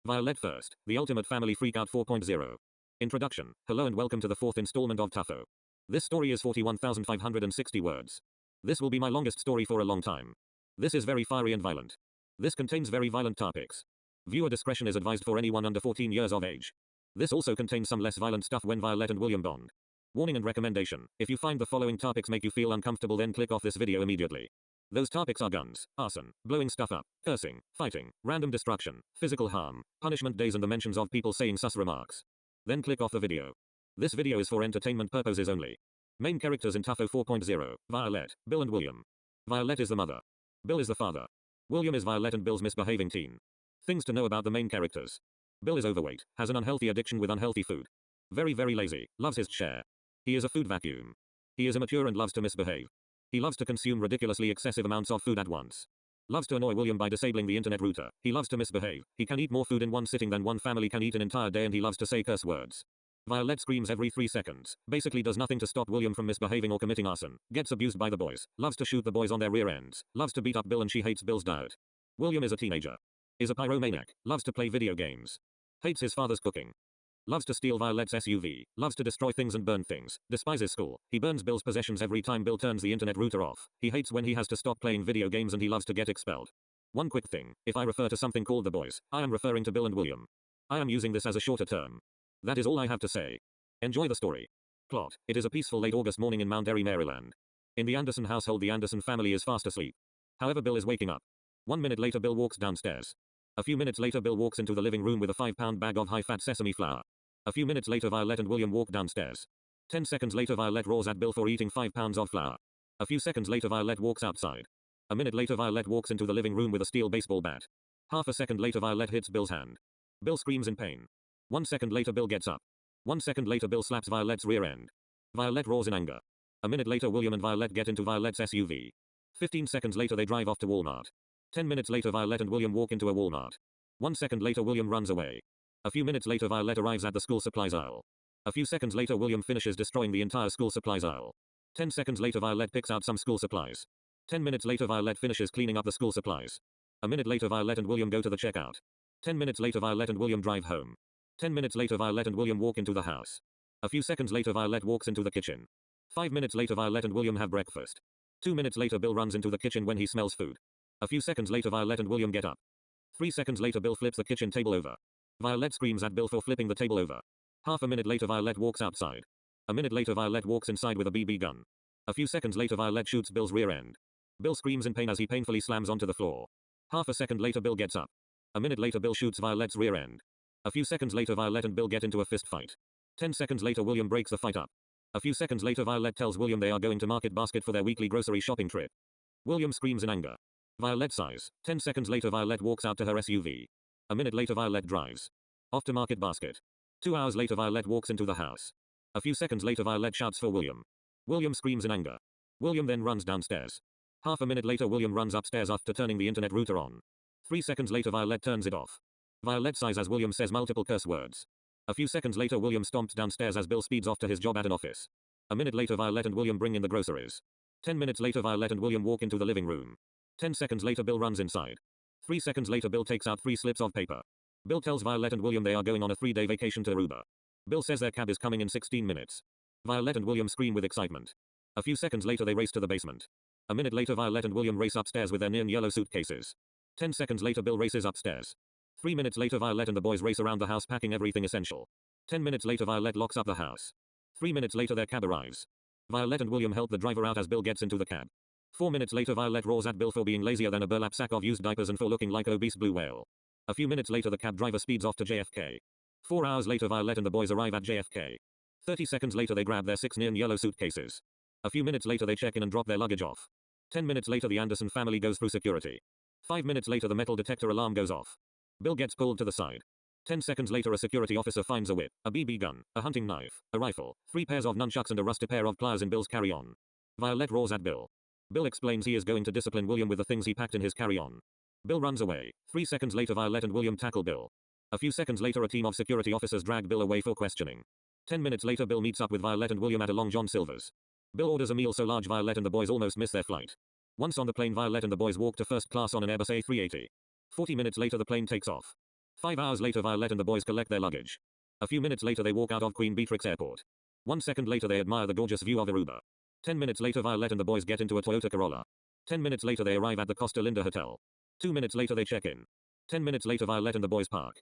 Violette1st, the ultimate family freakout 4.0. Introduction. Hello and welcome to the fourth installment of Tuffo. This story is 41,560 words. This will be my longest story for a long time. This is very fiery and violent. This contains very violent topics. Viewer discretion is advised for anyone under 14 years of age. This also contains some less violent stuff when Violette and William bond. Warning and recommendation. If you find the following topics make you feel uncomfortable, then click off this video immediately. Those topics are guns, arson, blowing stuff up, cursing, fighting, random destruction, physical harm, punishment days and the mentions of people saying sus remarks. Then click off the video. This video is for entertainment purposes only. Main characters in Tuffo 4.0, Violette, Bill and William. Violette is the mother. Bill is the father. William is Violette and Bill's misbehaving teen. Things to know about the main characters. Bill is overweight, has an unhealthy addiction with unhealthy food. Very lazy, loves his share. He is a food vacuum. He is immature and loves to misbehave. He loves to consume ridiculously excessive amounts of food at once. Loves to annoy William by disabling the internet router. He loves to misbehave. He can eat more food in one sitting than one family can eat an entire day, and he loves to say curse words. Violette screams every 3 seconds. Basically does nothing to stop William from misbehaving or committing arson. Gets abused by the boys. Loves to shoot the boys on their rear ends. Loves to beat up Bill and she hates Bill's diet. William is a teenager. Is a pyromaniac. Loves to play video games. Hates his father's cooking. Loves to steal Violette's SUV. Loves to destroy things and burn things. Despises school. He burns Bill's possessions every time Bill turns the internet router off. He hates when he has to stop playing video games and he loves to get expelled. One quick thing. If I refer to something called the boys, I am referring to Bill and William. I am using this as a shorter term. That is all I have to say. Enjoy the story. Plot. It is a peaceful late August morning in Mount Airy, Maryland. In the Anderson household, the Anderson family is fast asleep. However, Bill is waking up. 1 minute later, Bill walks downstairs. A few minutes later, Bill walks into the living room with a 5-pound bag of high-fat sesame flour. A few minutes later, Violette and William walk downstairs. 10 seconds later, Violette roars at Bill for eating 5 pounds of flour. A few seconds later, Violette walks outside. A minute later, Violette walks into the living room with a steel baseball bat. Half a second later, Violette hits Bill's hand. Bill screams in pain. 1 second later, Bill gets up. 1 second later, Bill slaps Violette's rear end. Violette roars in anger. A minute later, William and Violette get into Violette's SUV. 15 seconds later, they drive off to Walmart. 10 minutes later, Violette and William walk into a Walmart. 1 second later, William runs away. A few minutes later, Violette arrives at the school supplies aisle. A few seconds later, William finishes destroying the entire school supplies aisle. 10 seconds later, Violette picks out some school supplies. 10 minutes later, Violette finishes cleaning up the school supplies. A minute later, Violette and William go to the checkout. 10 minutes later, Violette and William drive home. 10 minutes later, Violette and William walk into the house. A few seconds later, Violette walks into the kitchen. 5 minutes later, Violette and William have breakfast. 2 minutes later, Bill runs into the kitchen when he smells food. A few seconds later, Violette and William get up. 3 seconds later, Bill flips the kitchen table over. Violette screams at Bill for flipping the table over. Half a minute later, Violette walks outside. A minute later, Violette walks inside with a BB gun. A few seconds later, Violette shoots Bill's rear end. Bill screams in pain as he painfully slams onto the floor. Half a second later, Bill gets up. A minute later, Bill shoots Violette's rear end. A few seconds later, Violette and Bill get into a fist fight. 10 seconds later, William breaks the fight up. A few seconds later, Violette tells William they are going to Market Basket for their weekly grocery shopping trip. William screams in anger. Violette sighs. 10 seconds later, Violette walks out to her SUV. A minute later, Violette drives off to Market Basket. 2 hours later, Violette walks into the house. A few seconds later, Violette shouts for William. William screams in anger. William then runs downstairs. Half a minute later, William runs upstairs after turning the internet router on. 3 seconds later, Violette turns it off. Violette sighs as William says multiple curse words. A few seconds later, William stomps downstairs as Bill speeds off to his job at an office. A minute later, Violette and William bring in the groceries. 10 minutes later, Violette and William walk into the living room. 10 seconds later, Bill runs inside. 3 seconds later, Bill takes out 3 slips of paper. Bill tells Violette and William they are going on a 3-day vacation to Aruba. Bill says their cab is coming in 16 minutes. Violette and William scream with excitement. A few seconds later, they race to the basement. A minute later, Violette and William race upstairs with their neon yellow suitcases. 10 seconds later, Bill races upstairs. 3 minutes later, Violette and the boys race around the house packing everything essential. 10 minutes later, Violette locks up the house. 3 minutes later, their cab arrives. Violette and William help the driver out as Bill gets into the cab. 4 minutes later, Violette roars at Bill for being lazier than a burlap sack of used diapers and for looking like obese blue whale. A few minutes later, the cab driver speeds off to JFK. 4 hours later, Violette and the boys arrive at JFK. 30 seconds later, they grab their 6 neon yellow suitcases. A few minutes later, they check in and drop their luggage off. 10 minutes later, the Anderson family goes through security. 5 minutes later, the metal detector alarm goes off. Bill gets pulled to the side. 10 seconds later, a security officer finds a whip, a BB gun, a hunting knife, a rifle, 3 pairs of nunchucks and a rusted pair of pliers in Bill's carry-on. Violette roars at Bill. Bill explains he is going to discipline William with the things he packed in his carry-on. Bill runs away. 3 seconds later, Violette and William tackle Bill. A few seconds later, a team of security officers drag Bill away for questioning. 10 minutes later, Bill meets up with Violette and William at a Long John Silver's. Bill orders a meal so large Violette and the boys almost miss their flight. Once on the plane, Violette and the boys walk to first class on an Airbus A380. 40 minutes later, the plane takes off. 5 hours later, Violette and the boys collect their luggage. A few minutes later, they walk out of Queen Beatrix Airport. 1 second later, they admire the gorgeous view of Aruba. 10 minutes later, Violette and the boys get into a Toyota Corolla. 10 minutes later, they arrive at the Costa Linda Hotel. 2 minutes later, they check in. 10 minutes later, Violette and the boys park.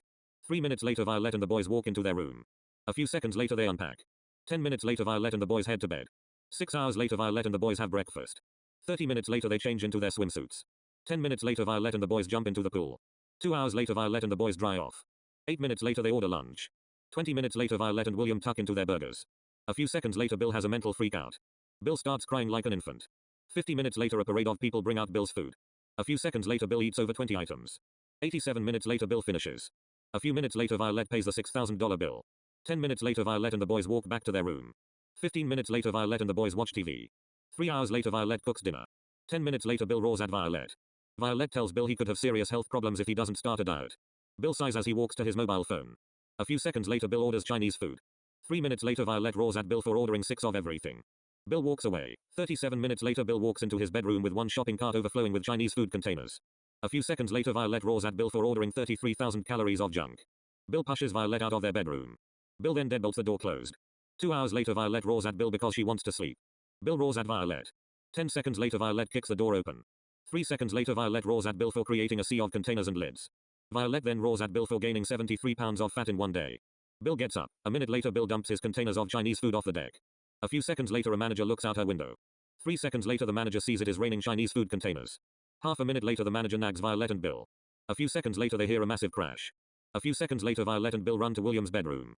3 minutes later, Violette and the boys walk into their room. A few seconds later, they unpack. 10 minutes later, Violette and the boys head to bed. 6 hours later, Violette and the boys have breakfast. 30 minutes later, they change into their swimsuits. 10 minutes later, Violette and the boys jump into the pool. 2 hours later, Violette and the boys dry off. 8 minutes later, they order lunch. 20 minutes later, Violette and William tuck into their burgers. A few seconds later, Bill has a mental freak out. Bill starts crying like an infant. 50 minutes later, a parade of people bring out Bill's food. A few seconds later, Bill eats over 20 items. 87 minutes later, Bill finishes. A few minutes later, Violette pays the $6,000 bill. 10 minutes later, Violette and the boys walk back to their room. 15 minutes later, Violette and the boys watch TV. 3 hours later, Violette cooks dinner. 10 minutes later, Bill roars at Violette. Violette tells Bill he could have serious health problems if he doesn't start a diet. Bill sighs as he walks to his mobile phone. A few seconds later, Bill orders Chinese food. 3 minutes later, Violette roars at Bill for ordering 6 of everything. Bill walks away. 37 minutes later, Bill walks into his bedroom with one shopping cart overflowing with Chinese food containers. A few seconds later, Violette roars at Bill for ordering 33,000 calories of junk. Bill pushes Violette out of their bedroom. Bill then deadbolts the door closed. 2 hours later, Violette roars at Bill because she wants to sleep. Bill roars at Violette. 10 seconds later, Violette kicks the door open. 3 seconds later, Violette roars at Bill for creating a sea of containers and lids. Violette then roars at Bill for gaining 73 pounds of fat in one day. Bill gets up. A minute later, Bill dumps his containers of Chinese food off the deck. A few seconds later, a manager looks out her window. 3 seconds later, the manager sees it is raining Chinese food containers. Half a minute later, the manager nags Violette and Bill. A few seconds later, they hear a massive crash. A few seconds later, Violette and Bill run to William's bedroom.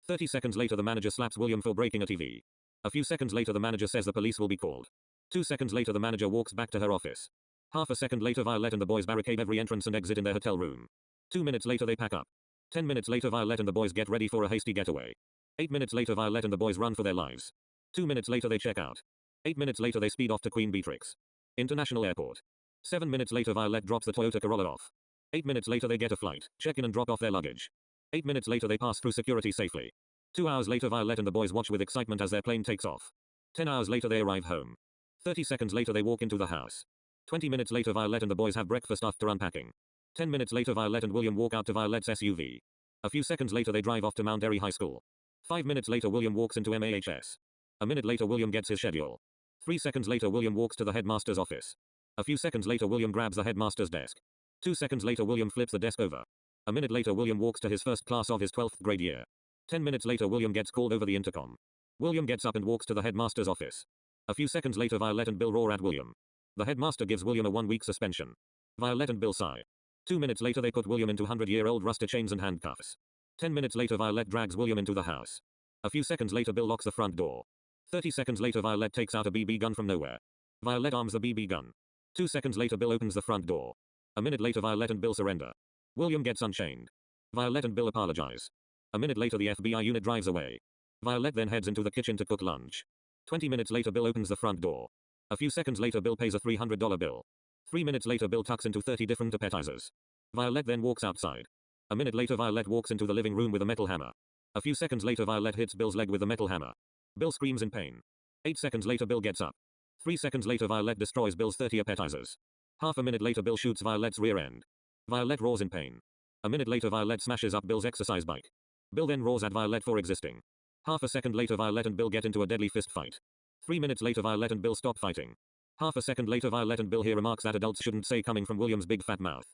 30 seconds later, the manager slaps William for breaking a TV. A few seconds later, the manager says the police will be called. 2 seconds later, the manager walks back to her office. Half a second later, Violette and the boys barricade every entrance and exit in their hotel room. 2 minutes later, they pack up. 10 minutes later, Violette and the boys get ready for a hasty getaway. 8 minutes later, Violette and the boys run for their lives. 2 minutes later, they check out. 8 minutes later, they speed off to Queen Beatrix International Airport. 7 minutes later, Violette drops the Toyota Corolla off. 8 minutes later, they get a flight, check in and drop off their luggage. 8 minutes later, they pass through security safely. 2 hours later, Violette and the boys watch with excitement as their plane takes off. 10 hours later, they arrive home. 30 seconds later, they walk into the house. 20 minutes later, Violette and the boys have breakfast after unpacking. 10 minutes later, Violette and William walk out to Violette's SUV. A few seconds later, they drive off to Mount Airy High School. 5 minutes later, William walks into MAHS. A minute later, William gets his schedule. 3 seconds later, William walks to the headmaster's office. A few seconds later, William grabs the headmaster's desk. 2 seconds later, William flips the desk over. A minute later, William walks to his first class of his 12th grade year. 10 minutes later, William gets called over the intercom. William gets up and walks to the headmaster's office. A few seconds later, Violette and Bill roar at William. The headmaster gives William a 1-week suspension. Violette and Bill sigh. 2 minutes later, they put William into 100-year-old rusted chains and handcuffs. 10 minutes later, Violette drags William into the house. A few seconds later, Bill locks the front door. 30 seconds later, Violette takes out a BB gun from nowhere. Violette arms the BB gun. 2 seconds later, Bill opens the front door. A minute later, Violette and Bill surrender. William gets unchained. Violette and Bill apologize. A minute later, the FBI unit drives away. Violette then heads into the kitchen to cook lunch. 20 minutes later, Bill opens the front door. A few seconds later, Bill pays a $300 bill. 3 minutes later, Bill tucks into 30 different appetizers. Violette then walks outside. A minute later, Violette walks into the living room with a metal hammer. A few seconds later, Violette hits Bill's leg with the metal hammer. Bill screams in pain. 8 seconds later, Bill gets up. 3 seconds later, Violette destroys Bill's 30 appetizers. Half a minute later, Bill shoots Violette's rear end. Violette roars in pain. A minute later, Violette smashes up Bill's exercise bike. Bill then roars at Violette for existing. Half a second later, Violette and Bill get into a deadly fist fight. 3 minutes later, Violette and Bill stop fighting. Half a second later, Violette and Bill hear remarks that adults shouldn't say coming from William's big fat mouth.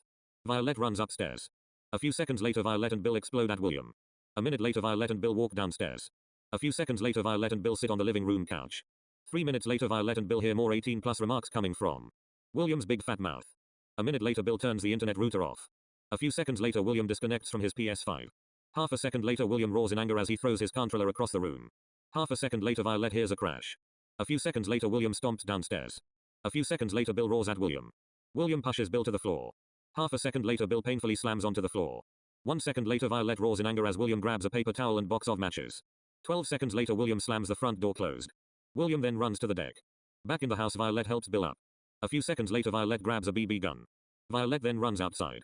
Violette runs upstairs. A few seconds later, Violette and Bill explode at William. A minute later, Violette and Bill walk downstairs. A few seconds later, Violette and Bill sit on the living room couch. 3 minutes later, Violette and Bill hear more 18+ remarks coming from William's big fat mouth. A minute later, Bill turns the internet router off. A few seconds later, William disconnects from his PS5. Half a second later, William roars in anger as he throws his controller across the room. Half a second later, Violette hears a crash. A few seconds later, William stomps downstairs. A few seconds later, Bill roars at William. William pushes Bill to the floor. Half a second later, Bill painfully slams onto the floor. 1 second later, Violette roars in anger as William grabs a paper towel and box of matches. 12 seconds later, William slams the front door closed. William then runs to the deck. Back in the house, Violette helps Bill up. A few seconds later, Violette grabs a BB gun. Violette then runs outside.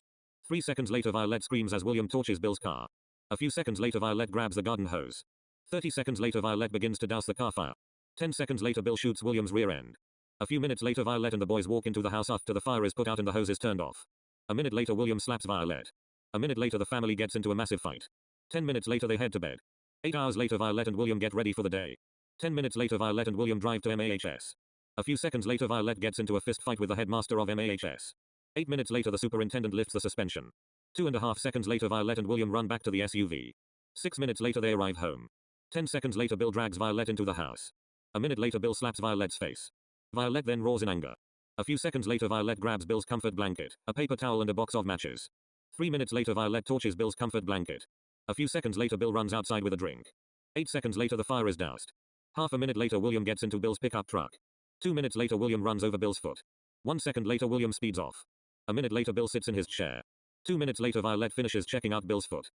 3 seconds later, Violette screams as William torches Bill's car. A few seconds later, Violette grabs the garden hose. 30 seconds later, Violette begins to douse the car fire. 10 seconds later, Bill shoots William's rear end. A few minutes later, Violette and the boys walk into the house after the fire is put out and the hose is turned off. A minute later, William slaps Violette. A minute later the family gets into a massive fight. 10 minutes later they head to bed. 8 hours later Violette and William get ready for the day. 10 minutes later Violette and William drive to MAHS. A few seconds later Violette gets into a fist fight with the headmaster of MAHS. 8 minutes later the superintendent lifts the suspension. 2.5 seconds later Violette and William run back to the SUV. 6 minutes later they arrive home. 10 seconds later Bill drags Violette into the house. A minute later Bill slaps Violette's face. Violette then roars in anger. A few seconds later Violette grabs Bill's comfort blanket, a paper towel and a box of matches. 3 minutes later Violette torches Bill's comfort blanket. A few seconds later Bill runs outside with a drink. 8 seconds later the fire is doused. Half a minute later William gets into Bill's pickup truck. 2 minutes later William runs over Bill's foot. 1 second later William speeds off. A minute later Bill sits in his chair. 2 minutes later Violette finishes checking out Bill's foot.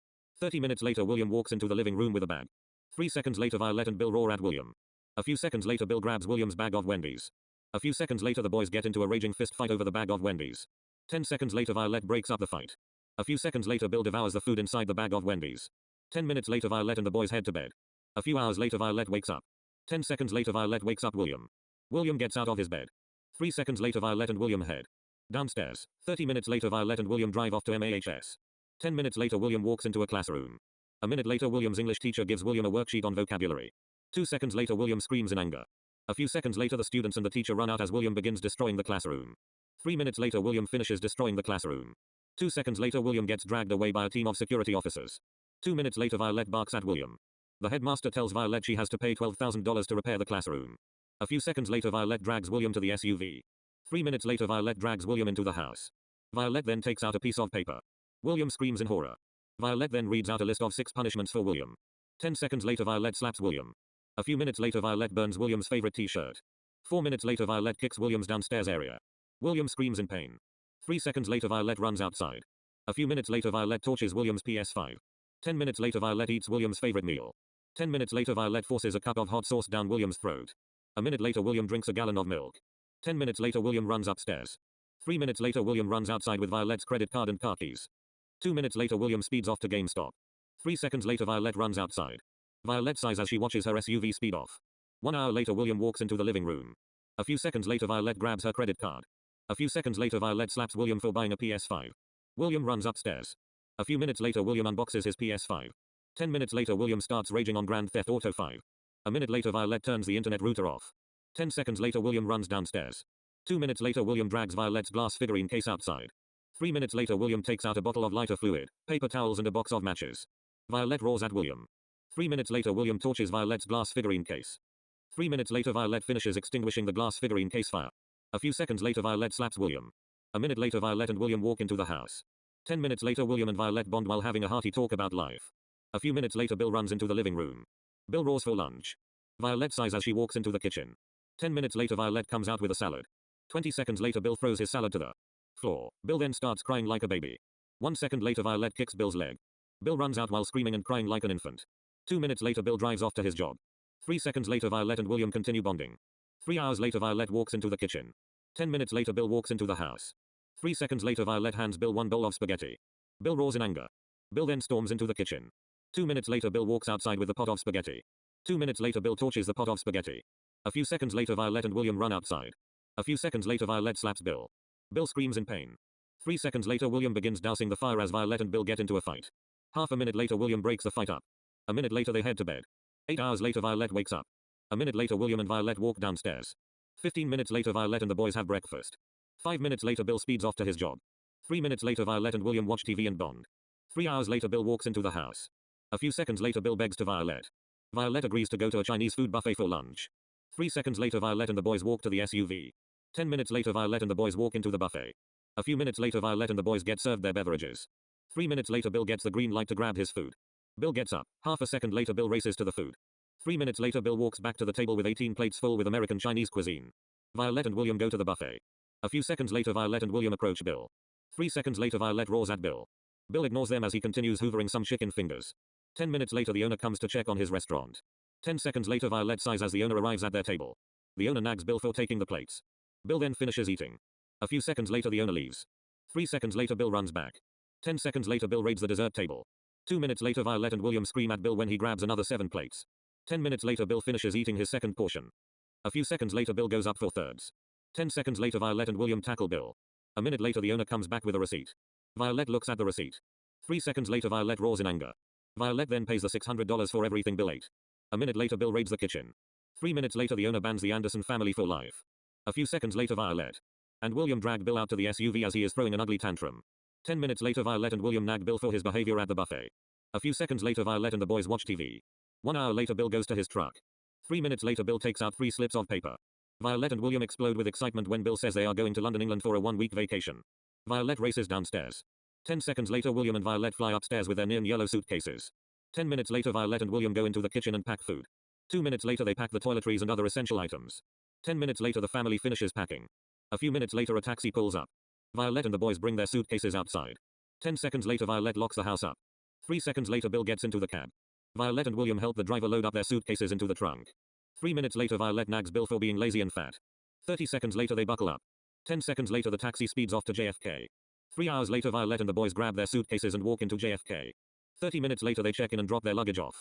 30 minutes later William walks into the living room with a bag. 3 seconds later Violette and Bill roar at William. A few seconds later Bill grabs William's bag of Wendy's. A few seconds later the boys get into a raging fist fight over the bag of Wendy's. 10 seconds later Violette breaks up the fight. A few seconds later Bill devours the food inside the bag of Wendy's. 10 minutes later Violette and the boys head to bed. A few hours later Violette wakes up. 10 seconds later Violette wakes up William. William gets out of his bed. 3 seconds later Violette and William head downstairs. 30 minutes later Violette and William drive off to MAHS. 10 minutes later William walks into a classroom. A minute later William's English teacher gives William a worksheet on vocabulary. 2 seconds later William screams in anger. A few seconds later the students and the teacher run out as William begins destroying the classroom. 3 minutes later William finishes destroying the classroom. 2 seconds later William gets dragged away by a team of security officers. 2 minutes later Violette barks at William. The headmaster tells Violette she has to pay $12,000 to repair the classroom. A few seconds later Violette drags William to the SUV. 3 minutes later Violette drags William into the house. Violette then takes out a piece of paper. William screams in horror. Violette then reads out a list of 6 punishments for William. 10 seconds later Violette slaps William. A few minutes later Violette burns William's favorite t-shirt. 4 minutes later Violette kicks William's downstairs area. William screams in pain. 3 seconds later Violette runs outside. A few minutes later Violette torches William's PS5. 10 minutes later Violette eats William's favorite meal. 10 minutes later Violette forces a cup of hot sauce down William's throat. A minute later William drinks a gallon of milk. 10 minutes later William runs upstairs. 3 minutes later William runs outside with Violette's credit card and car keys. 2 minutes later William speeds off to GameStop. 3 seconds later Violette runs outside. Violette sighs as she watches her SUV speed off. 1 hour later William walks into the living room. A few seconds later Violette grabs her credit card. A few seconds later Violette slaps William for buying a PS5. William runs upstairs. A few minutes later William unboxes his PS5. 10 minutes later William starts raging on Grand Theft Auto 5. A minute later Violette turns the internet router off. 10 seconds later William runs downstairs. 2 minutes later William drags Violette's glass figurine case outside. 3 minutes later William takes out a bottle of lighter fluid, paper towels and a box of matches. Violette roars at William. 3 minutes later William torches Violette's glass figurine case. 3 minutes later Violette finishes extinguishing the glass figurine case fire. A few seconds later Violette slaps William. A minute later Violette and William walk into the house. 10 minutes later William and Violette bond while having a hearty talk about life. A few minutes later Bill runs into the living room. Bill roars for lunch. Violette sighs as she walks into the kitchen. 10 minutes later Violette comes out with a salad. 20 seconds later Bill throws his salad to the floor. Bill then starts crying like a baby. 1 second later Violette kicks Bill's leg. Bill runs out while screaming and crying like an infant. 2 minutes later Bill drives off to his job. 3 seconds later Violette and William continue bonding. 3 hours later Violette walks into the kitchen. 10 minutes later Bill walks into the house. 3 seconds later Violette hands Bill one bowl of spaghetti. Bill roars in anger. Bill then storms into the kitchen. 2 minutes later Bill walks outside with the pot of spaghetti. 2 minutes later Bill torches the pot of spaghetti. A few seconds later Violette and William run outside. A few seconds later Violette slaps Bill. Bill screams in pain. 3 seconds later William begins dousing the fire as Violette and Bill get into a fight. Half a minute later William breaks the fight up. A minute later they head to bed. 8 hours later Violette wakes up. A minute later William and Violette walk downstairs. 15 minutes later Violette and the boys have breakfast. 5 minutes later Bill speeds off to his job. 3 minutes later Violette and William watch TV and bond. 3 hours later Bill walks into the house. A few seconds later Bill begs to Violette. Violette agrees to go to a Chinese food buffet for lunch. 3 seconds later Violette and the boys walk to the SUV. 10 minutes later Violette and the boys walk into the buffet. A few minutes later Violette and the boys get served their beverages. 3 minutes later Bill gets the green light to grab his food. Bill gets up. Half a second later Bill races to the food. 3 minutes later Bill walks back to the table with 18 plates full with American Chinese cuisine. Violette and William go to the buffet. A few seconds later Violette and William approach Bill. 3 seconds later Violette roars at Bill. Bill ignores them as he continues hoovering some chicken fingers. 10 minutes later the owner comes to check on his restaurant. 10 seconds later Violette sighs as the owner arrives at their table. The owner nags Bill for taking the plates. Bill then finishes eating. A few seconds later the owner leaves. 3 seconds later Bill runs back. 10 seconds later Bill raids the dessert table. 2 minutes later Violette and William scream at Bill when he grabs another 7 plates. 10 minutes later Bill finishes eating his second portion. A few seconds later Bill goes up for thirds. 10 seconds later Violette and William tackle Bill. A minute later the owner comes back with a receipt. Violette looks at the receipt. 3 seconds later Violette roars in anger. Violette then pays the $600 for everything Bill ate. A minute later Bill raids the kitchen. 3 minutes later the owner bans the Anderson family for life. A few seconds later Violette and William drag Bill out to the SUV as he is throwing an ugly tantrum. 10 minutes later Violette and William nag Bill for his behavior at the buffet. A few seconds later Violette and the boys watch TV. 1 hour later Bill goes to his truck. 3 minutes later Bill takes out 3 slips of paper. Violette and William explode with excitement when Bill says they are going to London, England for a 1-week vacation. Violette races downstairs. 10 seconds later William and Violette fly upstairs with their neon yellow suitcases. 10 minutes later Violette and William go into the kitchen and pack food. 2 minutes later they pack the toiletries and other essential items. 10 minutes later the family finishes packing. A few minutes later a taxi pulls up. Violette and the boys bring their suitcases outside. 10 seconds later Violette locks the house up. 3 seconds later Bill gets into the cab. Violette and William help the driver load up their suitcases into the trunk. 3 minutes later Violette nags Bill for being lazy and fat. 30 seconds later they buckle up. 10 seconds later the taxi speeds off to JFK. 3 hours later Violette and the boys grab their suitcases and walk into JFK. 30 minutes later they check in and drop their luggage off.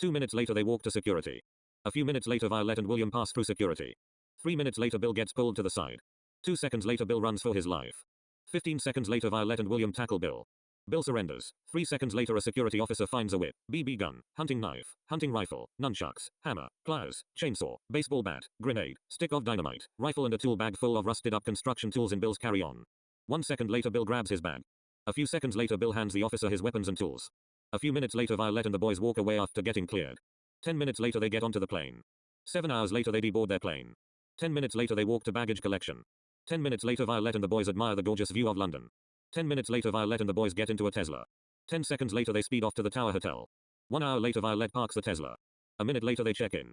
2 minutes later they walk to security. A few minutes later Violette and William pass through security. 3 minutes later Bill gets pulled to the side. 2 seconds later Bill runs for his life. 15 seconds later Violette and William tackle Bill. Bill surrenders. 3 seconds later a security officer finds a whip, BB gun, hunting knife, hunting rifle, nunchucks, hammer, pliers, chainsaw, baseball bat, grenade, stick of dynamite, rifle and a tool bag full of rusted up construction tools in Bill's carry-on. 1 second later Bill grabs his bag. A few seconds later Bill hands the officer his weapons and tools. A few minutes later Violette and the boys walk away after getting cleared. 10 minutes later they get onto the plane. 7 hours later they deboard their plane. 10 minutes later they walk to baggage collection. 10 minutes later Violette and the boys admire the gorgeous view of London. 10 minutes later Violette and the boys get into a Tesla. 10 seconds later they speed off to the Tower Hotel. 1 hour later Violette parks the Tesla. A minute later they check in.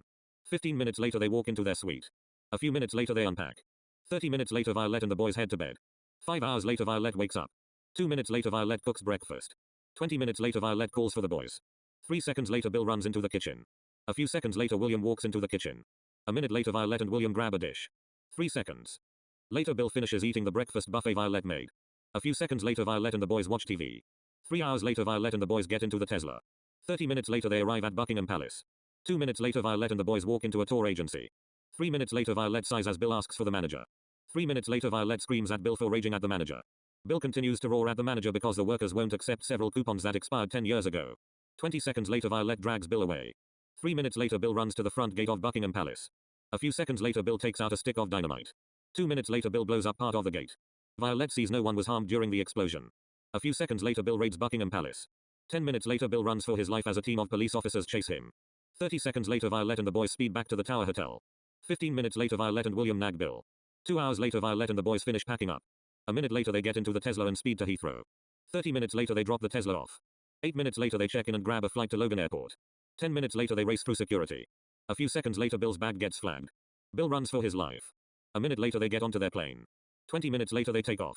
15 minutes later they walk into their suite. A few minutes later they unpack. 30 minutes later Violette and the boys head to bed. 5 hours later Violette wakes up. 2 minutes later Violette cooks breakfast. 20 minutes later Violette calls for the boys. 3 seconds later Bill runs into the kitchen. A few seconds later William walks into the kitchen. A minute later Violette and William grab a dish. 3 seconds. Later Bill finishes eating the breakfast buffet Violette made. A few seconds later Violette and the boys watch TV. 3 hours later Violette and the boys get into the Tesla. 30 minutes later they arrive at Buckingham Palace. 2 minutes later Violette and the boys walk into a tour agency. 3 minutes later Violette sighs as Bill asks for the manager. 3 minutes later Violette screams at Bill for raging at the manager. Bill continues to roar at the manager because the workers won't accept several coupons that expired 10 years ago. 20 seconds later Violette drags Bill away. 3 minutes later Bill runs to the front gate of Buckingham Palace. A few seconds later Bill takes out a stick of dynamite. 2 minutes later Bill blows up part of the gate. Violette sees no one was harmed during the explosion. A few seconds later Bill raids Buckingham Palace. 10 minutes later Bill runs for his life as a team of police officers chase him. 30 seconds later Violette and the boys speed back to the Tower Hotel. 15 minutes later Violette and William nag Bill. 2 hours later Violette and the boys finish packing up. A minute later they get into the Tesla and speed to Heathrow. 30 minutes later they drop the Tesla off. 8 minutes later they check in and grab a flight to Logan Airport. 10 minutes later they race through security. A few seconds later Bill's bag gets flagged. Bill runs for his life. A minute later they get onto their plane. 20 minutes later they take off.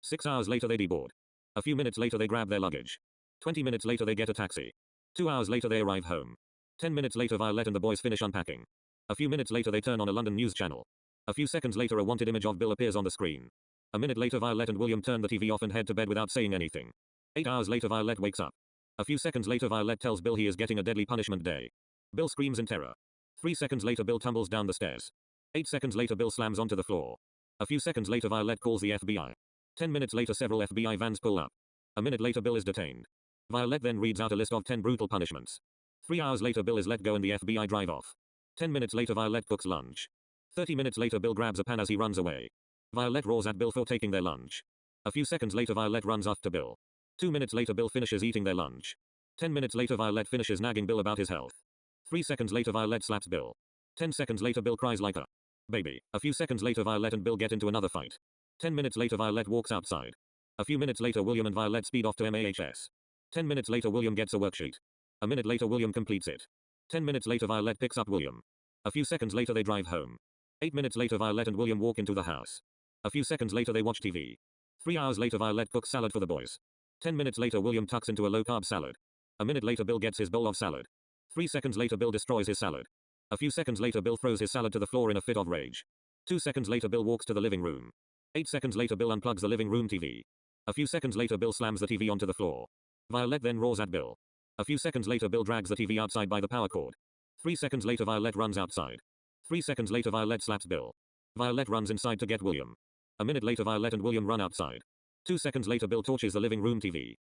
6 hours later they deboard. A few minutes later they grab their luggage. 20 minutes later they get a taxi. 2 hours later they arrive home. 10 minutes later Violette and the boys finish unpacking. A few minutes later they turn on a London news channel. A few seconds later a wanted image of Bill appears on the screen. A minute later Violette and William turn the TV off and head to bed without saying anything. 8 hours later Violette wakes up. A few seconds later Violette tells Bill he is getting a deadly punishment day. Bill screams in terror. 3 seconds later Bill tumbles down the stairs. 8 seconds later Bill slams onto the floor. A few seconds later Violette calls the FBI. 10 minutes later several FBI vans pull up. A minute later Bill is detained. Violette then reads out a list of 10 brutal punishments. 3 hours later Bill is let go and the FBI drive off. 10 minutes later Violette cooks lunch. 30 minutes later Bill grabs a pan as he runs away. Violette roars at Bill for taking their lunch. A few seconds later Violette runs after Bill. 2 minutes later Bill finishes eating their lunch. 10 minutes later Violette finishes nagging Bill about his health. 3 seconds later Violette slaps Bill. 10 seconds later Bill cries like a baby. A few seconds later Violette and Bill get into another fight. 10 minutes later Violette walks outside. A few minutes later William and Violette speed off to MAHS. 10 minutes later William gets a worksheet. A minute later William completes it. 10 minutes later Violette picks up William. A few seconds later they drive home. 8 minutes later Violette and William walk into the house. A few seconds later they watch TV. 3 hours later Violette cooks salad for the boys. 10 minutes later William tucks into a low-carb salad. A minute later Bill gets his bowl of salad. 3 seconds later Bill destroys his salad. A few seconds later Bill throws his salad to the floor in a fit of rage. 2 seconds later Bill walks to the living room. 8 seconds later Bill unplugs the living room TV. A few seconds later Bill slams the TV onto the floor. Violette then roars at Bill. A few seconds later Bill drags the TV outside by the power cord. 3 seconds later Violette runs outside. 3 seconds later Violette slaps Bill. Violette runs inside to get William. A minute later Violette and William run outside. 2 seconds later Bill torches the living room TV.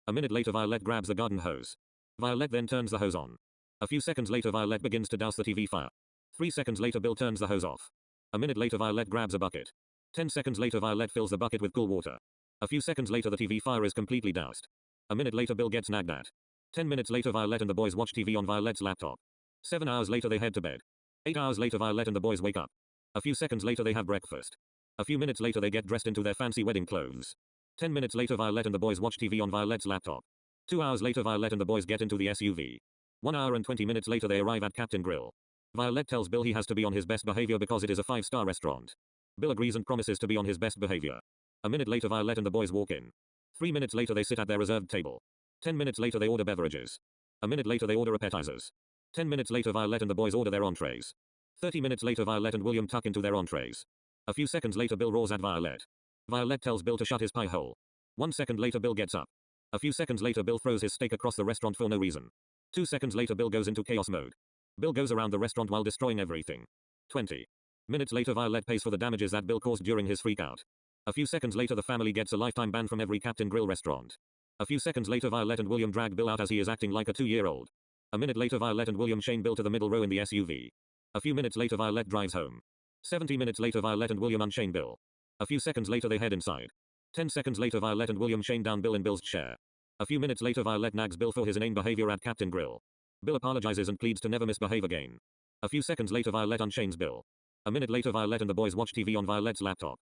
A minute later Violette grabs a garden hose. Violette then turns the hose on. A few seconds later Violette begins to douse the TV fire. 3 seconds later Bill turns the hose off. A minute later Violette grabs a bucket. 10 seconds later Violette fills the bucket with cool water. A few seconds later the TV fire is completely doused. A minute later Bill gets nagged at. 10 minutes later Violette and the boys watch TV on Violette's laptop. 7 hours later they head to bed. 8 hours later Violette and the boys wake up. A few seconds later they have breakfast. A few minutes later they get dressed into their fancy wedding clothes. 10 minutes later Violette and the boys watch TV on Violette's laptop. 2 hours later Violette and the boys get into the SUV. 1 hour and 20 minutes later they arrive at Captain Grill. Violet tells Bill he has to be on his best behavior because it is a 5-star restaurant. Bill agrees and promises to be on his best behavior. A minute later Violet and the boys walk in. 3 minutes later they sit at their reserved table. 10 minutes later they order beverages. A minute later they order appetizers. 10 minutes later Violet and the boys order their entrees. 30 minutes later Violet and William tuck into their entrees. A few seconds later Bill roars at Violet. Violet tells Bill to shut his pie hole. 1 second later Bill gets up. A few seconds later Bill throws his steak across the restaurant for no reason. 2 seconds later Bill goes into chaos mode. Bill goes around the restaurant while destroying everything. 20 minutes later Violet pays for the damages that Bill caused during his freakout. A few seconds later the family gets a lifetime ban from every Captain Grill restaurant. A few seconds later Violet and William drag Bill out as he is acting like a 2-year-old. A minute later Violet and William chain Bill to the middle row in the SUV. A few minutes later Violet drives home. 70 minutes later Violet and William unchain Bill. A few seconds later they head inside. 10 seconds later Violet and William chain down Bill in Bill's chair. A few minutes later Violet nags Bill for his inane behavior at Captain Grill. Bill apologizes and pleads to never misbehave again. A few seconds later Violet unchains Bill. A minute later Violet and the boys watch TV on Violet's laptop.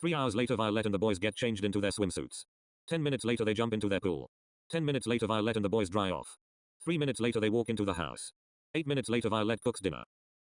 3 hours later Violet and the boys get changed into their swimsuits. 10 minutes later they jump into their pool. 10 minutes later Violet and the boys dry off. 3 minutes later they walk into the house. 8 minutes later Violet cooks dinner.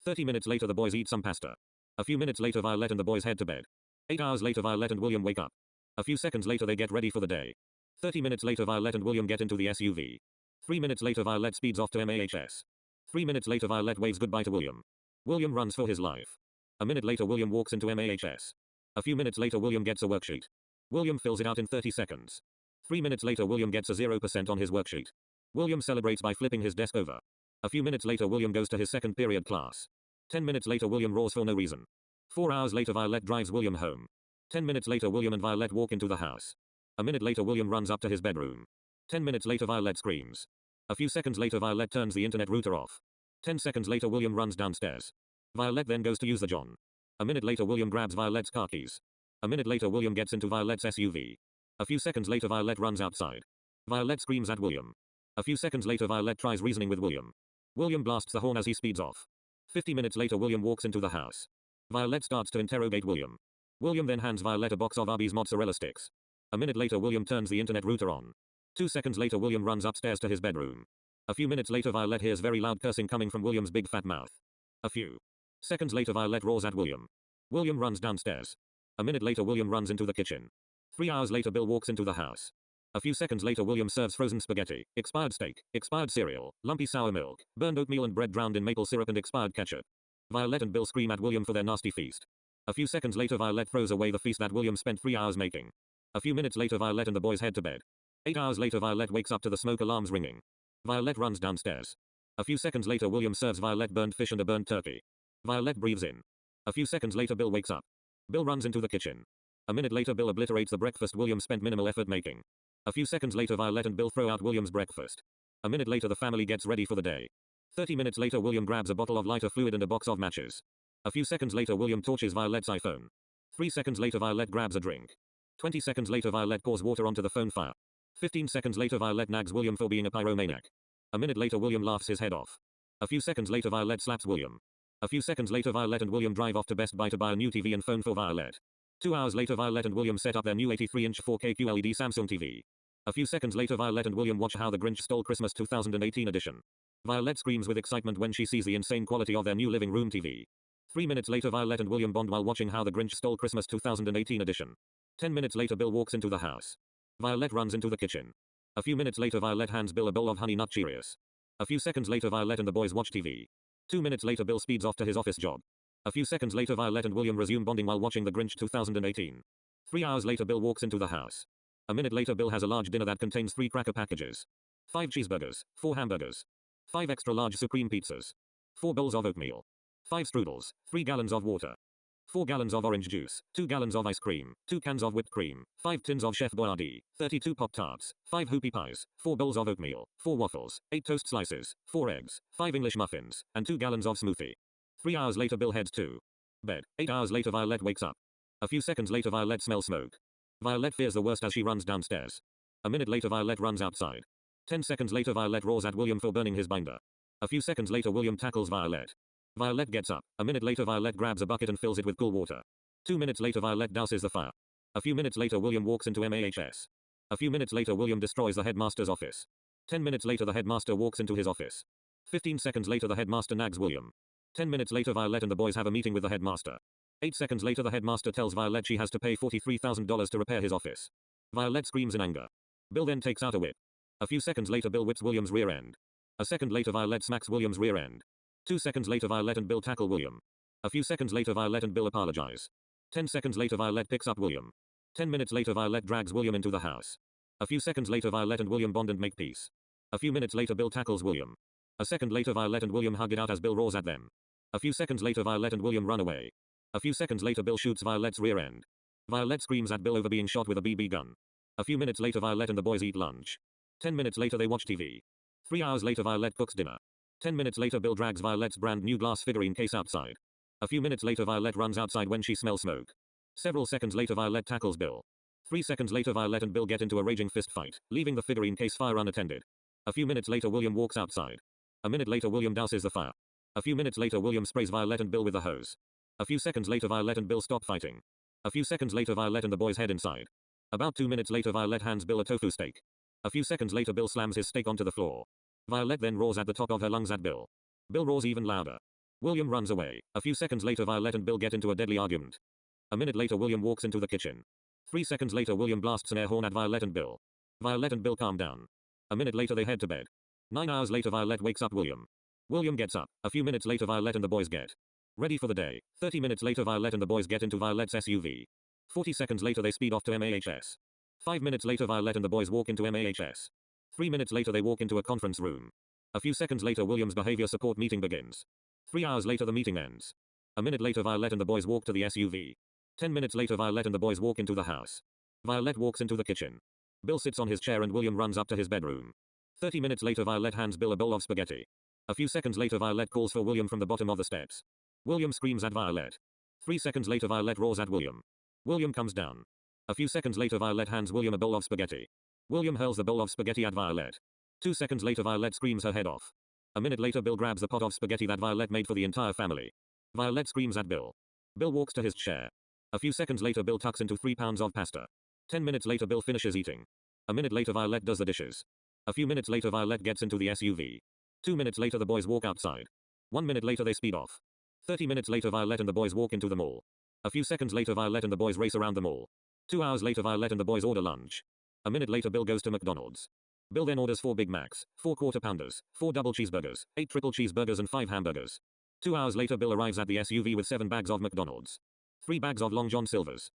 30 minutes later the boys eat some pasta. A few minutes later Violet and the boys head to bed. 8 hours later Violet and William wake up. A few seconds later they get ready for the day. 30 minutes later Violet and William get into the SUV. 3 minutes later Violet speeds off to MAHS. 3 minutes later Violet waves goodbye to William. William runs for his life. A minute later William walks into MAHS. A few minutes later William gets a worksheet. William fills it out in 30 seconds. 3 minutes later William gets a 0% on his worksheet. William celebrates by flipping his desk over. A few minutes later William goes to his second period class. 10 minutes later William roars for no reason. 4 hours later Violet drives William home. 10 minutes later William and Violet walk into the house. A minute later William runs up to his bedroom. 10 minutes later Violet screams. A few seconds later Violet turns the internet router off. 10 seconds later William runs downstairs. Violet then goes to use the John. A minute later William grabs Violet's car keys. A minute later William gets into Violet's SUV. A few seconds later Violet runs outside. Violet screams at William. A few seconds later Violet tries reasoning with William. William blasts the horn as he speeds off. 50 minutes later William walks into the house. Violet starts to interrogate William. William then hands Violet a box of Arby's mozzarella sticks. A minute later William turns the internet router on. 2 seconds later William runs upstairs to his bedroom. A few minutes later Violet hears very loud cursing coming from William's big fat mouth. A few seconds later Violet roars at William. William runs downstairs. A minute later William runs into the kitchen. 3 hours later Bill walks into the house. A few seconds later William serves frozen spaghetti, expired steak, expired cereal, lumpy sour milk, burned oatmeal and bread drowned in maple syrup and expired ketchup. Violet and Bill scream at William for their nasty feast. A few seconds later Violet throws away the feast that William spent 3 hours making. A few minutes later Violet and the boys head to bed. 8 hours later Violet wakes up to the smoke alarms ringing. Violet runs downstairs. A few seconds later William serves Violet burnt fish and a burnt turkey. Violet breathes in. A few seconds later Bill wakes up. Bill runs into the kitchen. A minute later Bill obliterates the breakfast William spent minimal effort making. A few seconds later Violet and Bill throw out William's breakfast. A minute later the family gets ready for the day. 30 minutes later William grabs a bottle of lighter fluid and a box of matches. A few seconds later William torches Violet's iPhone. 3 seconds later Violet grabs a drink. 20 seconds later Violet pours water onto the phone fire. 15 seconds later Violet nags William for being a pyromaniac. A minute later William laughs his head off. A few seconds later Violet slaps William. A few seconds later Violet and William drive off to Best Buy to buy a new TV and phone for Violet. 2 hours later Violet and William set up their new 83-inch 4K QLED Samsung TV. A few seconds later Violet and William watch How the Grinch Stole Christmas 2018 edition. Violet screams with excitement when she sees the insane quality of their new living room TV. 3 minutes later Violet and William bond while watching How the Grinch Stole Christmas 2018 edition. 10 minutes later Bill walks into the house. Violet runs into the kitchen. A few minutes later Violet hands Bill a bowl of Honey Nut Cheerios. A few seconds later Violet and the boys watch TV. 2 minutes later Bill speeds off to his office job. A few seconds later Violet and William resume bonding while watching The Grinch 2018. 3 hours later Bill walks into the house. A minute later Bill has a large dinner that contains 3 cracker packages. 5 cheeseburgers, 4 hamburgers. 5 extra large supreme pizzas. 4 bowls of oatmeal. 5 strudels, 3 gallons of water. 4 gallons of orange juice, 2 gallons of ice cream, 2 cans of whipped cream, 5 tins of Chef Boyardee, 32 Pop-Tarts, 5 hoopie pies, 4 bowls of oatmeal, 4 waffles, 8 toast slices, 4 eggs, 5 English muffins, and 2 gallons of smoothie. 3 hours later Bill heads to bed. 8 hours later Violette wakes up. A few seconds later Violette smells smoke. Violette fears the worst as she runs downstairs. A minute later Violette runs outside. 10 seconds later Violette roars at William for burning his binder. A few seconds later William tackles Violette. Violette gets up. A minute later Violette grabs a bucket and fills it with cool water. 2 minutes later Violette douses the fire. A few minutes later William walks into MAHS. A few minutes later William destroys the headmaster's office. 10 minutes later the headmaster walks into his office. 15 seconds later the headmaster nags William. 10 minutes later Violette and the boys have a meeting with the headmaster. 8 seconds later the headmaster tells Violette she has to pay $43,000 to repair his office. Violette screams in anger. Bill then takes out a whip. A few seconds later Bill whips William's rear end. A second later Violette smacks William's rear end. 2 seconds later Violette and Bill tackle William. A few seconds later Violette and Bill apologize. 10 seconds later Violette picks up William. 10 minutes later Violette drags William into the house. A few seconds later Violette and William bond and make peace. A few minutes later Bill tackles William. A second later Violette and William hug it out as Bill roars at them. A few seconds later Violette and William run away. A few seconds later Bill shoots Violette's rear end. Violette screams at Bill over being shot with a BB gun. A few minutes later Violette and the boys eat lunch. 10 minutes later they watch TV. 3 hours later Violette cooks dinner. 10 minutes later Bill drags Violette's brand new glass figurine case outside. A few minutes later Violette runs outside when she smells smoke. Several seconds later Violette tackles Bill. 3 seconds later Violette and Bill get into a raging fist fight, leaving the figurine case fire unattended. A few minutes later William walks outside. A minute later William douses the fire. A few minutes later William sprays Violette and Bill with a hose. A few seconds later Violette and Bill stop fighting. A few seconds later Violette and the boys head inside. About 2 minutes later Violette hands Bill a tofu steak. A few seconds later Bill slams his steak onto the floor. Violette then roars at the top of her lungs at Bill. Bill roars even louder. William runs away. A few seconds later Violette and Bill get into a deadly argument. A minute later William walks into the kitchen. 3 seconds later William blasts an air horn at Violette and Bill. Violette and Bill calm down. A minute later they head to bed. 9 hours later Violette wakes up William. William gets up. A few minutes later Violette and the boys get ready for the day. 30 minutes later Violette and the boys get into Violette's SUV. 40 seconds later they speed off to MAHS. 5 minutes later Violette and the boys walk into MAHS. 3 minutes later they walk into a conference room. A few seconds later William's behavior support meeting begins. 3 hours later the meeting ends. A minute later Violette and the boys walk to the SUV. 10 minutes later Violette and the boys walk into the house. Violette walks into the kitchen. Bill sits on his chair and William runs up to his bedroom. 30 minutes later Violette hands Bill a bowl of spaghetti. A few seconds later Violette calls for William from the bottom of the steps. William screams at Violette. 3 seconds later Violette roars at William. William comes down. A few seconds later Violette hands William a bowl of spaghetti. William hurls the bowl of spaghetti at Violette. 2 seconds later Violette screams her head off. A minute later Bill grabs the pot of spaghetti that Violette made for the entire family. Violette screams at Bill. Bill walks to his chair. A few seconds later Bill tucks into 3 pounds of pasta. 10 minutes later Bill finishes eating. A minute later Violette does the dishes. A few minutes later Violette gets into the SUV. 2 minutes later the boys walk outside. 1 minute later they speed off. 30 minutes later Violette and the boys walk into the mall. A few seconds later Violette and the boys race around the mall. 2 hours later Violette and the boys order lunch. A minute later Bill goes to McDonald's. Bill then orders 4 Big Macs, 4 quarter pounders, 4 double cheeseburgers, 8 triple cheeseburgers and 5 hamburgers. 2 hours later Bill arrives at the SUV with 7 bags of McDonald's. 3 bags of Long John Silvers.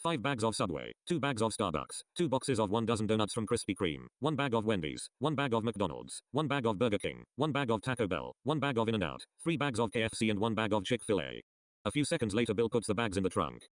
5 bags of Subway, 2 bags of Starbucks, 2 boxes of 1 dozen donuts from Krispy Kreme, 1 bag of Wendy's, 1 bag of McDonald's, 1 bag of Burger King, 1 bag of Taco Bell, 1 bag of In-N-Out, 3 bags of KFC and 1 bag of Chick-fil-A. A few seconds later Bill puts the bags in the trunk.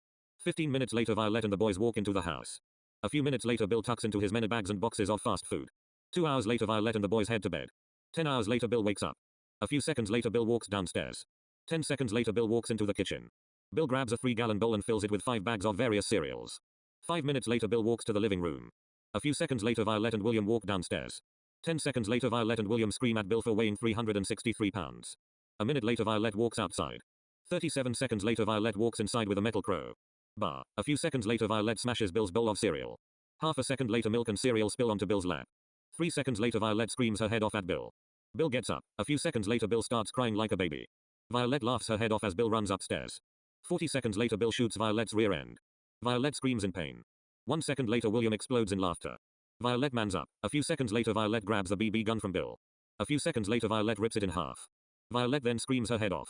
15 minutes later Violette and the boys walk into the house. A few minutes later Bill tucks into his many bags and boxes of fast food. 2 hours later Violette and the boys head to bed. 10 hours later Bill wakes up. A few seconds later Bill walks downstairs. 10 seconds later Bill walks into the kitchen. Bill grabs a 3-gallon bowl and fills it with 5 bags of various cereals. 5 minutes later Bill walks to the living room. A few seconds later Violette and William walk downstairs. 10 seconds later Violette and William scream at Bill for weighing 363 pounds. A minute later Violette walks outside. 37 seconds later Violette walks inside with a metal crow bar. A few seconds later Violette smashes Bill's bowl of cereal. Half a second later milk and cereal spill onto Bill's lap. 3 seconds later Violette screams her head off at Bill. Bill gets up. A few seconds later Bill starts crying like a baby. Violette laughs her head off as Bill runs upstairs. 40 seconds later Bill shoots Violette's rear end. Violette screams in pain. 1 second later William explodes in laughter. Violette mans up. A few seconds later Violette grabs the BB gun from Bill. A few seconds later Violette rips it in half. Violette then screams her head off.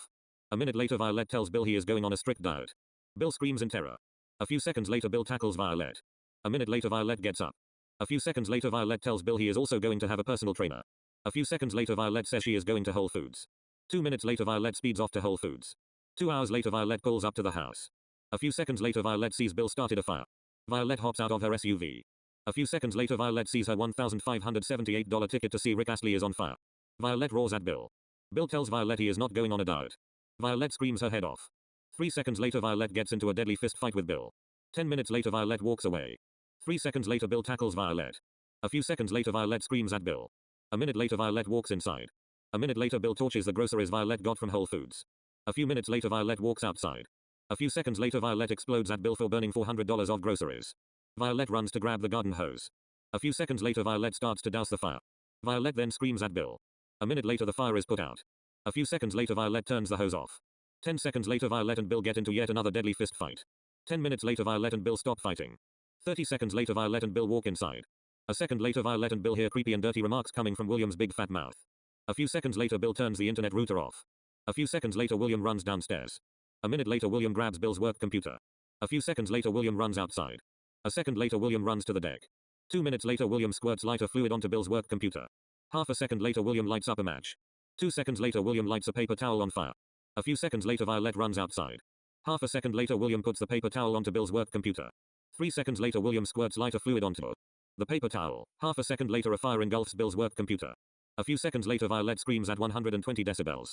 A minute later Violette tells Bill he is going on a strict diet. Bill screams in terror. A few seconds later Bill tackles Violette. A minute later Violette gets up. A few seconds later Violette tells Bill he is also going to have a personal trainer. A few seconds later Violette says she is going to Whole Foods. 2 minutes later Violette speeds off to Whole Foods. 2 hours later, Violette pulls up to the house. A few seconds later, Violette sees Bill started a fire. Violette hops out of her SUV. A few seconds later, Violette sees her $1,578 ticket to see Rick Astley is on fire. Violette roars at Bill. Bill tells Violette he is not going on a diet. Violette screams her head off. 3 seconds later, Violette gets into a deadly fist fight with Bill. 10 minutes later, Violette walks away. 3 seconds later, Bill tackles Violette. A few seconds later, Violette screams at Bill. A minute later, Violette walks inside. A minute later, Bill torches the groceries Violette got from Whole Foods. A few minutes later, Violette walks outside. A few seconds later, Violette explodes at Bill for burning $400 of groceries. Violette runs to grab the garden hose. A few seconds later, Violette starts to douse the fire. Violette then screams at Bill. A minute later, the fire is put out. A few seconds later, Violette turns the hose off. 10 seconds later, Violette and Bill get into yet another deadly fist fight. 10 minutes later, Violette and Bill stop fighting. 30 seconds later, Violette and Bill walk inside. A second later, Violette and Bill hear creepy and dirty remarks coming from William's big fat mouth. A few seconds later, Bill turns the internet router off. A few seconds later, William runs downstairs. A minute later, William grabs Bill's work computer. A few seconds later, William runs outside. A second later, William runs to the deck. 2 minutes later, William squirts lighter fluid onto Bill's work computer. Half a second later, William lights up a match. 2 seconds later, William lights a paper towel on fire. A few seconds later, Violette runs outside. Half a second later, William puts the paper towel onto Bill's work computer. 3 seconds later, William squirts lighter fluid onto the paper towel. Half a second later, a fire engulfs Bill's work computer. A few seconds later, Violette screams at 120 decibels.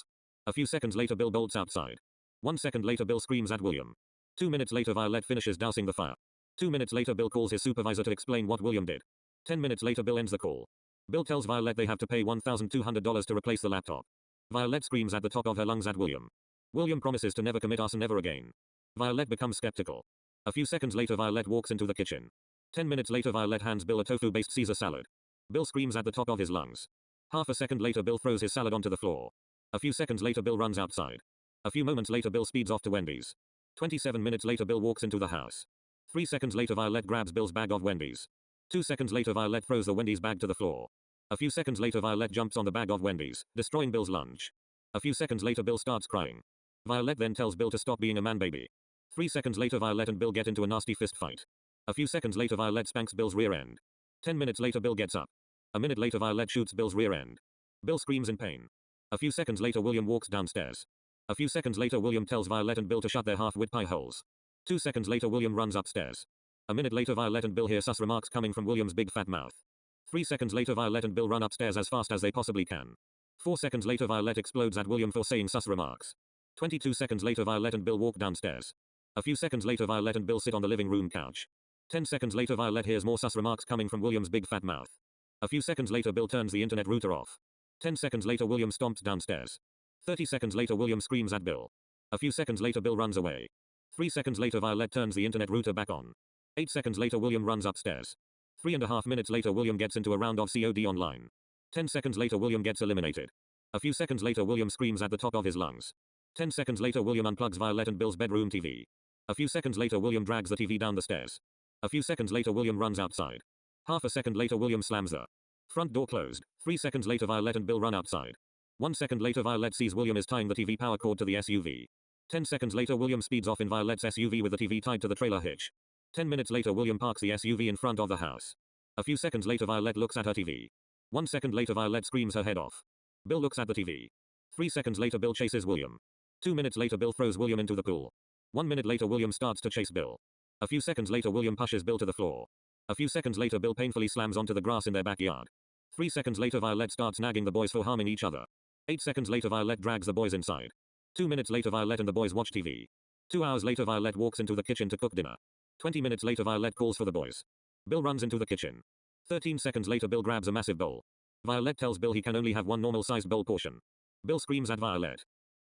A few seconds later, Bill bolts outside. 1 second later, Bill screams at William. 2 minutes later, Violette finishes dousing the fire. 2 minutes later, Bill calls his supervisor to explain what William did. 10 minutes later, Bill ends the call. Bill tells Violette they have to pay $1,200 to replace the laptop. Violette screams at the top of her lungs at William. William promises to never commit arson ever again. Violette becomes skeptical. A few seconds later, Violette walks into the kitchen. 10 minutes later, Violette hands Bill a tofu-based Caesar salad. Bill screams at the top of his lungs. Half a second later, Bill throws his salad onto the floor. A few seconds later, Bill runs outside. A few moments later, Bill speeds off to Wendy's. 27 minutes later, Bill walks into the house. 3 seconds later, Violette grabs Bill's bag of Wendy's. 2 seconds later, Violette throws the Wendy's bag to the floor. A few seconds later, Violette jumps on the bag of Wendy's, destroying Bill's lunch. A few seconds later, Bill starts crying. Violette then tells Bill to stop being a man-baby. 3 seconds later, Violette and Bill get into a nasty fist fight. A few seconds later, Violette spanks Bill's rear end. 10 minutes later, Bill gets up. A minute later, Violette shoots Bill's rear end. Bill screams in pain. A few seconds later, William walks downstairs. A few seconds later, William tells Violette and Bill to shut their half-wit pie holes. 2 seconds later, William runs upstairs. A minute later, Violette and Bill hear sus remarks coming from William's big fat mouth. 3 seconds later, Violette and Bill run upstairs as fast as they possibly can. 4 seconds later, Violette explodes at William for saying sus remarks. 22 seconds later, Violette and Bill walk downstairs. A few seconds later, Violette and Bill sit on the living room couch. 10 seconds later, Violette hears more sus remarks coming from William's big fat mouth. A few seconds later, Bill turns the internet router off. 10 seconds later, William stomps downstairs. 30 seconds later, William screams at Bill. A few seconds later, Bill runs away. 3 seconds later, Violette turns the internet router back on. 8 seconds later, William runs upstairs. 3.5 minutes later, William gets into a round of COD online. 10 seconds later, William gets eliminated. A few seconds later, William screams at the top of his lungs. 10 seconds later, William unplugs Violette and Bill's bedroom TV. A few seconds later, William drags the TV down the stairs. A few seconds later, William runs outside. Half a second later, William slams the front door closed. 3 seconds later, Violette and Bill run outside. 1 second later, Violette sees William is tying the TV power cord to the SUV. 10 seconds later, William speeds off in Violette's SUV with the TV tied to the trailer hitch. 10 minutes later, William parks the SUV in front of the house. A few seconds later, Violette looks at her TV. 1 second later, Violette screams her head off. Bill looks at the TV. 3 seconds later, Bill chases William. 2 minutes later, Bill throws William into the pool. 1 minute later, William starts to chase Bill. A few seconds later, William pushes Bill to the floor. A few seconds later, Bill painfully slams onto the grass in their backyard. 3 seconds later, Violette starts nagging the boys for harming each other. 8 seconds later, Violette drags the boys inside. 2 minutes later, Violette and the boys watch TV. 2 hours later, Violette walks into the kitchen to cook dinner. 20 minutes later, Violette calls for the boys. Bill runs into the kitchen. 13 seconds later, Bill grabs a massive bowl. Violette tells Bill he can only have one normal-sized bowl portion. Bill screams at Violette.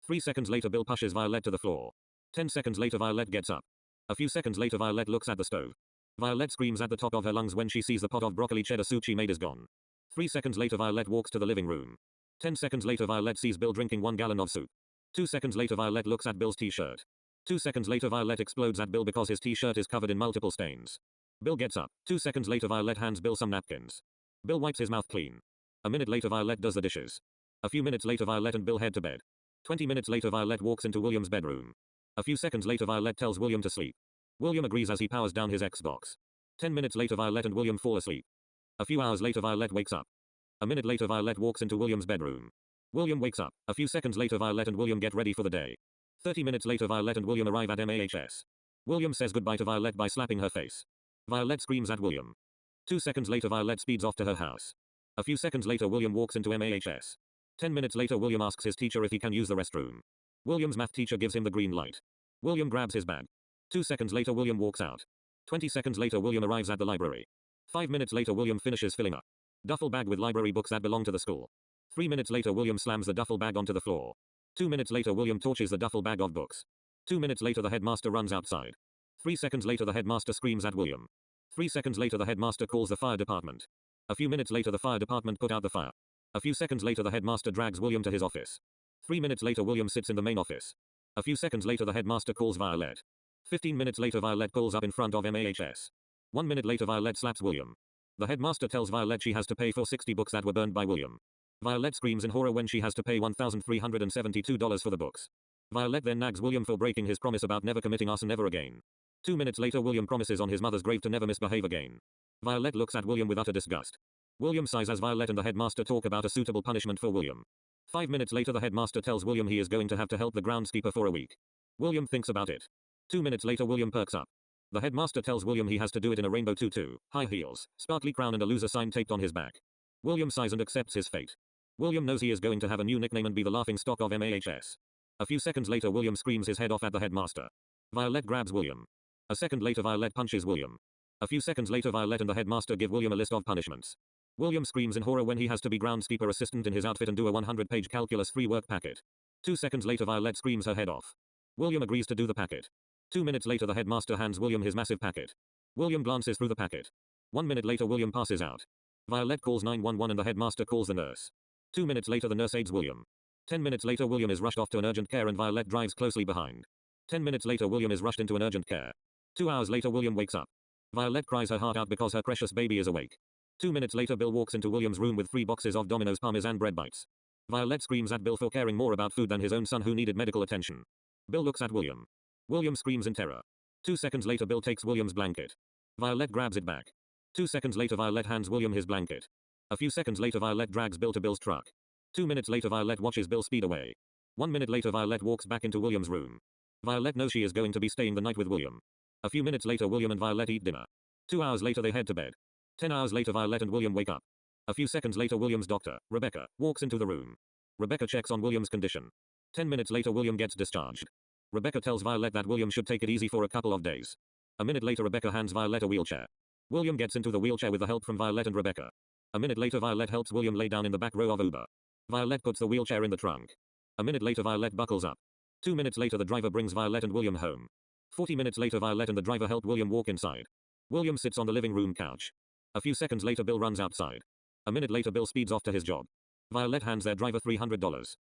3 seconds later, Bill pushes Violette to the floor. 10 seconds later, Violette gets up. A few seconds later, Violette looks at the stove. Violette screams at the top of her lungs when she sees the pot of broccoli cheddar soup she made is gone. 3 seconds later, Violette walks to the living room. 10 seconds later, Violette sees Bill drinking 1 gallon of soup. 2 seconds later, Violette looks at Bill's t-shirt. 2 seconds later, Violette explodes at Bill because his t-shirt is covered in multiple stains. Bill gets up. 2 seconds later, Violette hands Bill some napkins. Bill wipes his mouth clean. A minute later, Violette does the dishes. A few minutes later, Violette and Bill head to bed. 20 minutes later, Violette walks into William's bedroom. A few seconds later, Violette tells William to sleep. William agrees as he powers down his Xbox. 10 minutes later, Violette and William fall asleep. A few hours later, Violette wakes up. A minute later, Violette walks into William's bedroom. William wakes up. A few seconds later, Violette and William get ready for the day. 30 minutes later, Violette and William arrive at MAHS. William says goodbye to Violette by slapping her face. Violette screams at William. 2 seconds later, Violette speeds off to her house. A few seconds later, William walks into MAHS. 10 minutes later, William asks his teacher if he can use the restroom. William's math teacher gives him the green light. William grabs his bag. 2 seconds later, William walks out. 20 seconds later, William arrives at the library. 5 minutes later, William finishes filling a duffel bag with library books that belong to the school. 3 minutes later, William slams the duffel bag onto the floor. 2 minutes later, William torches the duffel bag of books. 2 minutes later, the headmaster runs outside. 3 seconds later, the headmaster screams at William. 3 seconds later, the headmaster calls the fire department. A few minutes later, the fire department put out the fire. A few seconds later, the headmaster drags William to his office. 3 minutes later, William sits in the main office. A few seconds later, the headmaster calls Violette. 15 minutes later, Violette pulls up in front of MAHS. 1 minute later, Violette slaps William. The headmaster tells Violette she has to pay for 60 books that were burned by William. Violette screams in horror when she has to pay $1,372 for the books. Violette then nags William for breaking his promise about never committing arson ever again. 2 minutes later, William promises on his mother's grave to never misbehave again. Violette looks at William with utter disgust. William sighs as Violette and the headmaster talk about a suitable punishment for William. 5 minutes later, the headmaster tells William he is going to have to help the groundskeeper for a week. William thinks about it. 2 minutes later, William perks up. The headmaster tells William he has to do it in a rainbow tutu, high heels, sparkly crown and a loser sign taped on his back. William sighs and accepts his fate. William knows he is going to have a new nickname and be the laughing stock of MAHS. A few seconds later, William screams his head off at the headmaster. Violette grabs William. A second later, Violette punches William. A few seconds later, Violette and the headmaster give William a list of punishments. William screams in horror when he has to be groundskeeper assistant in his outfit and do a 100-page calculus free work packet. 2 seconds later, Violette screams her head off. William agrees to do the packet. 2 minutes later, the headmaster hands William his massive packet. William glances through the packet. 1 minute later, William passes out. Violette calls 911 and the headmaster calls the nurse. 2 minutes later, the nurse aids William. 10 minutes later, William is rushed off to an urgent care and Violette drives closely behind. 10 minutes later, William is rushed into an urgent care. 2 hours later, William wakes up. Violette cries her heart out because her precious baby is awake. 2 minutes later, Bill walks into William's room with 3 boxes of Domino's Parmesan bread bites. Violette screams at Bill for caring more about food than his own son who needed medical attention. Bill looks at William. William screams in terror. 2 seconds later, Bill takes William's blanket. Violette grabs it back. 2 seconds later, Violette hands William his blanket. A few seconds later, Violette drags Bill to Bill's truck. 2 minutes later, Violette watches Bill speed away. 1 minute later, Violette walks back into William's room. Violette knows she is going to be staying the night with William. A few minutes later, William and Violette eat dinner. 2 hours later, they head to bed. 10 hours later, Violette and William wake up. A few seconds later, William's doctor, Rebecca, walks into the room. Rebecca checks on William's condition. 10 minutes later, William gets discharged. Rebecca tells Violette that William should take it easy for a couple of days. A minute later, Rebecca hands Violette a wheelchair. William gets into the wheelchair with the help from Violette and Rebecca. A minute later, Violette helps William lay down in the back row of Uber. Violette puts the wheelchair in the trunk. A minute later, Violette buckles up. 2 minutes later, the driver brings Violette and William home. 40 minutes later, Violette and the driver help William walk inside. William sits on the living room couch. A few seconds later, Bill runs outside. A minute later, Bill speeds off to his job. Violette hands their driver $300.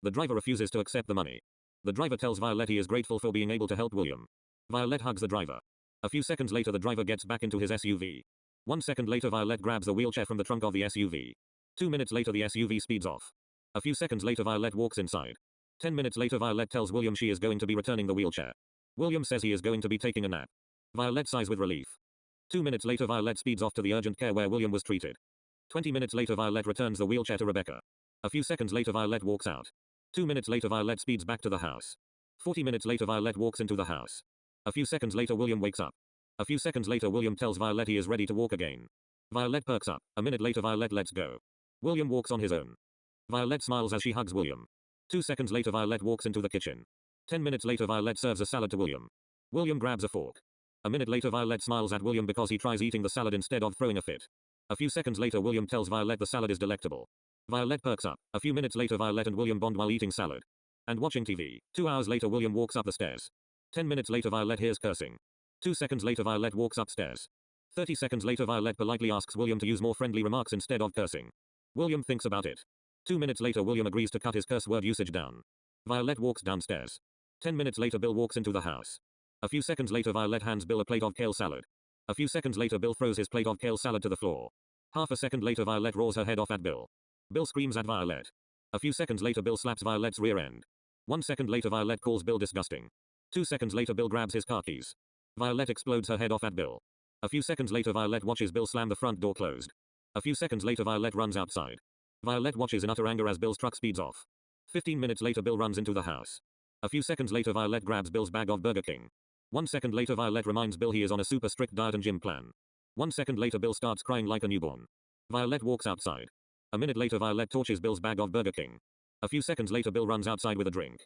The driver refuses to accept the money. The driver tells Violette he is grateful for being able to help William. Violette hugs the driver. A few seconds later, the driver gets back into his SUV. 1 second later, Violette grabs the wheelchair from the trunk of the SUV. 2 minutes later, the SUV speeds off. A few seconds later, Violette walks inside. 10 minutes later, Violette tells William she is going to be returning the wheelchair. William says he is going to be taking a nap. Violette sighs with relief. 2 minutes later, Violette speeds off to the urgent care where William was treated. 20 minutes later, Violette returns the wheelchair to Rebecca. A few seconds later, Violette walks out. 2 minutes later, Violette speeds back to the house. 40 minutes later, Violette walks into the house. A few seconds later, William wakes up. A few seconds later, William tells Violette he is ready to walk again. Violette perks up. A minute later, Violette lets go. William walks on his own. Violette smiles as she hugs William. 2 seconds later, Violette walks into the kitchen. 10 minutes later, Violette serves a salad to William. William grabs a fork. A minute later, Violette smiles at William because he tries eating the salad instead of throwing a fit. A few seconds later, William tells Violette the salad is delectable. Violette perks up. A few minutes later, Violette and William bond while eating salad and watching TV. 2 hours later, William walks up the stairs. 10 minutes later, Violette hears cursing. 2 seconds later, Violette walks upstairs. 30 seconds later, Violette politely asks William to use more friendly remarks instead of cursing. William thinks about it. 2 minutes later, William agrees to cut his curse word usage down. Violette walks downstairs. 10 minutes later, Bill walks into the house. A few seconds later, Violette hands Bill a plate of kale salad. A few seconds later, Bill throws his plate of kale salad to the floor. Half a second later, Violette roars her head off at Bill. Bill screams at Violette. A few seconds later, Bill slaps Violette's rear end. 1 second later, Violette calls Bill disgusting. 2 seconds later, Bill grabs his car keys. Violette explodes her head off at Bill. A few seconds later, Violette watches Bill slam the front door closed. A few seconds later, Violette runs outside. Violette watches in utter anger as Bill's truck speeds off. 15 minutes later, Bill runs into the house. A few seconds later Violette grabs Bill's bag of Burger King. 1 second later Violette reminds Bill he is on a super strict diet and gym plan. 1 second later Bill starts crying like a newborn. Violette walks outside. A minute later Violette torches Bill's bag of Burger King. A few seconds later Bill runs outside with a drink.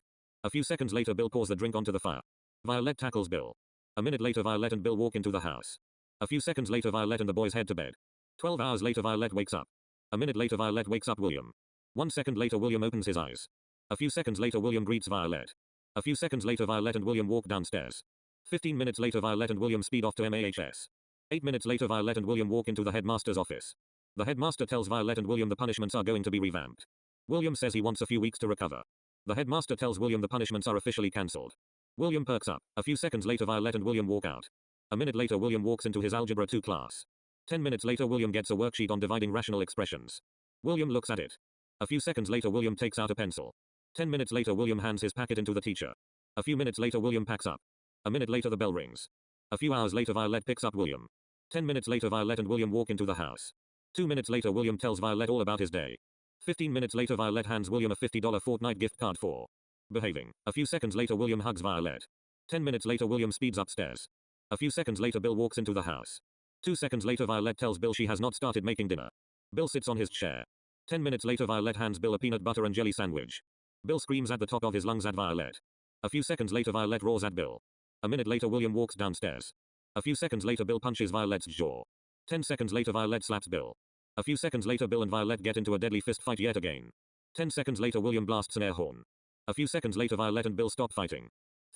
A few seconds later Bill pours the drink onto the fire. Violette tackles Bill. A minute later Violette and Bill walk into the house. A few seconds later Violette and the boys head to bed. 12 hours later Violette wakes up. A minute later Violette wakes up William. 1 second later William opens his eyes. A few seconds later William greets Violette. A few seconds later Violette and William walk downstairs. 15 minutes later Violette and William speed off to MAHS. 8 minutes later Violette and William walk into the headmaster's office. The headmaster tells Violette and William the punishments are going to be revamped. William says he wants a few weeks to recover. The headmaster tells William the punishments are officially cancelled. William perks up. A few seconds later Violette and William walk out. A minute later William walks into his Algebra 2 class. 10 minutes later William gets a worksheet on dividing rational expressions. William looks at it. A few seconds later William takes out a pencil. 10 minutes later William hands his packet into the teacher. A few minutes later William packs up. A minute later the bell rings. A few hours later Violette picks up William. 10 minutes later Violette and William walk into the house. 2 minutes later William tells Violette all about his day. 15 minutes later Violette hands William a $50 Fortnite gift card for behaving. A few seconds later William hugs Violette. 10 minutes later William speeds upstairs. A few seconds later Bill walks into the house. 2 seconds later Violette tells Bill she has not started making dinner. Bill sits on his chair. 10 minutes later Violette hands Bill a peanut butter and jelly sandwich. Bill screams at the top of his lungs at Violette. A few seconds later Violette roars at Bill. A minute later William walks downstairs. A few seconds later Bill punches Violette's jaw. 10 seconds later Violette slaps Bill. A few seconds later Bill and Violette get into a deadly fist fight yet again. 10 seconds later William blasts an air horn. A few seconds later Violette and Bill stop fighting.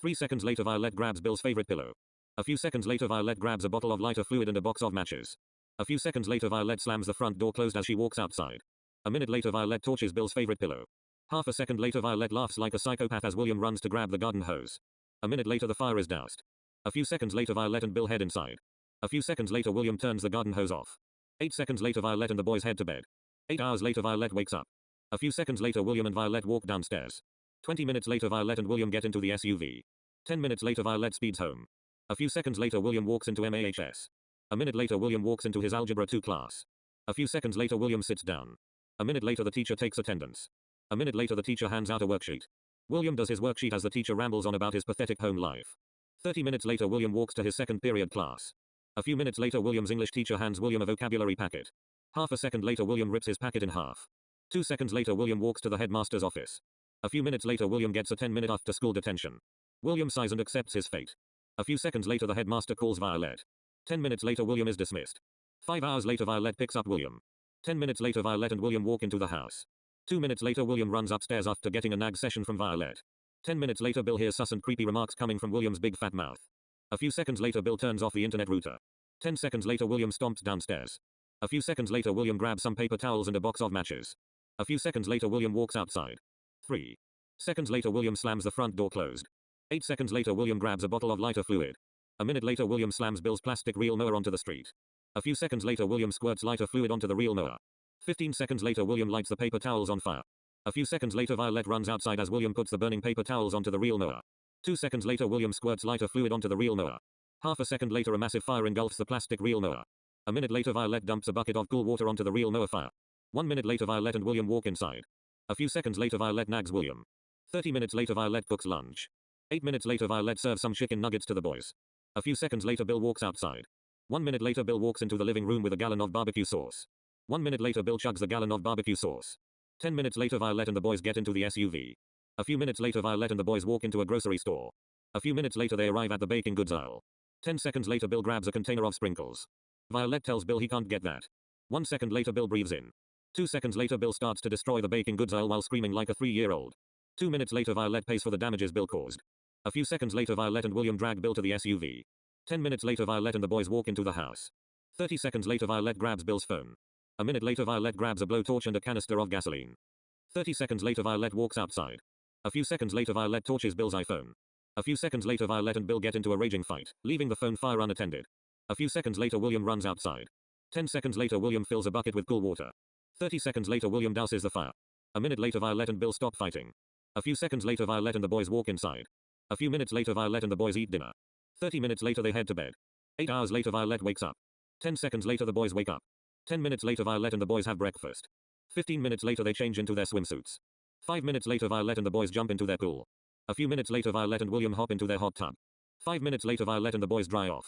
3 seconds later Violette grabs Bill's favorite pillow. A few seconds later Violette grabs a bottle of lighter fluid and a box of matches. A few seconds later Violette slams the front door closed as she walks outside. A minute later Violette torches Bill's favorite pillow. Half a second later Violette laughs like a psychopath as William runs to grab the garden hose. A minute later the fire is doused. A few seconds later Violette and Bill head inside. A few seconds later William turns the garden hose off. 8 seconds later Violette and the boys head to bed. 8 hours later Violette wakes up. A few seconds later William and Violette walk downstairs. 20 minutes later Violette and William get into the SUV. 10 minutes later Violette speeds home. A few seconds later William walks into MAHS. A minute later William walks into his Algebra 2 class. A few seconds later William sits down. A minute later the teacher takes attendance. A minute later the teacher hands out a worksheet. William does his worksheet as the teacher rambles on about his pathetic home life. 30 minutes later William walks to his second period class. A few minutes later William's English teacher hands William a vocabulary packet. Half a second later William rips his packet in half. 2 seconds later William walks to the headmaster's office. A few minutes later William gets a 10-minute after school detention. William sighs and accepts his fate. A few seconds later the headmaster calls Violette. 10 minutes later William is dismissed. 5 hours later Violette picks up William. 10 minutes later Violette and William walk into the house. 2 minutes later William runs upstairs after getting a nag session from Violette. 10 minutes later Bill hears sus and creepy remarks coming from William's big fat mouth. A few seconds later Bill turns off the internet router. 10 seconds later William stomps downstairs. A few seconds later William grabs some paper towels and a box of matches. A few seconds later William walks outside. 3 seconds later William slams the front door closed. 8 seconds later William grabs a bottle of lighter fluid. A minute later William slams Bill's plastic reel mower onto the street. A few seconds later William squirts lighter fluid onto the reel mower. 15 seconds later William lights the paper towels on fire. A few seconds later Violette runs outside as William puts the burning paper towels onto the reel mower. 2 seconds later William squirts lighter fluid onto the reel mower. Half a second later a massive fire engulfs the plastic reel mower. A minute later Violette dumps a bucket of cool water onto the reel mower fire. 1 minute later Violette and William walk inside. A few seconds later Violette nags William. 30 minutes later Violette cooks lunch. 8 minutes later Violette serves some chicken nuggets to the boys. A few seconds later Bill walks outside. 1 minute later Bill walks into the living room with a gallon of barbecue sauce. 1 minute later Bill chugs the gallon of barbecue sauce. 10 minutes later Violette and the boys get into the SUV. A few minutes later Violette and the boys walk into a grocery store. A few minutes later they arrive at the baking goods aisle. 10 seconds later Bill grabs a container of sprinkles. Violette tells Bill he can't get that. 1 second later Bill breathes in. 2 seconds later Bill starts to destroy the baking goods aisle while screaming like a 3-year-old. 2 minutes later Violette pays for the damages Bill caused. A few seconds later Violette and William drag Bill to the SUV. 10 minutes later Violette and the boys walk into the house. 30 seconds later Violette grabs Bill's phone. A minute later Violette grabs a blowtorch and a canister of gasoline. 30 seconds later Violette walks outside. A few seconds later Violette torches Bill's iPhone. A few seconds later Violette and Bill get into a raging fight, leaving the phone fire unattended. A few seconds later William runs outside. 10 seconds later William fills a bucket with cool water. 30 seconds later William douses the fire. A minute later Violette and Bill stop fighting. A few seconds later Violette and the boys walk inside. A few minutes later Violette and the boys eat dinner. 30 minutes later they head to bed. 8 hours later Violette wakes up. 10 seconds later the boys wake up. 10 minutes later Violette and the boys have breakfast. 15 minutes later they change into their swimsuits. 5 minutes later Violette and the boys jump into their pool. A few minutes later Violette and William hop into their hot tub. 5 minutes later Violette and the boys dry off.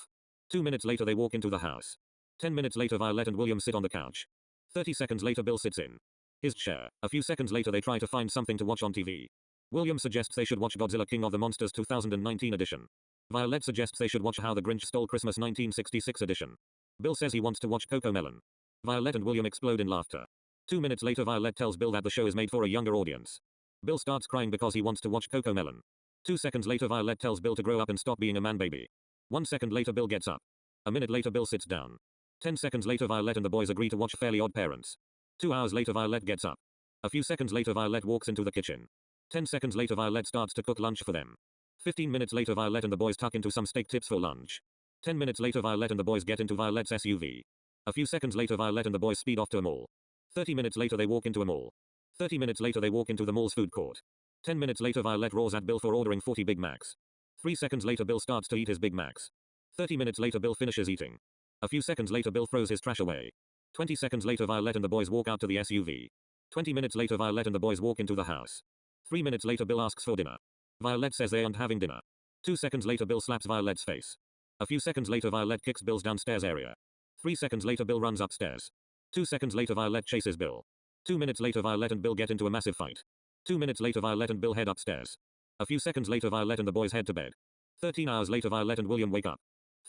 2 minutes later they walk into the house. 10 minutes later Violette and William sit on the couch. 30 seconds later Bill sits in his chair. A few seconds later they try to find something to watch on TV. William suggests they should watch Godzilla King of the Monsters 2019 edition. Violette suggests they should watch How the Grinch Stole Christmas 1966 edition. Bill says he wants to watch CoComelon. Violette and William explode in laughter. 2 minutes later Violette tells Bill that the show is made for a younger audience. Bill starts crying because he wants to watch CoComelon. 2 seconds later Violette tells Bill to grow up and stop being a man baby. 1 second later Bill gets up. A minute later Bill sits down. 10 seconds later Violette and the boys agree to watch Fairly Odd Parents. 2 hours later Violette gets up. A few seconds later Violette walks into the kitchen. 10 seconds later Violette starts to cook lunch for them. 15 minutes later Violette and the boys tuck into some steak tips for lunch. 10 minutes later Violette and the boys get into Violette's SUV. A few seconds later Violette and the boys speed off to a mall. 30 minutes later they walk into a mall. 30 minutes later they walk into the mall's food court. 10 minutes later Violette roars at Bill for ordering 40 Big Macs. 3 seconds later Bill starts to eat his Big Macs. 30 minutes later Bill finishes eating. A few seconds later Bill throws his trash away. 20 seconds later Violette and the boys walk out to the SUV. 20 minutes later Violette and the boys walk into the house. 3 minutes later Bill asks for dinner. Violette says they aren't having dinner. 2 seconds later Bill slaps Violette's face. A few seconds later Violette kicks Bill's downstairs area. 3 seconds later Bill runs upstairs. 2 seconds later Violette chases Bill. 2 minutes later Violette and Bill get into a massive fight. 2 minutes later Violette and Bill head upstairs. A few seconds later Violette and the boys head to bed. 13 hours later Violette and William wake up.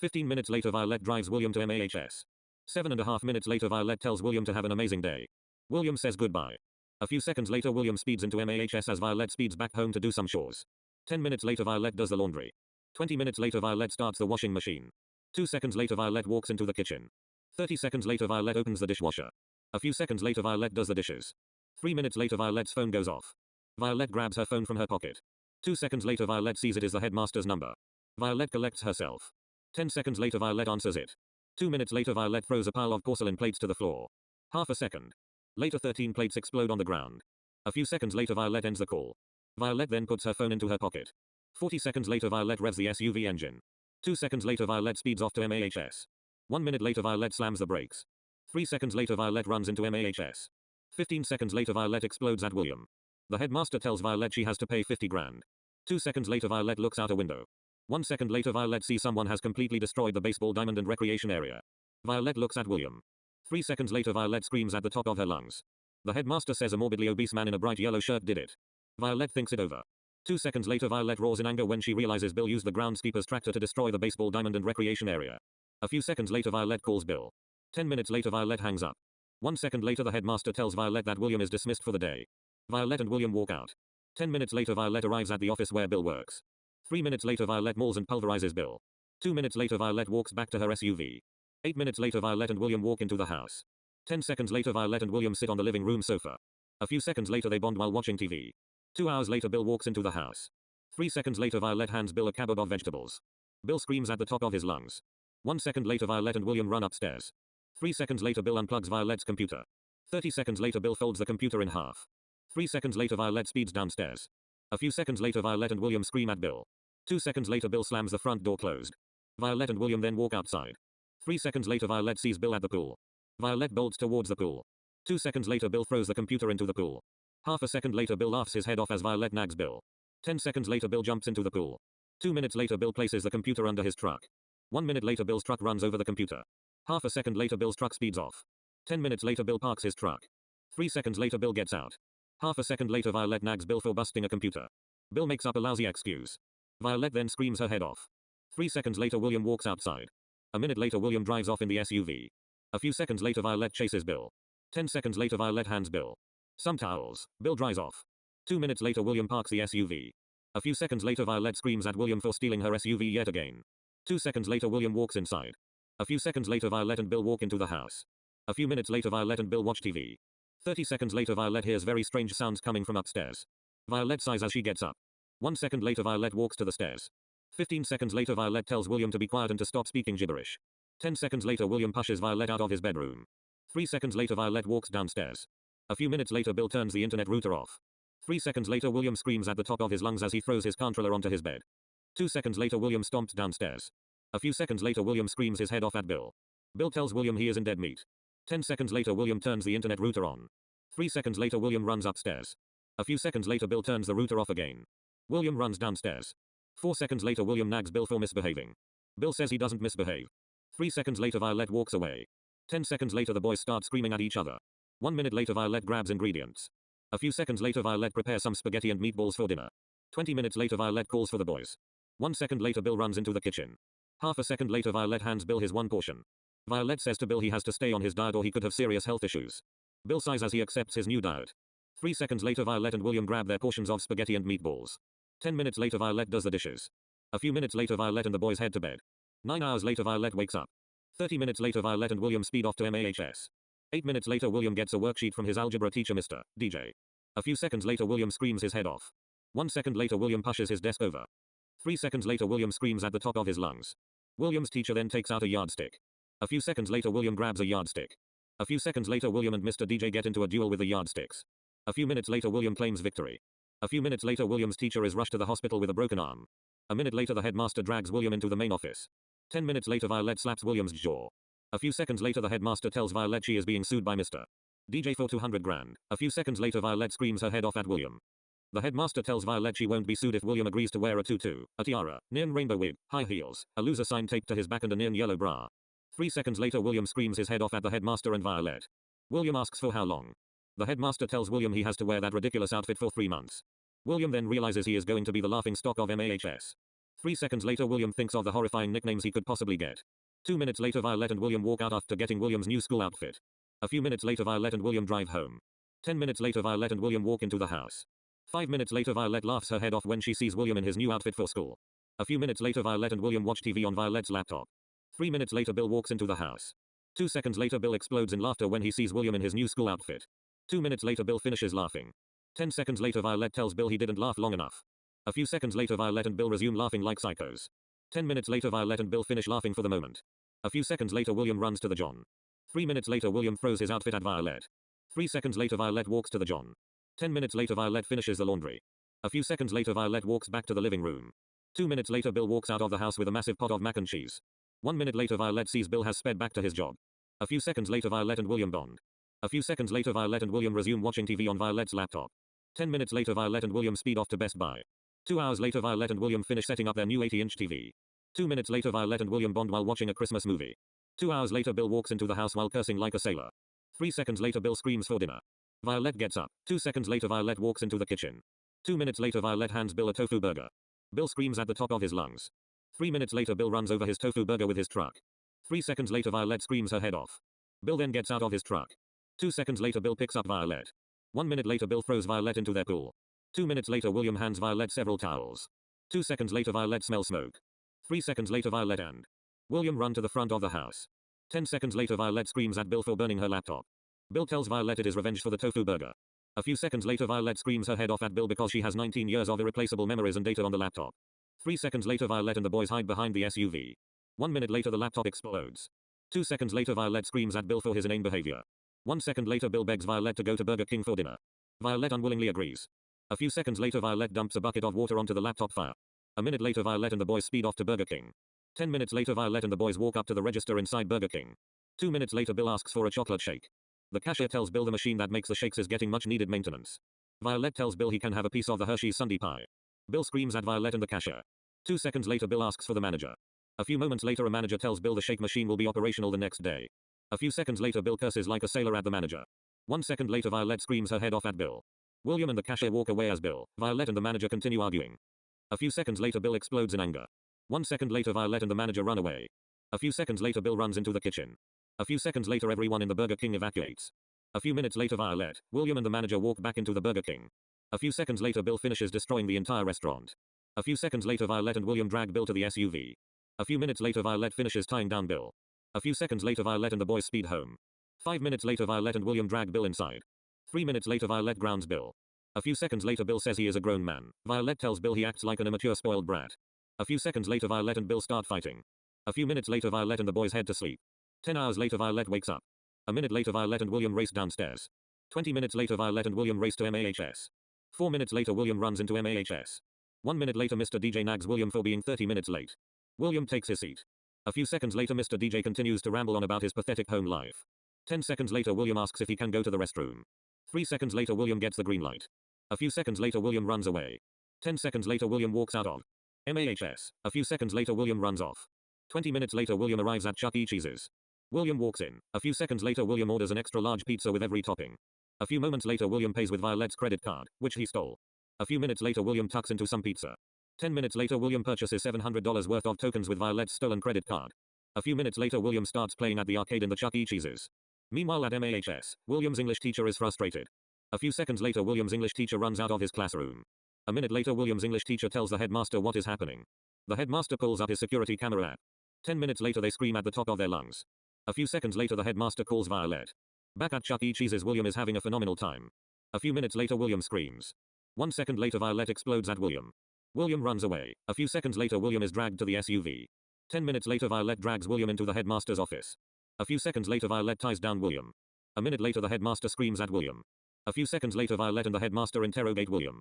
15 minutes later Violette drives William to MAHS. 7.5 minutes later Violette tells William to have an amazing day. William says goodbye. A few seconds later William speeds into MAHS as Violette speeds back home to do some chores. 10 minutes later Violette does the laundry. 20 minutes later Violette starts the washing machine. 2 seconds later Violette walks into the kitchen. 30 seconds later Violette opens the dishwasher. A few seconds later Violette does the dishes. 3 minutes later Violette's phone goes off. Violette grabs her phone from her pocket. 2 seconds later Violette sees it is the headmaster's number. Violette collects herself. 10 seconds later Violette answers it. 2 minutes later Violette throws a pile of porcelain plates to the floor. Half a second. Later 13 plates explode on the ground. A few seconds later Violette ends the call. Violette then puts her phone into her pocket. 40 seconds later Violette revs the SUV engine. 2 seconds later Violette speeds off to MAHS. 1 minute later Violette slams the brakes. 3 seconds later Violette runs into MAHS. 15 seconds later Violette explodes at William. The headmaster tells Violette she has to pay 50 grand. 2 seconds later Violette looks out a window. 1 second later Violette sees someone has completely destroyed the baseball diamond and recreation area. Violette looks at William. 3 seconds later Violette screams at the top of her lungs. The headmaster says a morbidly obese man in a bright yellow shirt did it. Violette thinks it over. 2 seconds later Violette roars in anger when she realizes Bill used the groundskeeper's tractor to destroy the baseball diamond and recreation area. A few seconds later Violette calls Bill. 10 minutes later Violette hangs up. 1 second later the headmaster tells Violette that William is dismissed for the day. Violette and William walk out. 10 minutes later Violette arrives at the office where Bill works. 3 minutes later Violette mauls and pulverizes Bill. 2 minutes later Violette walks back to her SUV. 8 minutes later Violette and William walk into the house. 10 seconds later Violette and William sit on the living room sofa. A few seconds later they bond while watching TV. 2 hours later Bill walks into the house. 3 seconds later Violette hands Bill a cabbage of vegetables. Bill screams at the top of his lungs. 1 second later Violette and William run upstairs. 3 seconds later Bill unplugs Violette's computer. 30 seconds later Bill folds the computer in half. 3 seconds later Violette speeds downstairs. A few seconds later Violette and William scream at Bill. 2 seconds later Bill slams the front door closed. Violette and William then walk outside. 3 seconds later Violette sees Bill at the pool. Violette bolts towards the pool. 2 seconds later Bill throws the computer into the pool. Half a second later Bill laughs his head off as Violette nags Bill. 10 seconds later Bill jumps into the pool. 2 minutes later Bill places the computer under his truck. 1 minute later Bill's truck runs over the computer. Half a second later Bill's truck speeds off. 10 minutes later Bill parks his truck. 3 seconds later Bill gets out. Half a second later Violette nags Bill for busting a computer. Bill makes up a lousy excuse. Violette then screams her head off. 3 seconds later William walks outside. A minute later William drives off in the SUV. A few seconds later Violette chases Bill. 10 seconds later Violette hands Bill some towels. Bill drives off. 2 minutes later William parks the SUV. A few seconds later Violette screams at William for stealing her SUV yet again. 2 seconds later William walks inside. A few seconds later Violette and Bill walk into the house. A few minutes later Violette and Bill watch TV. 30 seconds later Violette hears very strange sounds coming from upstairs. Violette sighs as she gets up. 1 second later Violette walks to the stairs. 15 seconds later Violette tells William to be quiet and to stop speaking gibberish. 10 seconds later William pushes Violette out of his bedroom. 3 seconds later Violette walks downstairs. A few minutes later Bill turns the internet router off. 3 seconds later William screams at the top of his lungs as he throws his controller onto his bed. 2 seconds later William stomps downstairs. A few seconds later William screams his head off at Bill. Bill tells William he is in dead meat. 10 seconds later William turns the internet router on. 3 seconds later William runs upstairs. A few seconds later Bill turns the router off again. William runs downstairs. 4 seconds later William nags Bill for misbehaving. Bill says he doesn't misbehave. 3 seconds later Violette walks away. 10 seconds later the boys start screaming at each other. 1 minute later Violette grabs ingredients. A few seconds later Violette prepares some spaghetti and meatballs for dinner. 20 minutes later Violette calls for the boys. 1 second later Bill runs into the kitchen. Half a second later Violette hands Bill his one portion. Violette says to Bill he has to stay on his diet or he could have serious health issues. Bill sighs as he accepts his new diet. 3 seconds later Violette and William grab their portions of spaghetti and meatballs. 10 minutes later Violette does the dishes. A few minutes later Violette and the boys head to bed. 9 hours later Violette wakes up. 30 minutes later Violette and William speed off to MAHS. 8 minutes later William gets a worksheet from his algebra teacher Mr. DJ. A few seconds later William screams his head off. 1 second later William pushes his desk over. 3 seconds later William screams at the top of his lungs. William's teacher then takes out a yardstick. A few seconds later William grabs a yardstick. A few seconds later William and Mr. DJ get into a duel with the yardsticks. A few minutes later William claims victory. A few minutes later William's teacher is rushed to the hospital with a broken arm. A minute later the headmaster drags William into the main office. 10 minutes later Violette slaps William's jaw. A few seconds later the headmaster tells Violette she is being sued by Mr. DJ for 200 grand. A few seconds later Violette screams her head off at William. The headmaster tells Violette she won't be sued if William agrees to wear a tutu, a tiara, neon rainbow wig, high heels, a loser sign taped to his back and a neon yellow bra. 3 seconds later William screams his head off at the headmaster and Violette. William asks for how long. The headmaster tells William he has to wear that ridiculous outfit for 3 months. William then realizes he is going to be the laughing stock of MAHS. 3 seconds later William thinks of the horrifying nicknames he could possibly get. 2 minutes later Violette and William walk out after getting William's new school outfit. A few minutes later Violette and William drive home. 10 minutes later Violette and William walk into the house. 5 minutes later Violette laughs her head off when she sees William in his new outfit for school. A few minutes later Violette and William watch TV on Violette's laptop. 3 minutes later Bill walks into the house. 2 seconds later Bill explodes in laughter when he sees William in his new school outfit. 2 minutes later Bill finishes laughing. 10 seconds later Violette tells Bill he didn't laugh long enough. A few seconds later Violette and Bill resume laughing like psychos. 10 minutes later Violette and Bill finish laughing for the moment. A few seconds later William runs to the John. 3 minutes later William throws his outfit at Violette. 3 seconds later Violette walks to the John. 10 minutes later Violette finishes the laundry. A few seconds later Violette walks back to the living room. 2 minutes later Bill walks out of the house with a massive pot of mac and cheese. 1 minute later Violette sees Bill has sped back to his job. A few seconds later Violette and William bond. A few seconds later Violette and William resume watching TV on Violette's laptop. 10 minutes later Violette and William speed off to Best Buy. 2 hours later Violette and William finish setting up their new 80-inch TV. 2 minutes later Violette and William bond while watching a Christmas movie. 2 hours later Bill walks into the house while cursing like a sailor. 3 seconds later Bill screams for dinner. Violette gets up. 2 seconds later Violette walks into the kitchen. 2 minutes later Violette hands Bill a tofu burger. Bill screams at the top of his lungs. 3 minutes later Bill runs over his tofu burger with his truck. 3 seconds later Violette screams her head off. Bill then gets out of his truck. 2 seconds later Bill picks up Violette. 1 minute later Bill throws Violette into their pool. 2 minutes later William hands Violette several towels. 2 seconds later Violette smells smoke. 3 seconds later Violette and William run to the front of the house. 10 seconds later Violette screams at Bill for burning her laptop. Bill tells Violette it is revenge for the tofu burger. A few seconds later Violette screams her head off at Bill because she has 19 years of irreplaceable memories and data on the laptop. 3 seconds later Violette and the boys hide behind the SUV. 1 minute later the laptop explodes. 2 seconds later Violette screams at Bill for his inane behavior. 1 second later Bill begs Violette to go to Burger King for dinner. Violette unwillingly agrees. A few seconds later Violette dumps a bucket of water onto the laptop fire. A minute later Violette and the boys speed off to Burger King. 10 minutes later Violette and the boys walk up to the register inside Burger King. 2 minutes later Bill asks for a chocolate shake. The cashier tells Bill the machine that makes the shakes is getting much needed maintenance. Violette tells Bill he can have a piece of the Hershey's Sundae pie. Bill screams at Violette and the cashier. 2 seconds later Bill asks for the manager. A few moments later a manager tells Bill the shake machine will be operational the next day. A few seconds later Bill curses like a sailor at the manager. 1 second later Violette screams her head off at Bill. William and the cashier walk away as Bill, Violette and the manager continue arguing. A few seconds later Bill explodes in anger. 1 second later Violette and the manager run away. A few seconds later Bill runs into the kitchen. A few seconds later everyone in the Burger King evacuates. A few minutes later Violette, William and the manager walk back into the Burger King. A few seconds later Bill finishes destroying the entire restaurant. A few seconds later Violette and William drag Bill to the SUV. A few minutes later Violette finishes tying down Bill. A few seconds later Violette and the boys speed home. 5 minutes later Violette and William drag Bill inside. 3 minutes later Violette grounds Bill. A few seconds later Bill says he is a grown man. Violette tells Bill he acts like an immature spoiled brat. A few seconds later Violette and Bill start fighting. A few minutes later Violette and the boys head to sleep. 10 hours later Violette wakes up. A minute later Violette and William race downstairs. 20 minutes later Violette and William race to MAHS. 4 minutes later William runs into MAHS. 1 minute later Mr. DJ nags William for being 30 minutes late. William takes his seat. A few seconds later Mr. DJ continues to ramble on about his pathetic home life. 10 seconds later William asks if he can go to the restroom. 3 seconds later William gets the green light. A few seconds later William runs away. 10 seconds later William walks out of MAHS. A few seconds later William runs off. 20 minutes later William arrives at Chuck E. Cheese's. William walks in. A few seconds later William orders an extra large pizza with every topping. A few moments later William pays with Violette's credit card, which he stole. A few minutes later William tucks into some pizza. 10 minutes later William purchases $700 worth of tokens with Violette's stolen credit card. A few minutes later William starts playing at the arcade in the Chuck E. Cheese's. Meanwhile at MAHS, William's English teacher is frustrated. A few seconds later William's English teacher runs out of his classroom. A minute later William's English teacher tells the headmaster what is happening. The headmaster pulls up his security camera app. 10 minutes later they scream at the top of their lungs. A few seconds later the headmaster calls Violette. Back at Chuck E. Cheese's William is having a phenomenal time. A few minutes later William screams. 1 second later Violette explodes at William. William runs away. A few seconds later William is dragged to the SUV. 10 minutes later Violette drags William into the headmaster's office. A few seconds later Violette ties down William. A minute later the headmaster screams at William. A few seconds later Violette and the headmaster interrogate William.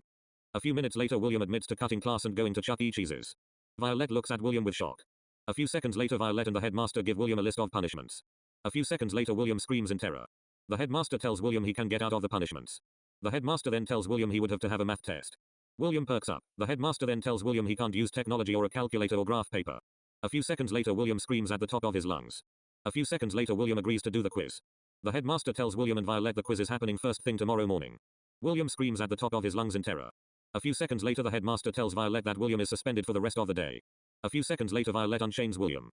A few minutes later William admits to cutting class and going to Chuck E. Cheese's. Violette looks at William with shock. A few seconds later Violette and the headmaster give William a list of punishments. A few seconds later William screams in terror. The headmaster tells William he can get out of the punishments. The headmaster then tells William he would have to have a math test. William perks up. The headmaster then tells William he can't use technology or a calculator or graph paper. A few seconds later William screams at the top of his lungs. A few seconds later William agrees to do the quiz. The headmaster tells William and Violette the quiz is happening first thing tomorrow morning. William screams at the top of his lungs in terror. A few seconds later the headmaster tells Violette that William is suspended for the rest of the day. A few seconds later Violette unchains William.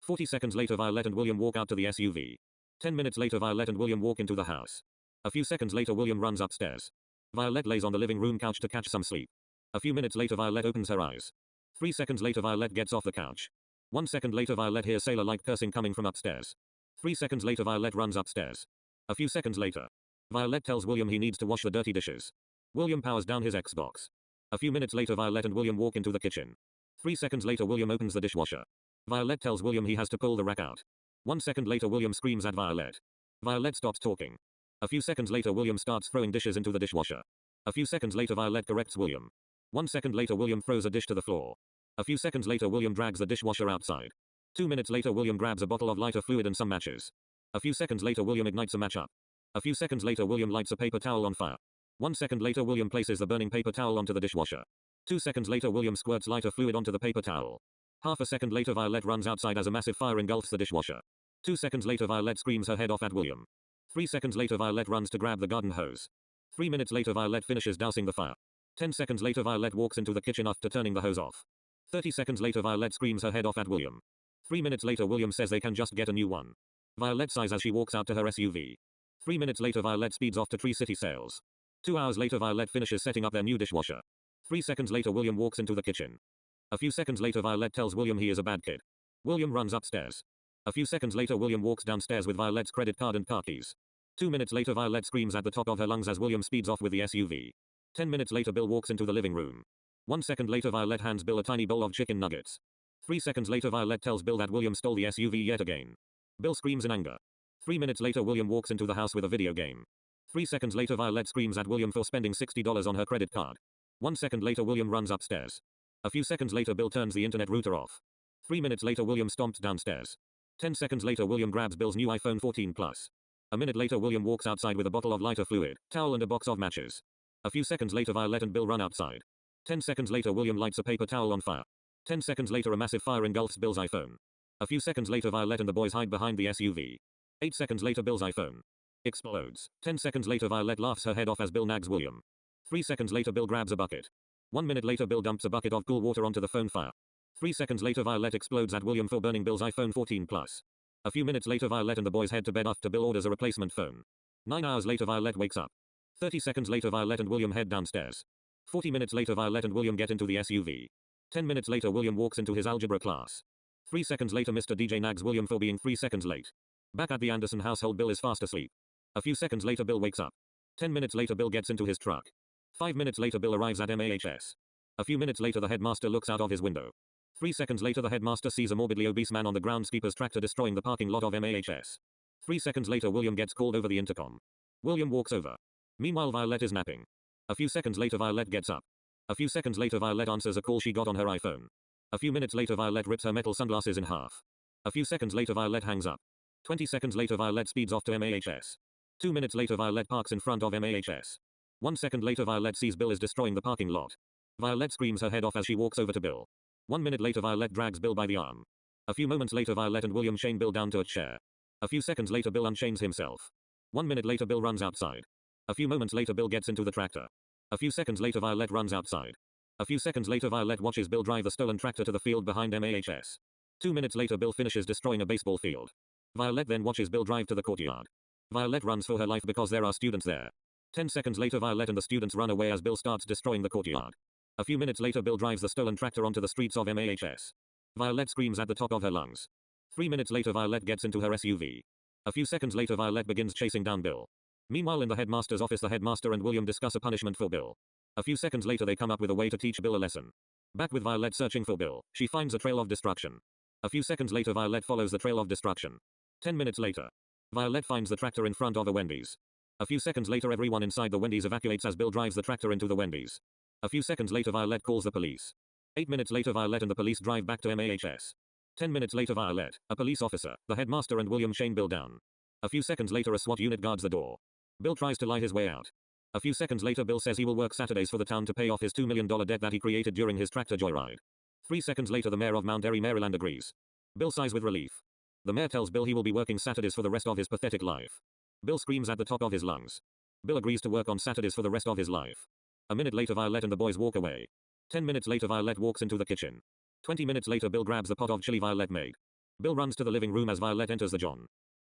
40 seconds later Violette and William walk out to the SUV. 10 minutes later Violette and William walk into the house. A few seconds later William runs upstairs. Violette lays on the living room couch to catch some sleep. A few minutes later Violette opens her eyes. 3 seconds later Violette gets off the couch. 1 second later Violette hears sailor-like cursing coming from upstairs. 3 seconds later Violette runs upstairs. A few seconds later, Violette tells William he needs to wash the dirty dishes. William powers down his Xbox. A few minutes later Violette and William walk into the kitchen. 3 seconds later William opens the dishwasher. Violette tells William he has to pull the rack out. 1 second later William screams at Violette. Violette stops talking. A few seconds later William starts throwing dishes into the dishwasher. A few seconds later Violette corrects William. 1 second later William throws a dish to the floor. A few seconds later William drags the dishwasher outside. 2 minutes later William grabs a bottle of lighter fluid and some matches. A few seconds later William ignites a match up. A few seconds later William lights a paper towel on fire. 1 second later William places the burning paper towel onto the dishwasher. 2 seconds later William squirts lighter fluid onto the paper towel. Half a second later Violette runs outside as a massive fire engulfs the dishwasher. 2 seconds later Violette screams her head off at William. 3 seconds later Violette runs to grab the garden hose. 3 minutes later Violette finishes dousing the fire. 10 seconds later Violette walks into the kitchen after turning the hose off. 30 seconds later Violette screams her head off at William. 3 minutes later William says they can just get a new one. Violette sighs as she walks out to her SUV. 3 minutes later Violette speeds off to Tree City Sales. 2 hours later Violette finishes setting up their new dishwasher. 3 seconds later William walks into the kitchen. A few seconds later Violette tells William he is a bad kid. William runs upstairs. A few seconds later William walks downstairs with Violette's credit card and car keys. 2 minutes later Violette screams at the top of her lungs as William speeds off with the SUV. 10 minutes later Bill walks into the living room. 1 second later Violette hands Bill a tiny bowl of chicken nuggets. 3 seconds later Violette tells Bill that William stole the SUV yet again. Bill screams in anger. 3 minutes later William walks into the house with a video game. 3 seconds later Violette screams at William for spending $60 on her credit card. 1 second later William runs upstairs. A few seconds later Bill turns the internet router off. 3 minutes later William stomps downstairs. 10 seconds later William grabs Bill's new iPhone 14 Plus. A minute later William walks outside with a bottle of lighter fluid, towel and a box of matches. A few seconds later Violette and Bill run outside. 10 seconds later William lights a paper towel on fire. 10 seconds later a massive fire engulfs Bill's iPhone. A few seconds later Violette and the boys hide behind the SUV. 8 seconds later Bill's iPhone explodes. 10 seconds later Violette laughs her head off as Bill nags William. 3 seconds later Bill grabs a bucket. 1 minute later Bill dumps a bucket of cool water onto the phone fire. 3 seconds later Violette explodes at William for burning Bill's iPhone 14 Plus. A few minutes later Violette and the boys head to bed after Bill orders a replacement phone. 9 hours later Violette wakes up. 30 seconds later Violette and William head downstairs. 40 minutes later Violette and William get into the SUV. 10 minutes later William walks into his algebra class. 3 seconds later Mr. DJ nags William for being 3 seconds late. Back at the Anderson household Bill is fast asleep. A few seconds later Bill wakes up. 10 minutes later Bill gets into his truck. 5 minutes later Bill arrives at MAHS. A few minutes later the headmaster looks out of his window. 3 seconds later the headmaster sees a morbidly obese man on the groundskeeper's tractor destroying the parking lot of MAHS. 3 seconds later William gets called over the intercom. William walks over. Meanwhile Violette is napping. A few seconds later Violette gets up. A few seconds later Violette answers a call she got on her iPhone. A few minutes later Violette rips her metal sunglasses in half. A few seconds later Violette hangs up. 20 seconds later Violette speeds off to MAHS. 2 minutes later Violette parks in front of MAHS. 1 second later Violette sees Bill is destroying the parking lot. Violette screams her head off as she walks over to Bill. 1 minute later Violette drags Bill by the arm. A few moments later Violette and William chain Bill down to a chair. A few seconds later Bill unchains himself. 1 minute later Bill runs outside. A few moments later Bill gets into the tractor. A few seconds later Violette runs outside. A few seconds later Violette watches Bill drive the stolen tractor to the field behind MAHS. 2 minutes later Bill finishes destroying a baseball field. Violette then watches Bill drive to the courtyard. Violette runs for her life because there are students there. 10 seconds later Violette and the students run away as Bill starts destroying the courtyard. A few minutes later Bill drives the stolen tractor onto the streets of MAHS. Violette screams at the top of her lungs. 3 minutes later Violette gets into her SUV. A few seconds later Violette begins chasing down Bill. Meanwhile in the headmaster's office the headmaster and William discuss a punishment for Bill. A few seconds later they come up with a way to teach Bill a lesson. Back with Violette searching for Bill, she finds a trail of destruction. A few seconds later Violette follows the trail of destruction. 10 minutes later, Violette finds the tractor in front of a Wendy's. A few seconds later everyone inside the Wendy's evacuates as Bill drives the tractor into the Wendy's. A few seconds later Violette calls the police. 8 minutes later Violette and the police drive back to MAHS. 10 minutes later Violette, a police officer, the headmaster and William chain Bill down. A few seconds later a SWAT unit guards the door. Bill tries to lie his way out. A few seconds later Bill says he will work Saturdays for the town to pay off his $2 million debt that he created during his tractor joyride. 3 seconds later the mayor of Mount Airy, Maryland agrees. Bill sighs with relief. The mayor tells Bill he will be working Saturdays for the rest of his pathetic life. Bill screams at the top of his lungs. Bill agrees to work on Saturdays for the rest of his life. A minute later Violette and the boys walk away. 10 minutes later Violette walks into the kitchen. 20 minutes later Bill grabs the pot of chili Violette made. Bill runs to the living room as Violette enters the John.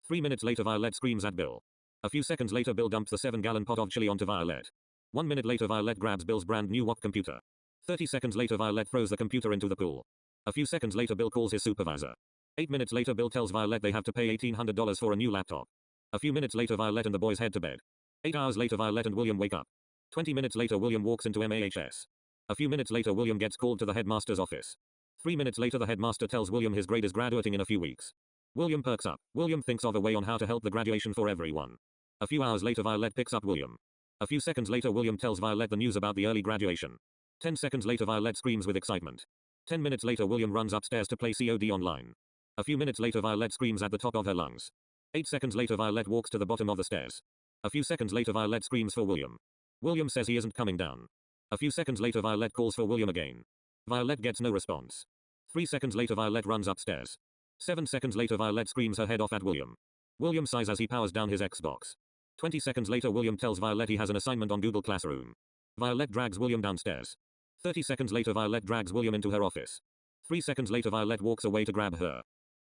3 minutes later Violette screams at Bill. A few seconds later Bill dumps the 7-gallon pot of chili onto Violette. 1 minute later Violette grabs Bill's brand new wok computer. 30 seconds later Violette throws the computer into the pool. A few seconds later Bill calls his supervisor. 8 minutes later Bill tells Violette they have to pay $1,800 for a new laptop. A few minutes later Violette and the boys head to bed. 8 hours later Violette and William wake up. 20 minutes later William walks into MAHS. A few minutes later William gets called to the headmaster's office. 3 minutes later the headmaster tells William his grade is graduating in a few weeks. William perks up. William thinks of a way on how to help the graduation for everyone. A few hours later Violette picks up William. A few seconds later William tells Violette the news about the early graduation. 10 seconds later Violette screams with excitement. 10 minutes later William runs upstairs to play COD online. A few minutes later Violette screams at the top of her lungs. 8 seconds later Violette walks to the bottom of the stairs. A few seconds later Violette screams for William. William says he isn't coming down. A few seconds later Violette calls for William again. Violette gets no response. 3 seconds later Violette runs upstairs. 7 seconds later Violette screams her head off at William. William sighs as he powers down his Xbox. 20 seconds later William tells Violette he has an assignment on Google Classroom. Violette drags William downstairs. 30 seconds later Violette drags William into her office. 3 seconds later Violette walks away to grab her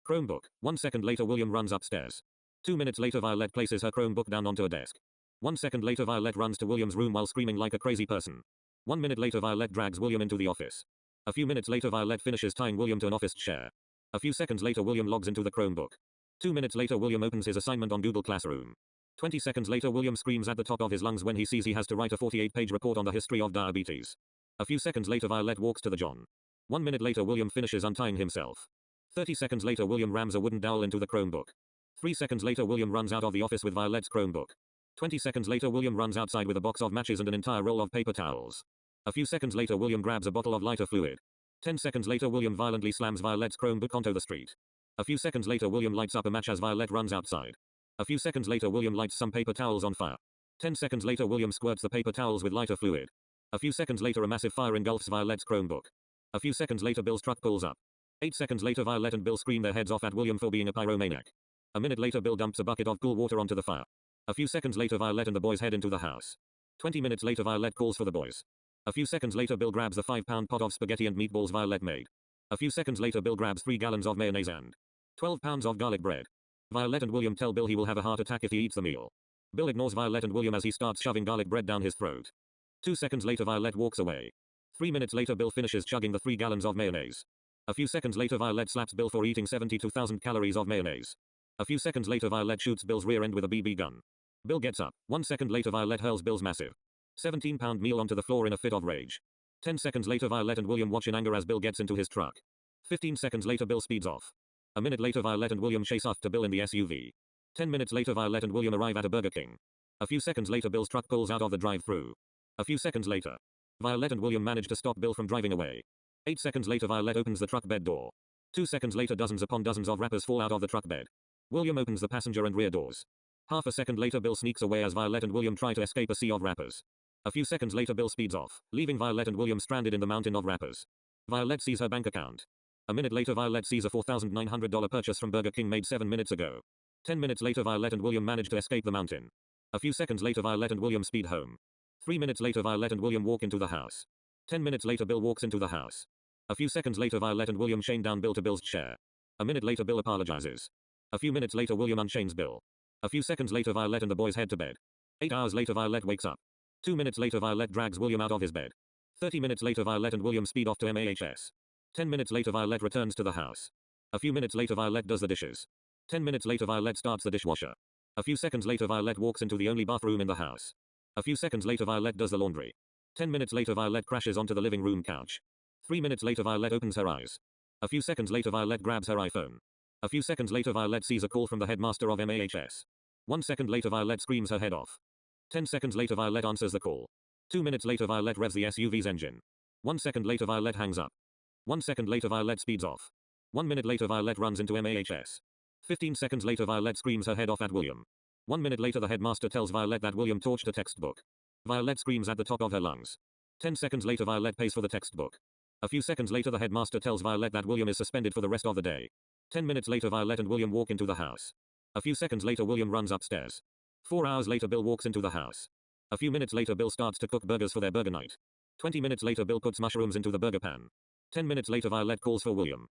Chromebook. 1 second later William runs upstairs. 2 minutes later Violette places her Chromebook down onto a desk. 1 second later Violette runs to William's room while screaming like a crazy person. 1 minute later Violette drags William into the office. A few minutes later Violette finishes tying William to an office chair. A few seconds later William logs into the Chromebook. 2 minutes later William opens his assignment on Google Classroom. 20 seconds later William screams at the top of his lungs when he sees he has to write a 48-page report on the history of diabetes. A few seconds later Violette walks to the John. 1 minute later William finishes untying himself. 30 seconds later William rams a wooden dowel into the Chromebook. 3 seconds later William runs out of the office with Violette's Chromebook. 20 seconds later William runs outside with a box of matches and an entire roll of paper towels. A few seconds later William grabs a bottle of lighter fluid. 10 seconds later William violently slams Violette's Chromebook onto the street. A few seconds later William lights up a match as Violette runs outside. A few seconds later William lights some paper towels on fire. 10 seconds later William squirts the paper towels with lighter fluid. A few seconds later a massive fire engulfs Violette's Chromebook. A few seconds later Bill's truck pulls up. 8 seconds later Violette and Bill scream their heads off at William for being a pyromaniac. A minute later Bill dumps a bucket of cool water onto the fire. A few seconds later Violette and the boys head into the house. 20 minutes later Violette calls for the boys. A few seconds later Bill grabs the 5-pound pot of spaghetti and meatballs Violette made. A few seconds later Bill grabs 3 gallons of mayonnaise and 12 pounds of garlic bread. Violette and William tell Bill he will have a heart attack if he eats the meal. Bill ignores Violette and William as he starts shoving garlic bread down his throat. 2 seconds later Violette walks away. 3 minutes later Bill finishes chugging the 3 gallons of mayonnaise. A few seconds later Violette slaps Bill for eating 72,000 calories of mayonnaise. A few seconds later Violette shoots Bill's rear end with a BB gun. Bill gets up. 1 second later Violette hurls Bill's massive 17-pound meal onto the floor in a fit of rage. 10 seconds later Violette and William watch in anger as Bill gets into his truck. 15 seconds later Bill speeds off. A minute later Violette and William chase after Bill in the SUV. 10 minutes later Violette and William arrive at a Burger King. A few seconds later Bill's truck pulls out of the drive-thru. A few seconds later, Violette and William manage to stop Bill from driving away. 8 seconds later Violette opens the truck bed door. 2 seconds later dozens upon dozens of wrappers fall out of the truck bed. William opens the passenger and rear doors. Half a second later Bill sneaks away as Violette and William try to escape a sea of wrappers. A few seconds later Bill speeds off, leaving Violette and William stranded in the mountain of wrappers. Violette sees her bank account. A minute later Violette sees a $4,900 purchase from Burger King made 7 minutes ago. 10 minutes later Violette and William manage to escape the mountain. A few seconds later Violette and William speed home. 3 minutes later Violette and William walk into the house. 10 minutes later Bill walks into the house. A few seconds later Violette and William chain down Bill to Bill's chair. A minute later Bill apologizes. A few minutes later William unchains Bill. A few seconds later Violette and the boys head to bed. 8 hours later Violette wakes up. 2 minutes later Violette drags William out of his bed. 30 minutes later Violette and William speed off to MAHS. 10 minutes later Violette returns to the house. A few minutes later Violette does the dishes. 10 minutes later Violette starts the dishwasher. A few seconds later Violette walks into the only bathroom in the house. A few seconds later Violette does the laundry. 10 minutes later Violette crashes onto the living room couch. 3 minutes later Violette opens her eyes. A few seconds later Violette grabs her iPhone. A few seconds later Violette sees a call from the headmaster of MAHS. 1 second later Violette screams her head off. 10 seconds later Violette answers the call. 2 minutes later Violette revs the SUV's engine. 1 second later Violette hangs up. 1 second later Violette speeds off. 1 minute later Violette runs into MAHS. 15 seconds later Violette screams her head off at William. 1 minute later the headmaster tells Violette that William torched a textbook. Violette screams at the top of her lungs. 10 seconds later Violette pays for the textbook. A few seconds later the headmaster tells Violette that William is suspended for the rest of the day. 10 minutes later Violette and William walk into the house. A few seconds later William runs upstairs. 4 hours later Bill walks into the house. A few minutes later Bill starts to cook burgers for their burger night. 20 minutes later Bill puts mushrooms into the burger pan. 10 minutes later Violette calls for William.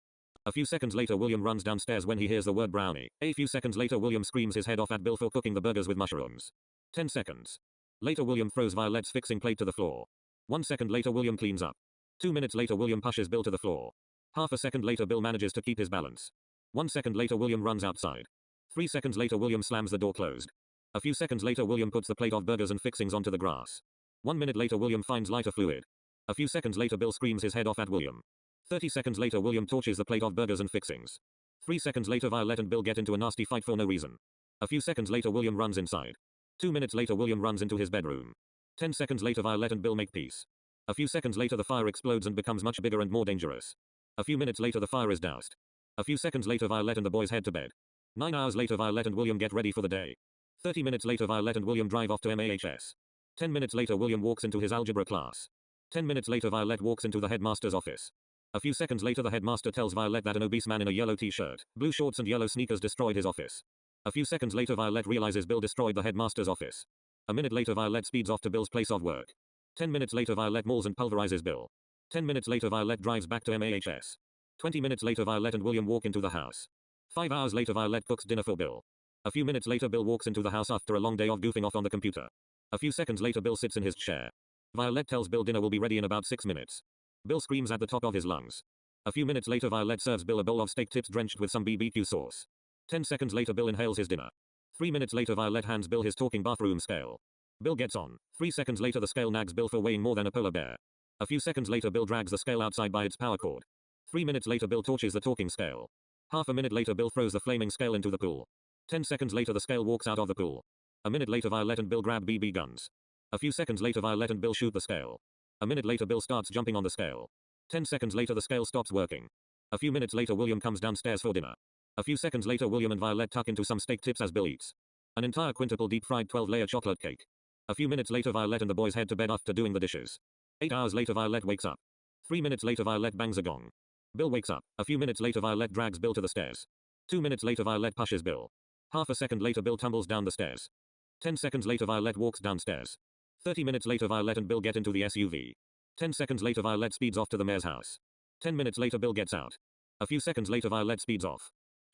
A few seconds later William runs downstairs when he hears the word brownie. A few seconds later William screams his head off at Bill for cooking the burgers with mushrooms. 10 seconds. Later William throws Violette's fixing plate to the floor. 1 second later William cleans up. 2 minutes later William pushes Bill to the floor. Half a second later Bill manages to keep his balance. 1 second later William runs outside. 3 seconds later William slams the door closed. A few seconds later William puts the plate of burgers and fixings onto the grass. 1 minute later William finds lighter fluid. A few seconds later Bill screams his head off at William. 30 seconds later William torches the plate of burgers and fixings. 3 seconds later Violette and Bill get into a nasty fight for no reason. A few seconds later William runs inside. 2 minutes later William runs into his bedroom. 10 seconds later Violette and Bill make peace. A few seconds later the fire explodes and becomes much bigger and more dangerous. A few minutes later the fire is doused. A few seconds later Violette and the boys head to bed. 9 hours later Violette and William get ready for the day. 30 minutes later Violette and William drive off to MAHS. 10 minutes later William walks into his algebra class. 10 minutes later Violette walks into the headmaster's office. A few seconds later the headmaster tells Violette that an obese man in a yellow t-shirt, blue shorts and yellow sneakers destroyed his office. A few seconds later Violette realizes Bill destroyed the headmaster's office. A minute later Violette speeds off to Bill's place of work. 10 minutes later Violette mauls and pulverizes Bill. 10 minutes later Violette drives back to MAHS. 20 minutes later Violette and William walk into the house. 5 hours later Violette cooks dinner for Bill. A few minutes later Bill walks into the house after a long day of goofing off on the computer. A few seconds later Bill sits in his chair. Violette tells Bill dinner will be ready in about 6 minutes. Bill screams at the top of his lungs. A few minutes later Violette serves Bill a bowl of steak tips drenched with some BBQ sauce. 10 seconds later Bill inhales his dinner. 3 minutes later Violette hands Bill his talking bathroom scale. Bill gets on. 3 seconds later the scale nags Bill for weighing more than a polar bear. A few seconds later Bill drags the scale outside by its power cord. 3 minutes later Bill torches the talking scale. Half a minute later Bill throws the flaming scale into the pool. 10 seconds later the scale walks out of the pool. A minute later Violette and Bill grab BB guns. A few seconds later Violette and Bill shoot the scale. A minute later Bill starts jumping on the scale. 10 seconds later the scale stops working. A few minutes later William comes downstairs for dinner. A few seconds later William and Violette tuck into some steak tips as Bill eats. An entire quintuple deep-fried 12-layer chocolate cake. A few minutes later Violette and the boys head to bed after doing the dishes. 8 hours later Violette wakes up. 3 minutes later Violette bangs a gong. Bill wakes up. A few minutes later Violette drags Bill to the stairs. 2 minutes later Violette pushes Bill. Half a second later Bill tumbles down the stairs. 10 seconds later Violette walks downstairs. 30 minutes later Violette and Bill get into the SUV. 10 seconds later Violette speeds off to the mayor's house. 10 minutes later Bill gets out. A few seconds later Violette speeds off.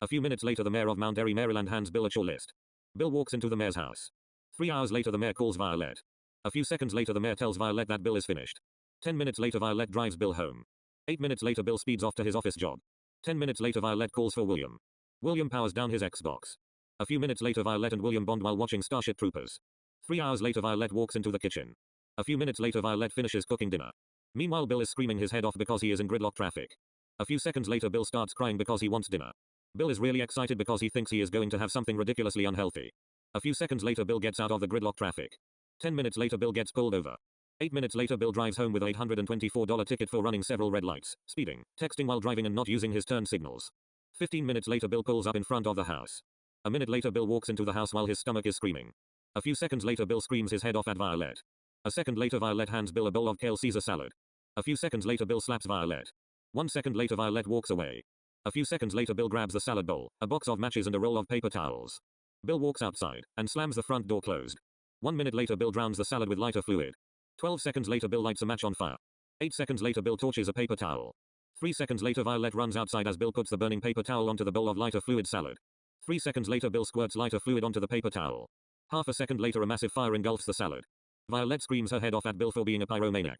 A few minutes later the mayor of Mount Airy, Maryland hands Bill a chore list. Bill walks into the mayor's house. 3 hours later the mayor calls Violette. A few seconds later the mayor tells Violette that Bill is finished. 10 minutes later Violette drives Bill home. 8 minutes later Bill speeds off to his office job. 10 minutes later Violette calls for William. William powers down his Xbox. A few minutes later Violette and William bond while watching Starship Troopers. 3 hours later Violette walks into the kitchen. A few minutes later Violette finishes cooking dinner. Meanwhile Bill is screaming his head off because he is in gridlock traffic. A few seconds later Bill starts crying because he wants dinner. Bill is really excited because he thinks he is going to have something ridiculously unhealthy. A few seconds later Bill gets out of the gridlock traffic. 10 minutes later Bill gets pulled over. 8 minutes later Bill drives home with a $824 ticket for running several red lights, speeding, texting while driving and not using his turn signals. 15 minutes later Bill pulls up in front of the house. A minute later Bill walks into the house while his stomach is screaming. A few seconds later Bill screams his head off at Violette. A second later Violette hands Bill a bowl of kale Caesar salad. A few seconds later Bill slaps Violette. 1 second later Violette walks away. A few seconds later Bill grabs the salad bowl, a box of matches and a roll of paper towels. Bill walks outside, and slams the front door closed. 1 minute later Bill drowns the salad with lighter fluid. 12 seconds later Bill lights a match on fire. 8 seconds later Bill torches a paper towel. 3 seconds later Violette runs outside as Bill puts the burning paper towel onto the bowl of lighter fluid salad. 3 seconds later Bill squirts lighter fluid onto the paper towel. Half a second later a massive fire engulfs the salad. Violette screams her head off at Bill for being a pyromaniac.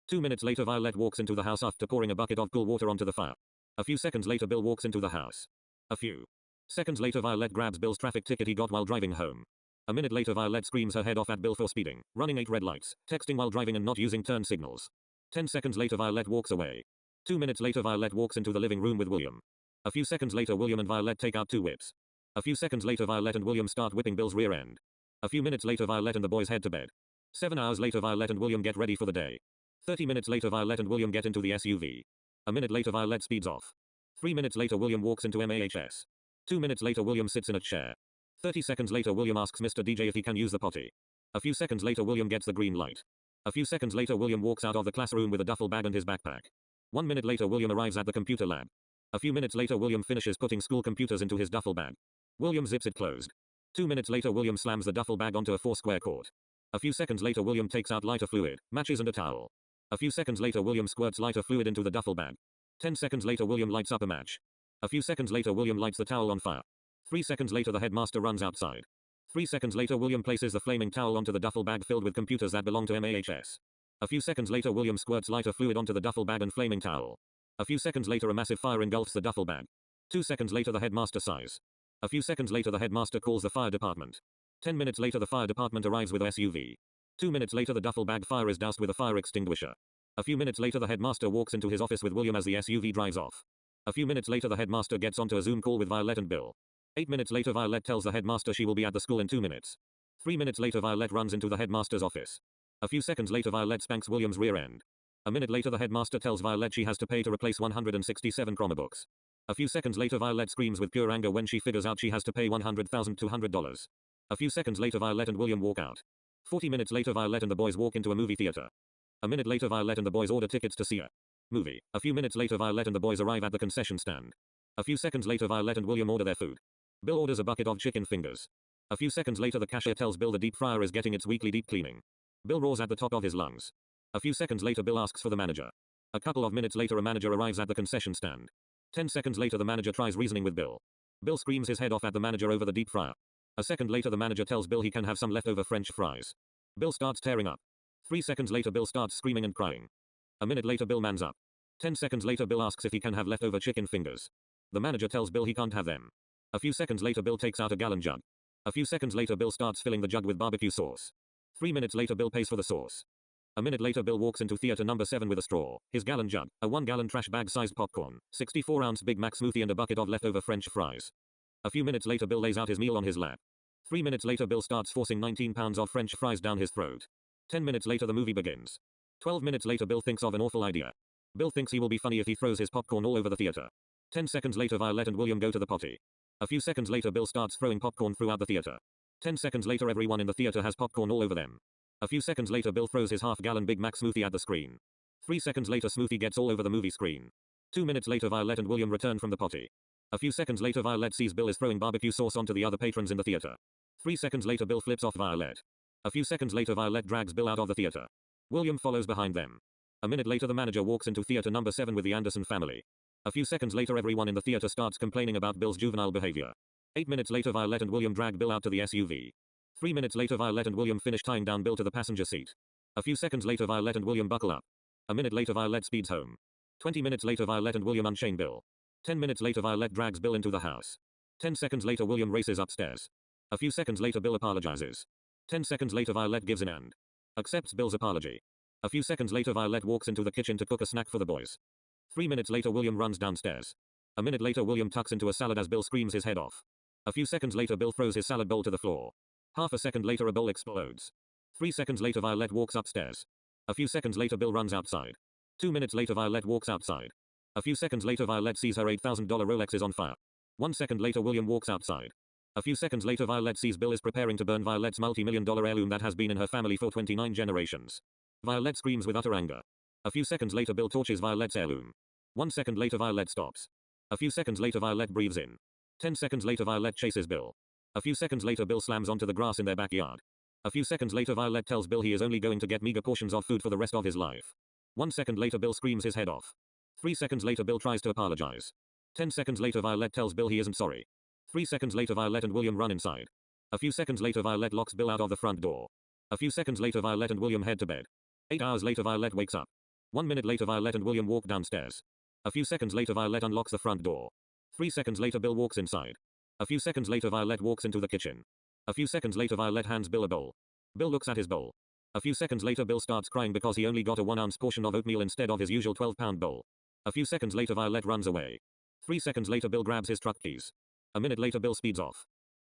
2 minutes later Violette walks into the house after pouring a bucket of cool water onto the fire. A few seconds later Bill walks into the house. A few seconds later Violette grabs Bill's traffic ticket he got while driving home. A minute later Violette screams her head off at Bill for speeding, running 8 red lights, texting while driving and not using turn signals. 10 seconds later Violette walks away. 2 minutes later Violette walks into the living room with William. A few seconds later William and Violette take out 2 whips. A few seconds later Violette and William start whipping Bill's rear end. A few minutes later Violette and the boys head to bed. 7 hours later Violette and William get ready for the day. 30 minutes later Violette and William get into the SUV. A minute later Violette speeds off. 3 minutes later William walks into MAHS. 2 minutes later William sits in a chair. 30 seconds later William asks Mr. DJ if he can use the potty. A few seconds later William gets the green light. A few seconds later William walks out of the classroom with a duffel bag and his backpack. 1 minute later William arrives at the computer lab. A few minutes later William finishes putting school computers into his duffel bag. William zips it closed. 2 minutes later William slams the duffel bag onto a 4-square court. A few seconds later William takes out lighter fluid, matches and a towel. A few seconds later William squirts lighter fluid into the duffel bag. 10 seconds later William lights up a match. A few seconds later William lights the towel on fire. 3 seconds later the headmaster runs outside. 3 seconds later William places the flaming towel onto the duffel bag filled with computers that belong to MAHS. A few seconds later William squirts lighter fluid onto the duffel bag and flaming towel. A few seconds later a massive fire engulfs the duffel bag. 2 seconds later the headmaster sighs. A few seconds later the headmaster calls the fire department. 10 minutes later the fire department arrives with a SUV. 2 minutes later the duffel bag fire is doused with a fire extinguisher. A few minutes later the headmaster walks into his office with William as the SUV drives off. A few minutes later the headmaster gets onto a Zoom call with Violette and Bill. 8 minutes later Violette tells the headmaster she will be at the school in 2 minutes. 3 minutes later Violette runs into the headmaster's office. A few seconds later Violette spanks William's rear end. A minute later the headmaster tells Violette she has to pay to replace 167 Chromebooks. A few seconds later Violette screams with pure anger when she figures out she has to pay $100,200. A few seconds later Violette and William walk out. 40 minutes later Violette and the boys walk into a movie theater. A minute later Violette and the boys order tickets to see a movie. A few minutes later Violette and the boys arrive at the concession stand. A few seconds later Violette and William order their food. Bill orders a bucket of chicken fingers. A few seconds later the cashier tells Bill the deep fryer is getting its weekly deep cleaning. Bill roars at the top of his lungs. A few seconds later Bill asks for the manager. A couple of minutes later a manager arrives at the concession stand. 10 seconds later the manager tries reasoning with Bill. Bill screams his head off at the manager over the deep fryer. A second later the manager tells Bill he can have some leftover French fries. Bill starts tearing up. 3 seconds later Bill starts screaming and crying. A minute later Bill mans up. 10 seconds later Bill asks if he can have leftover chicken fingers. The manager tells Bill he can't have them. A few seconds later Bill takes out a gallon jug. A few seconds later Bill starts filling the jug with barbecue sauce. 3 minutes later Bill pays for the sauce. A minute later Bill walks into theater number 7 with a straw, his gallon jug, a 1-gallon trash bag sized popcorn, 64-ounce Big Mac smoothie and a bucket of leftover French fries. A few minutes later Bill lays out his meal on his lap. 3 minutes later Bill starts forcing 19 pounds of French fries down his throat. 10 minutes later the movie begins. 12 minutes later Bill thinks of an awful idea. Bill thinks he will be funny if he throws his popcorn all over the theater. 10 seconds later Violette and William go to the potty. A few seconds later Bill starts throwing popcorn throughout the theater. 10 seconds later everyone in the theater has popcorn all over them. A few seconds later Bill throws his half-gallon Big Mac smoothie at the screen. 3 seconds later smoothie gets all over the movie screen. 2 minutes later Violette and William return from the potty. A few seconds later Violette sees Bill is throwing barbecue sauce onto the other patrons in the theater. 3 seconds later Bill flips off Violette. A few seconds later Violette drags Bill out of the theater. William follows behind them. A minute later the manager walks into theater number 7 with the Anderson family. A few seconds later everyone in the theater starts complaining about Bill's juvenile behavior. 8 minutes later Violette and William drag Bill out to the SUV. 3 minutes later Violette and William finish tying down Bill to the passenger seat. A few seconds later Violette and William buckle up. A minute later Violette speeds home. 20 minutes later Violette and William unchain Bill. 10 minutes later Violette drags Bill into the house. 10 seconds later William races upstairs. A few seconds later Bill apologizes. 10 seconds later Violette gives in and accepts Bill's apology. A few seconds later Violette walks into the kitchen to cook a snack for the boys. 3 minutes later William runs downstairs. A minute later William tucks into a salad as Bill screams his head off. A few seconds later Bill throws his salad bowl to the floor. Half a second later a bowl explodes. 3 seconds later Violette walks upstairs. A few seconds later Bill runs outside. 2 minutes later Violette walks outside. A few seconds later Violette sees her $8,000 Rolex is on fire. 1 second later William walks outside. A few seconds later, Violette sees Bill is preparing to burn Violette's multi-million-dollar heirloom that has been in her family for 29 generations. Violette screams with utter anger. A few seconds later, Bill torches Violette's heirloom. 1 second later, Violette stops. A few seconds later, Violette breathes in. 10 seconds later, Violette chases Bill. A few seconds later, Bill slams onto the grass in their backyard. A few seconds later, Violette tells Bill he is only going to get meager portions of food for the rest of his life. 1 second later, Bill screams his head off. 3 seconds later, Bill tries to apologize. 10 seconds later, Violette tells Bill he isn't sorry. 3 seconds later, Violette and William run inside. A few seconds later, Violette locks Bill out of the front door. A few seconds later, Violette and William head to bed. 8 hours later, Violette wakes up. 1 minute later, Violette and William walk downstairs. A few seconds later, Violette unlocks the front door. 3 seconds later, Bill walks inside. A few seconds later, Violette walks into the kitchen. A few seconds later, Violette hands Bill a bowl. Bill looks at his bowl. A few seconds later, Bill starts crying because he only got a 1-ounce portion of oatmeal instead of his usual 12-pound bowl. A few seconds later, Violette runs away. 3 seconds later, Bill grabs his truck keys. A minute later, Bill speeds off.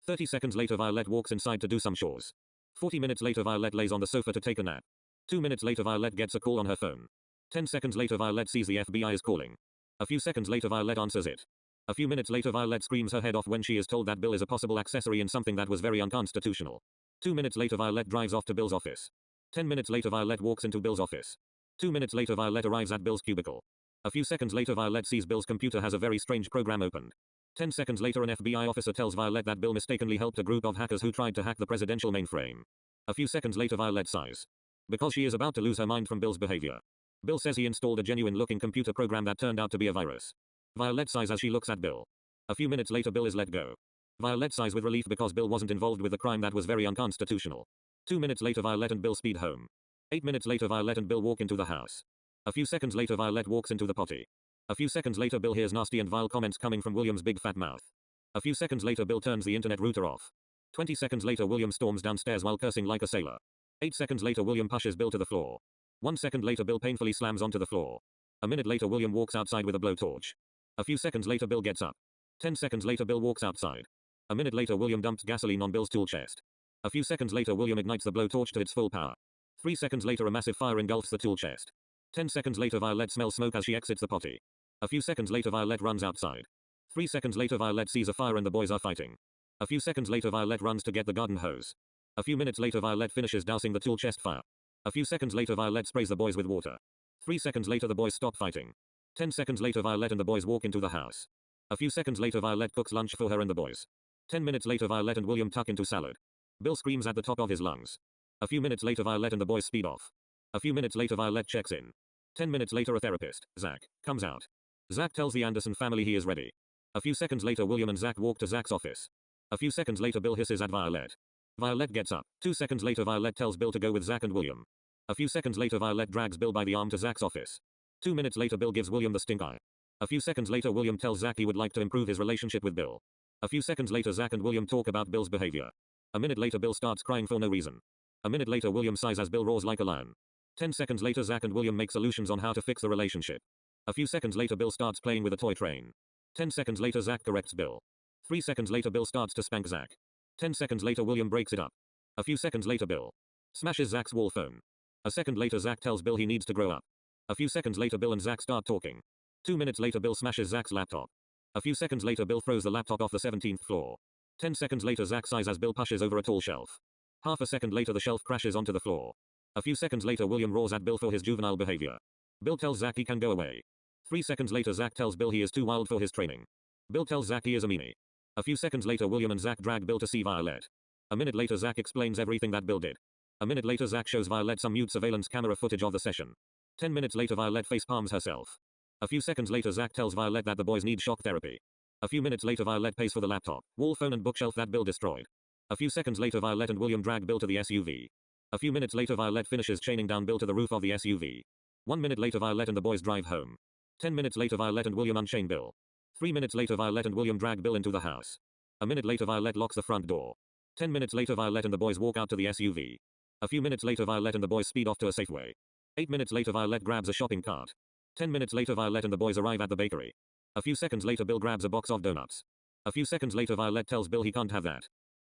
30 seconds later, Violette walks inside to do some chores. 40 minutes later, Violette lays on the sofa to take a nap. 2 minutes later, Violette gets a call on her phone. 10 seconds later, Violette sees the FBI is calling. A few seconds later, Violette answers it. A few minutes later, Violette screams her head off when she is told that Bill is a possible accessory in something that was very unconstitutional. 2 minutes later, Violette drives off to Bill's office. 10 minutes later, Violette walks into Bill's office. 2 minutes later, Violette arrives at Bill's cubicle. A few seconds later, Violette sees Bill's computer has a very strange program opened. 10 seconds later, an FBI officer tells Violette that Bill mistakenly helped a group of hackers who tried to hack the presidential mainframe. A few seconds later, Violette sighs. Because she is about to lose her mind from Bill's behavior. Bill says he installed a genuine-looking computer program that turned out to be a virus. Violette sighs as she looks at Bill. A few minutes later, Bill is let go. Violette sighs with relief because Bill wasn't involved with a crime that was very unconstitutional. 2 minutes later, Violette and Bill speed home. 8 minutes later, Violette and Bill walk into the house. A few seconds later, Violette walks into the potty. A few seconds later, Bill hears nasty and vile comments coming from William's big fat mouth. A few seconds later, Bill turns the internet router off. 20 seconds later, William storms downstairs while cursing like a sailor. 8 seconds later, William pushes Bill to the floor. 1 second later, Bill painfully slams onto the floor. A minute later, William walks outside with a blowtorch. A few seconds later, Bill gets up. 10 seconds later, Bill walks outside. A minute later, William dumps gasoline on Bill's tool chest. A few seconds later, William ignites the blowtorch to its full power. 3 seconds later, a massive fire engulfs the tool chest. 10 seconds later, Violette smells smoke as she exits the potty. A few seconds later, Violette runs outside. 3 seconds later, Violette sees a fire and the boys are fighting. A few seconds later, Violette runs to get the garden hose. A few minutes later, Violette finishes dousing the tool chest fire. A few seconds later, Violette sprays the boys with water. 3 seconds later, the boys stop fighting. 10 seconds later, Violette and the boys walk into the house. A few seconds later, Violette cooks lunch for her and the boys. 10 minutes later, Violette and William tuck into salad. Bill screams at the top of his lungs. A few minutes later, Violette and the boys speed off. A few minutes later, Violette checks in. 10 minutes later, a therapist, Zach, comes out. Zach tells the Anderson family he is ready. A few seconds later, William and Zach walk to Zach's office. A few seconds later, Bill hisses at Violette. Violette gets up. 2 seconds later, Violette tells Bill to go with Zach and William. A few seconds later, Violette drags Bill by the arm to Zach's office. 2 minutes later, Bill gives William the stink eye. A few seconds later, William tells Zach he would like to improve his relationship with Bill. A few seconds later, Zach and William talk about Bill's behavior. A minute later, Bill starts crying for no reason. A minute later, William sighs as Bill roars like a lion. 10 seconds later, Zach and William make solutions on how to fix the relationship. A few seconds later, Bill starts playing with a toy train. 10 seconds later, Zach corrects Bill. 3 seconds later, Bill starts to spank Zach. 10 seconds later, William breaks it up. A few seconds later, Bill smashes Zach's wall phone. A second later, Zach tells Bill he needs to grow up. A few seconds later, Bill and Zach start talking. 2 minutes later, Bill smashes Zach's laptop. A few seconds later, Bill throws the laptop off the 17th floor. 10 seconds later, Zach sighs as Bill pushes over a tall shelf. Half a second later, the shelf crashes onto the floor. A few seconds later, William roars at Bill for his juvenile behavior. Bill tells Zach he can go away. 3 seconds later, Zach tells Bill he is too wild for his training. Bill tells Zach he is a meanie. A few seconds later, William and Zach drag Bill to see Violette. A minute later, Zach explains everything that Bill did. A minute later, Zach shows Violette some mute surveillance camera footage of the session. 10 minutes later, Violette face palms herself. A few seconds later, Zach tells Violette that the boys need shock therapy. A few minutes later, Violette pays for the laptop, wall phone and bookshelf that Bill destroyed. A few seconds later, Violette and William drag Bill to the SUV. A few minutes later, Violette finishes chaining down Bill to the roof of the SUV. 1 minute later, Violette and the boys drive home. 10 minutes later, Violette and William unchain Bill. 3 minutes later, Violette and William drag Bill into the house. A minute later, Violette locks the front door. 10 minutes later, Violette and the boys walk out to the SUV. A few minutes later, Violette and the boys speed off to a Safeway. 8 minutes later, Violette grabs a shopping cart. 10 minutes later, Violette and the boys arrive at the bakery. A few seconds later, Bill grabs a box of donuts. A few seconds later, Violette tells Bill he can't have that.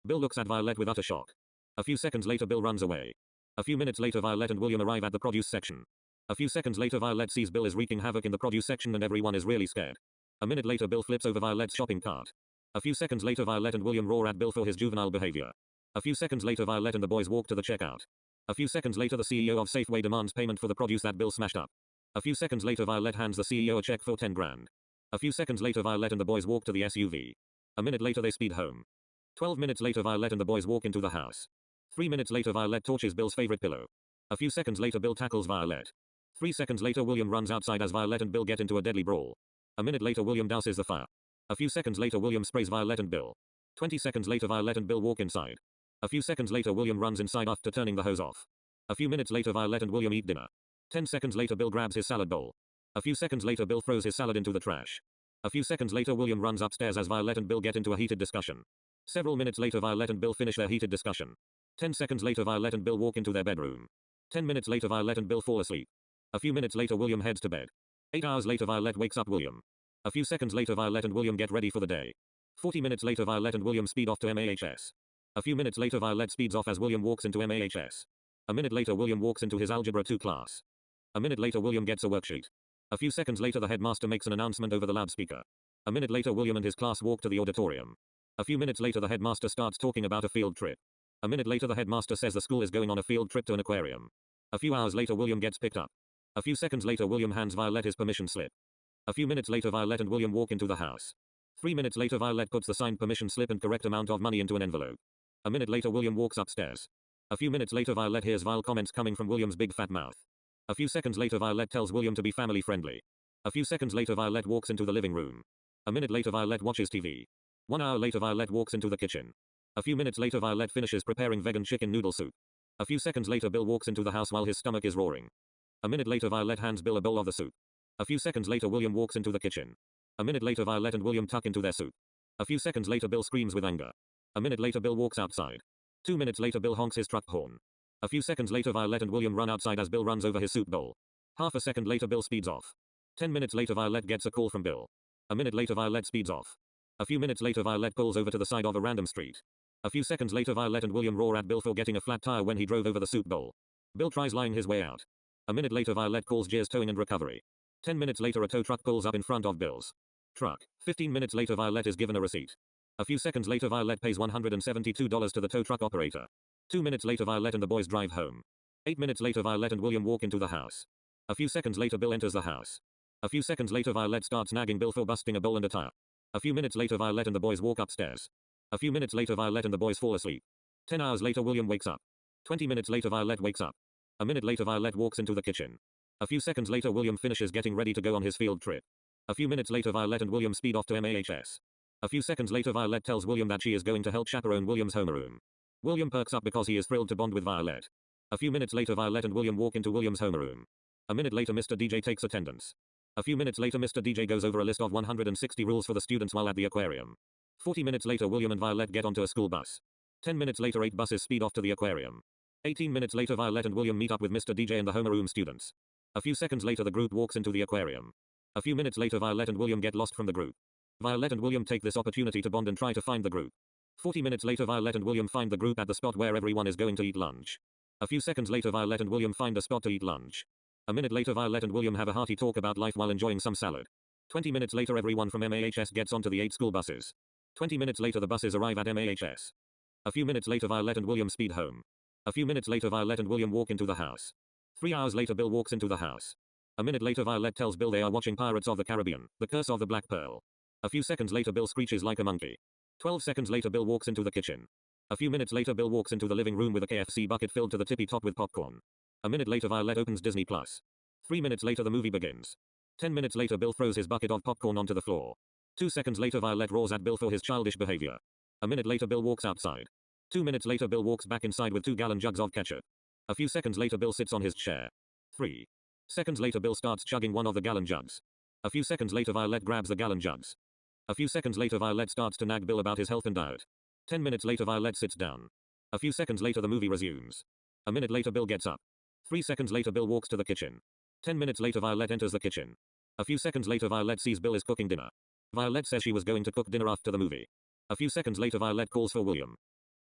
Bill looks at Violette with utter shock. A few seconds later, Bill runs away. A few minutes later, Violette and William arrive at the produce section. A few seconds later, Violette sees Bill is wreaking havoc in the produce section and everyone is really scared. A minute later, Bill flips over Violette's shopping cart. A few seconds later Violette and William roar at Bill for his juvenile behavior. A few seconds later Violette and the boys walk to the checkout. A few seconds later the CEO of Safeway demands payment for the produce that Bill smashed up. A few seconds later Violette hands the CEO a check for 10 grand. A few seconds later Violette and the boys walk to the SUV. A minute later they speed home. 12 minutes later Violette and the boys walk into the house. 3 minutes later Violette torches Bill's favorite pillow. A few seconds later Bill tackles Violette. 3 seconds later William runs outside as Violette and Bill get into a deadly brawl. A minute later William douses the fire. A few seconds later William sprays Violette and Bill. 20 seconds later Violette and Bill walk inside. A few seconds later William runs inside after turning the hose off. A few minutes later Violette and William eat dinner. 10 seconds later Bill grabs his salad bowl. A few seconds later Bill throws his salad into the trash. A few seconds later William runs upstairs as Violette and Bill get into a heated discussion. Several minutes later Violette and Bill finish their heated discussion. 10 seconds later Violette and Bill walk into their bedroom. 10 minutes later Violette and Bill fall asleep. A few minutes later William heads to bed. 8 hours later Violette wakes up William. A few seconds later Violette and William get ready for the day. 40 minutes later Violette and William speed off to MAHS. A few minutes later Violette speeds off as William walks into MAHS. A minute later William walks into his Algebra 2 class. A minute later William gets a worksheet. A few seconds later the headmaster makes an announcement over the loudspeaker. A minute later William and his class walk to the auditorium. A few minutes later the headmaster starts talking about a field trip. A minute later the headmaster says the school is going on a field trip to an aquarium. A few hours later William gets picked up. A few seconds later William hands Violette his permission slip. A few minutes later Violette and William walk into the house. 3 minutes later Violette puts the signed permission slip and correct amount of money into an envelope. A minute later William walks upstairs. A few minutes later Violette hears vile comments coming from William's big fat mouth. A few seconds later Violette tells William to be family friendly. A few seconds later Violette walks into the living room. A minute later Violette watches TV. 1 hour later Violette walks into the kitchen. A few minutes later Violette finishes preparing vegan chicken noodle soup. A few seconds later Bill walks into the house while his stomach is roaring. A minute later Violette hands Bill a bowl of the soup. A few seconds later William walks into the kitchen. A minute later Violette and William tuck into their soup. A few seconds later Bill screams with anger. A minute later Bill walks outside. 2 minutes later Bill honks his truck horn. A few seconds later Violette and William run outside as Bill runs over his soup bowl. Half a second later Bill speeds off. 10 minutes later Violette gets a call from Bill. A minute later Violette speeds off. A few minutes later Violette pulls over to the side of a random street. A few seconds later Violette and William roar at Bill for getting a flat tire when he drove over the soup bowl. Bill tries lying his way out. A minute later Violette calls Gears Towing and Recovery. 10 minutes later a tow truck pulls up in front of Bill's truck. 15 minutes later Violette is given a receipt. A few seconds later Violette pays $172 to the tow truck operator. 2 minutes later Violette and the boys drive home. 8 minutes later Violette and William walk into the house. A few seconds later Bill enters the house. A few seconds later Violette starts nagging Bill for busting a bowl and a tire. A few minutes later Violette and the boys walk upstairs. A few minutes later Violette and the boys fall asleep. 10 hours later William wakes up. 20 minutes later Violette wakes up. A minute later Violette walks into the kitchen. A few seconds later William finishes getting ready to go on his field trip. A few minutes later Violette and William speed off to MAHS. A few seconds later Violette tells William that she is going to help chaperone William's homeroom. William perks up because he is thrilled to bond with Violette. A few minutes later Violette and William walk into William's homeroom. A minute later Mr. DJ takes attendance. A few minutes later Mr. DJ goes over a list of 160 rules for the students while at the aquarium. 40 minutes later William and Violette get onto a school bus. 10 minutes later 8 buses speed off to the aquarium. 18 minutes later Violette and William meet up with Mr. DJ and the homeroom students. A few seconds later the group walks into the aquarium. A few minutes later Violette and William get lost from the group. Violette and William take this opportunity to bond and try to find the group. 40 minutes later Violette and William find the group at the spot where everyone is going to eat lunch. A few seconds later Violette and William find a spot to eat lunch. A minute later Violette and William have a hearty talk about life while enjoying some salad. 20 minutes later everyone from MAHS gets onto the 8 school buses. 20 minutes later the buses arrive at MAHS. A few minutes later Violette and William speed home. A few minutes later Violette and William walk into the house. 3 hours later Bill walks into the house. A minute later Violette tells Bill they are watching Pirates of the Caribbean, The Curse of the Black Pearl. A few seconds later Bill screeches like a monkey. 12 seconds later Bill walks into the kitchen. A few minutes later Bill walks into the living room with a KFC bucket filled to the tippy top with popcorn. A minute later Violette opens Disney Plus. 3 minutes later the movie begins. 10 minutes later Bill throws his bucket of popcorn onto the floor. 2 seconds later Violette roars at Bill for his childish behavior. A minute later Bill walks outside. 2 minutes later Bill walks back inside with 2-gallon jugs of ketchup. A few seconds later Bill sits on his chair. 3 seconds later Bill starts chugging one of the gallon jugs. A few seconds later Violette grabs the gallon jugs. A few seconds later Violette starts to nag Bill about his health and diet. 10 minutes later Violette sits down. A few seconds later the movie resumes. A minute later Bill gets up. 3 seconds later Bill walks to the kitchen. 10 minutes later Violette enters the kitchen. A few seconds later Violette sees Bill is cooking dinner. Violette says she was going to cook dinner after the movie. A few seconds later Violette calls for William.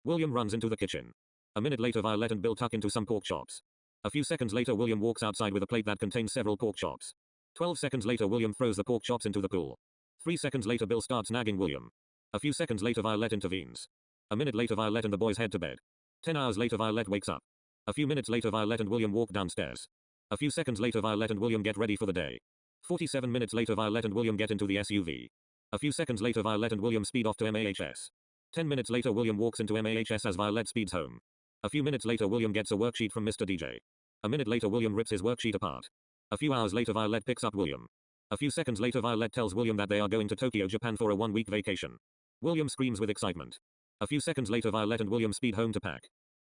William runs into the kitchen. A minute later Violette and Bill tuck into some pork chops. A few seconds later William walks outside with a plate that contains several pork chops. 12 seconds later William throws the pork chops into the pool. 3 seconds later Bill starts nagging William. A few seconds later Violette intervenes. A minute later Violette and the boys head to bed. 10 hours later Violette wakes up. A few minutes later Violette and William walk downstairs. A few seconds later Violette and William get ready for the day. 47 minutes later Violette and William get into the SUV. A few seconds later Violette and William speed off to MAHS. 10 minutes later William walks into MAHS as Violette speeds home. A few minutes later William gets a worksheet from Mr. DJ. A minute later William rips his worksheet apart. A few hours later Violette picks up William. A few seconds later Violette tells William that they are going to Tokyo, Japan for a 1-week vacation. William screams with excitement. A few seconds later Violette and William speed home to pack.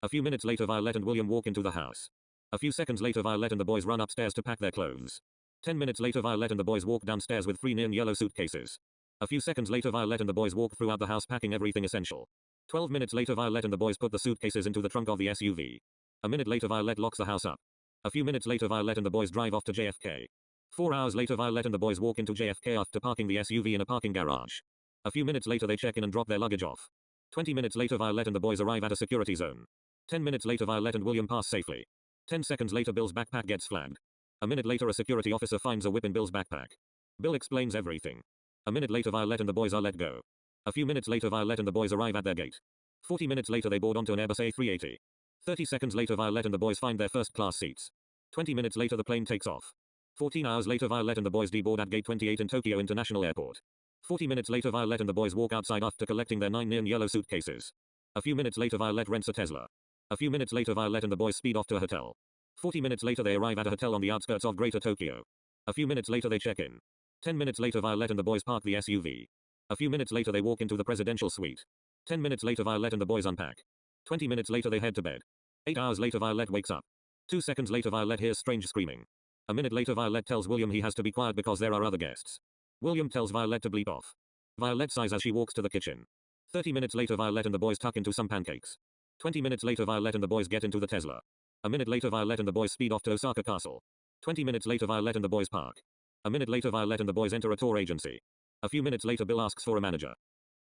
A few minutes later Violette and William walk into the house. A few seconds later Violette and the boys run upstairs to pack their clothes. 10 minutes later Violette and the boys walk downstairs with 3 neon yellow suitcases. A few seconds later Violette and the boys walk throughout the house packing everything essential. 12 minutes later Violette and the boys put the suitcases into the trunk of the SUV. A minute later Violette locks the house up. A few minutes later Violette and the boys drive off to JFK. 4 hours later Violette and the boys walk into JFK after parking the SUV in a parking garage. A few minutes later they check in and drop their luggage off. 20 minutes later Violette and the boys arrive at a security zone. 10 minutes later Violette and William pass safely. 10 seconds later Bill's backpack gets flagged. A minute later a security officer finds a whip in Bill's backpack. Bill explains everything. A minute later Violette and the boys are let go. A few minutes later Violette and the boys arrive at their gate. 40 minutes later they board onto an Airbus A380. 30 seconds later Violette and the boys find their first class seats. 20 minutes later the plane takes off. 14 hours later Violette and the boys deboard at gate 28 in Tokyo International Airport. 40 minutes later Violette and the boys walk outside after collecting their 9 neon yellow suitcases. A few minutes later Violette rents a Tesla. A few minutes later Violette and the boys speed off to a hotel. 40 minutes later they arrive at a hotel on the outskirts of Greater Tokyo. A few minutes later they check in. 10 minutes later Violette and the boys park the SUV. A few minutes later they walk into the presidential suite. 10 minutes later Violette and the boys unpack. 20 minutes later they head to bed. 8 hours later Violette wakes up. 2 seconds later Violette hears strange screaming. A minute later Violette tells William he has to be quiet because there are other guests. William tells Violette to bleep off. Violette sighs as she walks to the kitchen. 30 minutes later Violette and the boys tuck into some pancakes. 20 minutes later Violette and the boys get into the Tesla. A minute later Violette and the boys speed off to Osaka Castle. 20 minutes later Violette and the boys park. A minute later Violette and the boys enter a tour agency. A few minutes later Bill asks for a manager.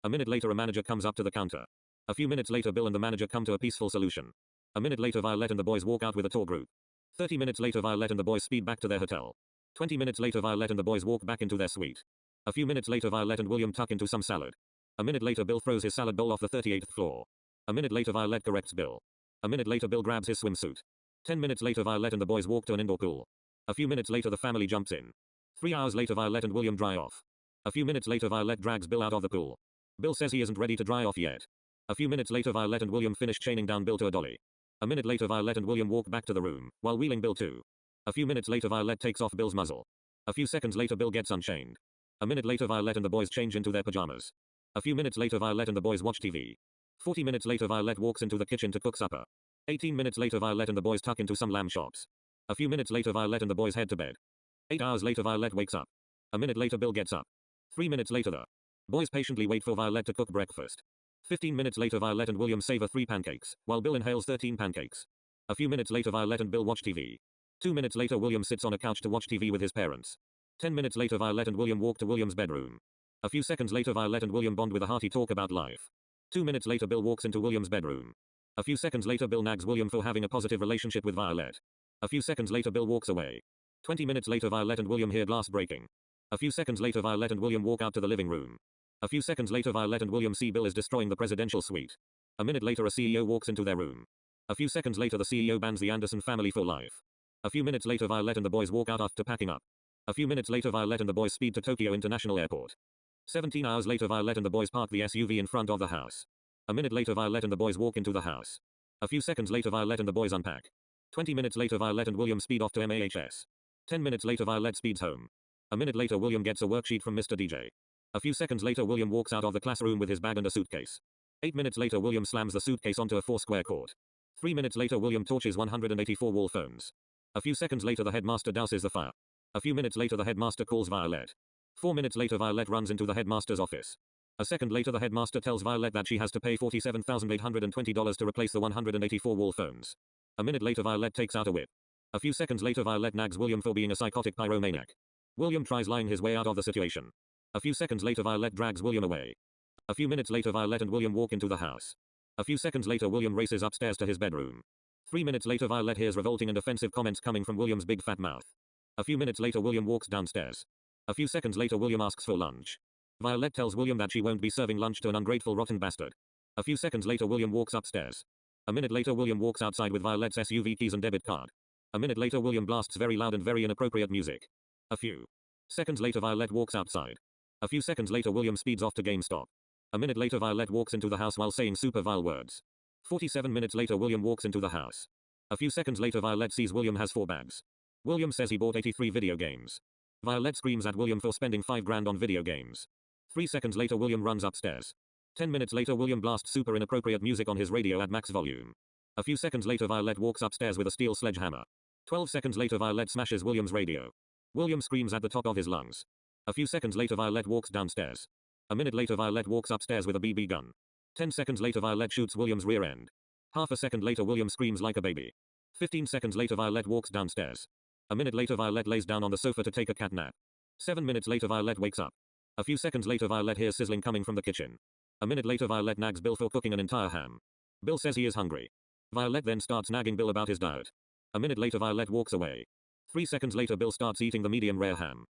A minute later a manager comes up to the counter. A few minutes later Bill and the manager come to a peaceful solution. A minute later Violette and the boys walk out with a tour group. 30 minutes later Violette and the boys speed back to their hotel. 20 minutes later Violette and the boys walk back into their suite. A few minutes later Violette and William tuck into some salad. A minute later Bill throws his salad bowl off the 38th floor. A minute later Violette corrects Bill. A minute later Bill grabs his swimsuit. 10 minutes later Violette and the boys walk to an indoor pool. A few minutes later the family jumps in. 3 hours later Violette and William dry off. A few minutes later Violette drags Bill out of the pool. Bill says he isn't ready to dry off yet. A few minutes later Violette and William finish chaining down Bill to a dolly. A minute later Violette and William walk back to the room, while wheeling Bill too. A few minutes later Violette takes off Bill's muzzle. A few seconds later Bill gets unchained. A minute later Violette and the boys change into their pajamas. A few minutes later Violette and the boys watch TV. 40 minutes later Violette walks into the kitchen to cook supper. 18 minutes later Violette and the boys tuck into some lamb chops. A few minutes later Violette and the boys head to bed. 8 hours later Violette wakes up. A minute later Bill gets up. 3 minutes later the boys patiently wait for Violette to cook breakfast. 15 minutes later Violette and William savor 3 pancakes, while Bill inhales 13 pancakes. A few minutes later Violette and Bill watch TV. 2 minutes later William sits on a couch to watch TV with his parents. 10 minutes later Violette and William walk to William's bedroom. A few seconds later Violette and William bond with a hearty talk about life. 2 minutes later Bill walks into William's bedroom. A few seconds later Bill nags William for having a positive relationship with Violette. A few seconds later Bill walks away. 20 minutes later Violette and William hear glass breaking. A few seconds later Violette and William walk out to the living room. A few seconds later Violette and William see Bill is destroying the presidential suite. A minute later a CEO walks into their room. A few seconds later the CEO bans the Anderson family for life. A few minutes later Violette and the boys walk out after packing up. A few minutes later Violette and the boys speed to Tokyo International Airport. 17 hours later Violette and the boys park the SUV in front of the house. A minute later Violette and the boys walk into the house. A few seconds later Violette and the boys unpack. 20 minutes later Violette and William speed off to MAHS. 10 minutes later Violette speeds home. A minute later William gets a worksheet from Mr. DJ. A few seconds later William walks out of the classroom with his bag and a suitcase. 8 minutes later William slams the suitcase onto a 4-square court. 3 minutes later William torches 184 wall phones. A few seconds later the headmaster douses the fire. A few minutes later the headmaster calls Violette. 4 minutes later Violette runs into the headmaster's office. A second later the headmaster tells Violette that she has to pay $47,820 to replace the 184 wall phones. A minute later Violette takes out a whip. A few seconds later Violette nags William for being a psychotic pyromaniac. William tries lying his way out of the situation. A few seconds later Violette drags William away. A few minutes later Violette and William walk into the house. A few seconds later William races upstairs to his bedroom. 3 minutes later Violette hears revolting and offensive comments coming from William's big fat mouth. A few minutes later William walks downstairs. A few seconds later William asks for lunch. Violette tells William that she won't be serving lunch to an ungrateful rotten bastard. A few seconds later William walks upstairs. A minute later William walks outside with Violette's SUV keys and debit card. A minute later William blasts very loud and very inappropriate music. A few seconds later Violette walks outside. A few seconds later William speeds off to GameStop. A minute later Violette walks into the house while saying super vile words. 47 minutes later William walks into the house. A few seconds later Violette sees William has 4 bags. William says he bought 83 video games. Violette screams at William for spending $5 grand on video games. 3 seconds later William runs upstairs. 10 minutes later William blasts super inappropriate music on his radio at max volume. A few seconds later Violette walks upstairs with a steel sledgehammer. 12 seconds later Violette smashes William's radio. William screams at the top of his lungs. A few seconds later Violette walks downstairs. A minute later Violette walks upstairs with a BB gun. 10 seconds later Violette shoots William's rear end. Half a second later William screams like a baby. 15 seconds later Violette walks downstairs. A minute later Violette lays down on the sofa to take a cat nap. 7 minutes later Violette wakes up. A few seconds later Violette hears sizzling coming from the kitchen. A minute later Violette nags Bill for cooking an entire ham. Bill says he is hungry. Violette then starts nagging Bill about his diet. A minute later Violette walks away. 3 seconds later Bill starts eating the medium rare ham.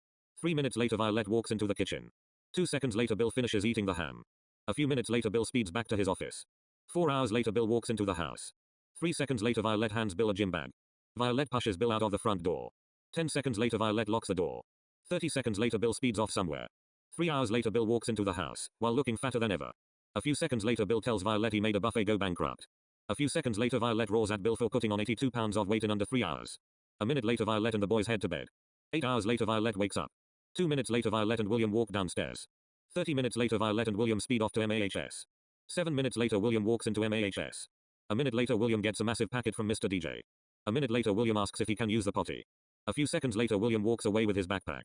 3 minutes later Violette walks into the kitchen. 2 seconds later Bill finishes eating the ham. A few minutes later Bill speeds back to his office. 4 hours later Bill walks into the house. 3 seconds later Violette hands Bill a gym bag. Violette pushes Bill out of the front door. 10 seconds later Violette locks the door. 30 seconds later Bill speeds off somewhere. 3 hours later Bill walks into the house, while looking fatter than ever. A few seconds later Bill tells Violette he made a buffet go bankrupt. A few seconds later Violette roars at Bill for putting on 82 pounds of weight in under 3 hours. A minute later Violette and the boys head to bed. 8 hours later Violette wakes up. 2 minutes later Violette and William walk downstairs. 30 minutes later Violette and William speed off to MAHS. 7 minutes later William walks into MAHS. A minute later William gets a massive packet from Mr. DJ. A minute later William asks if he can use the potty. A few seconds later William walks away with his backpack.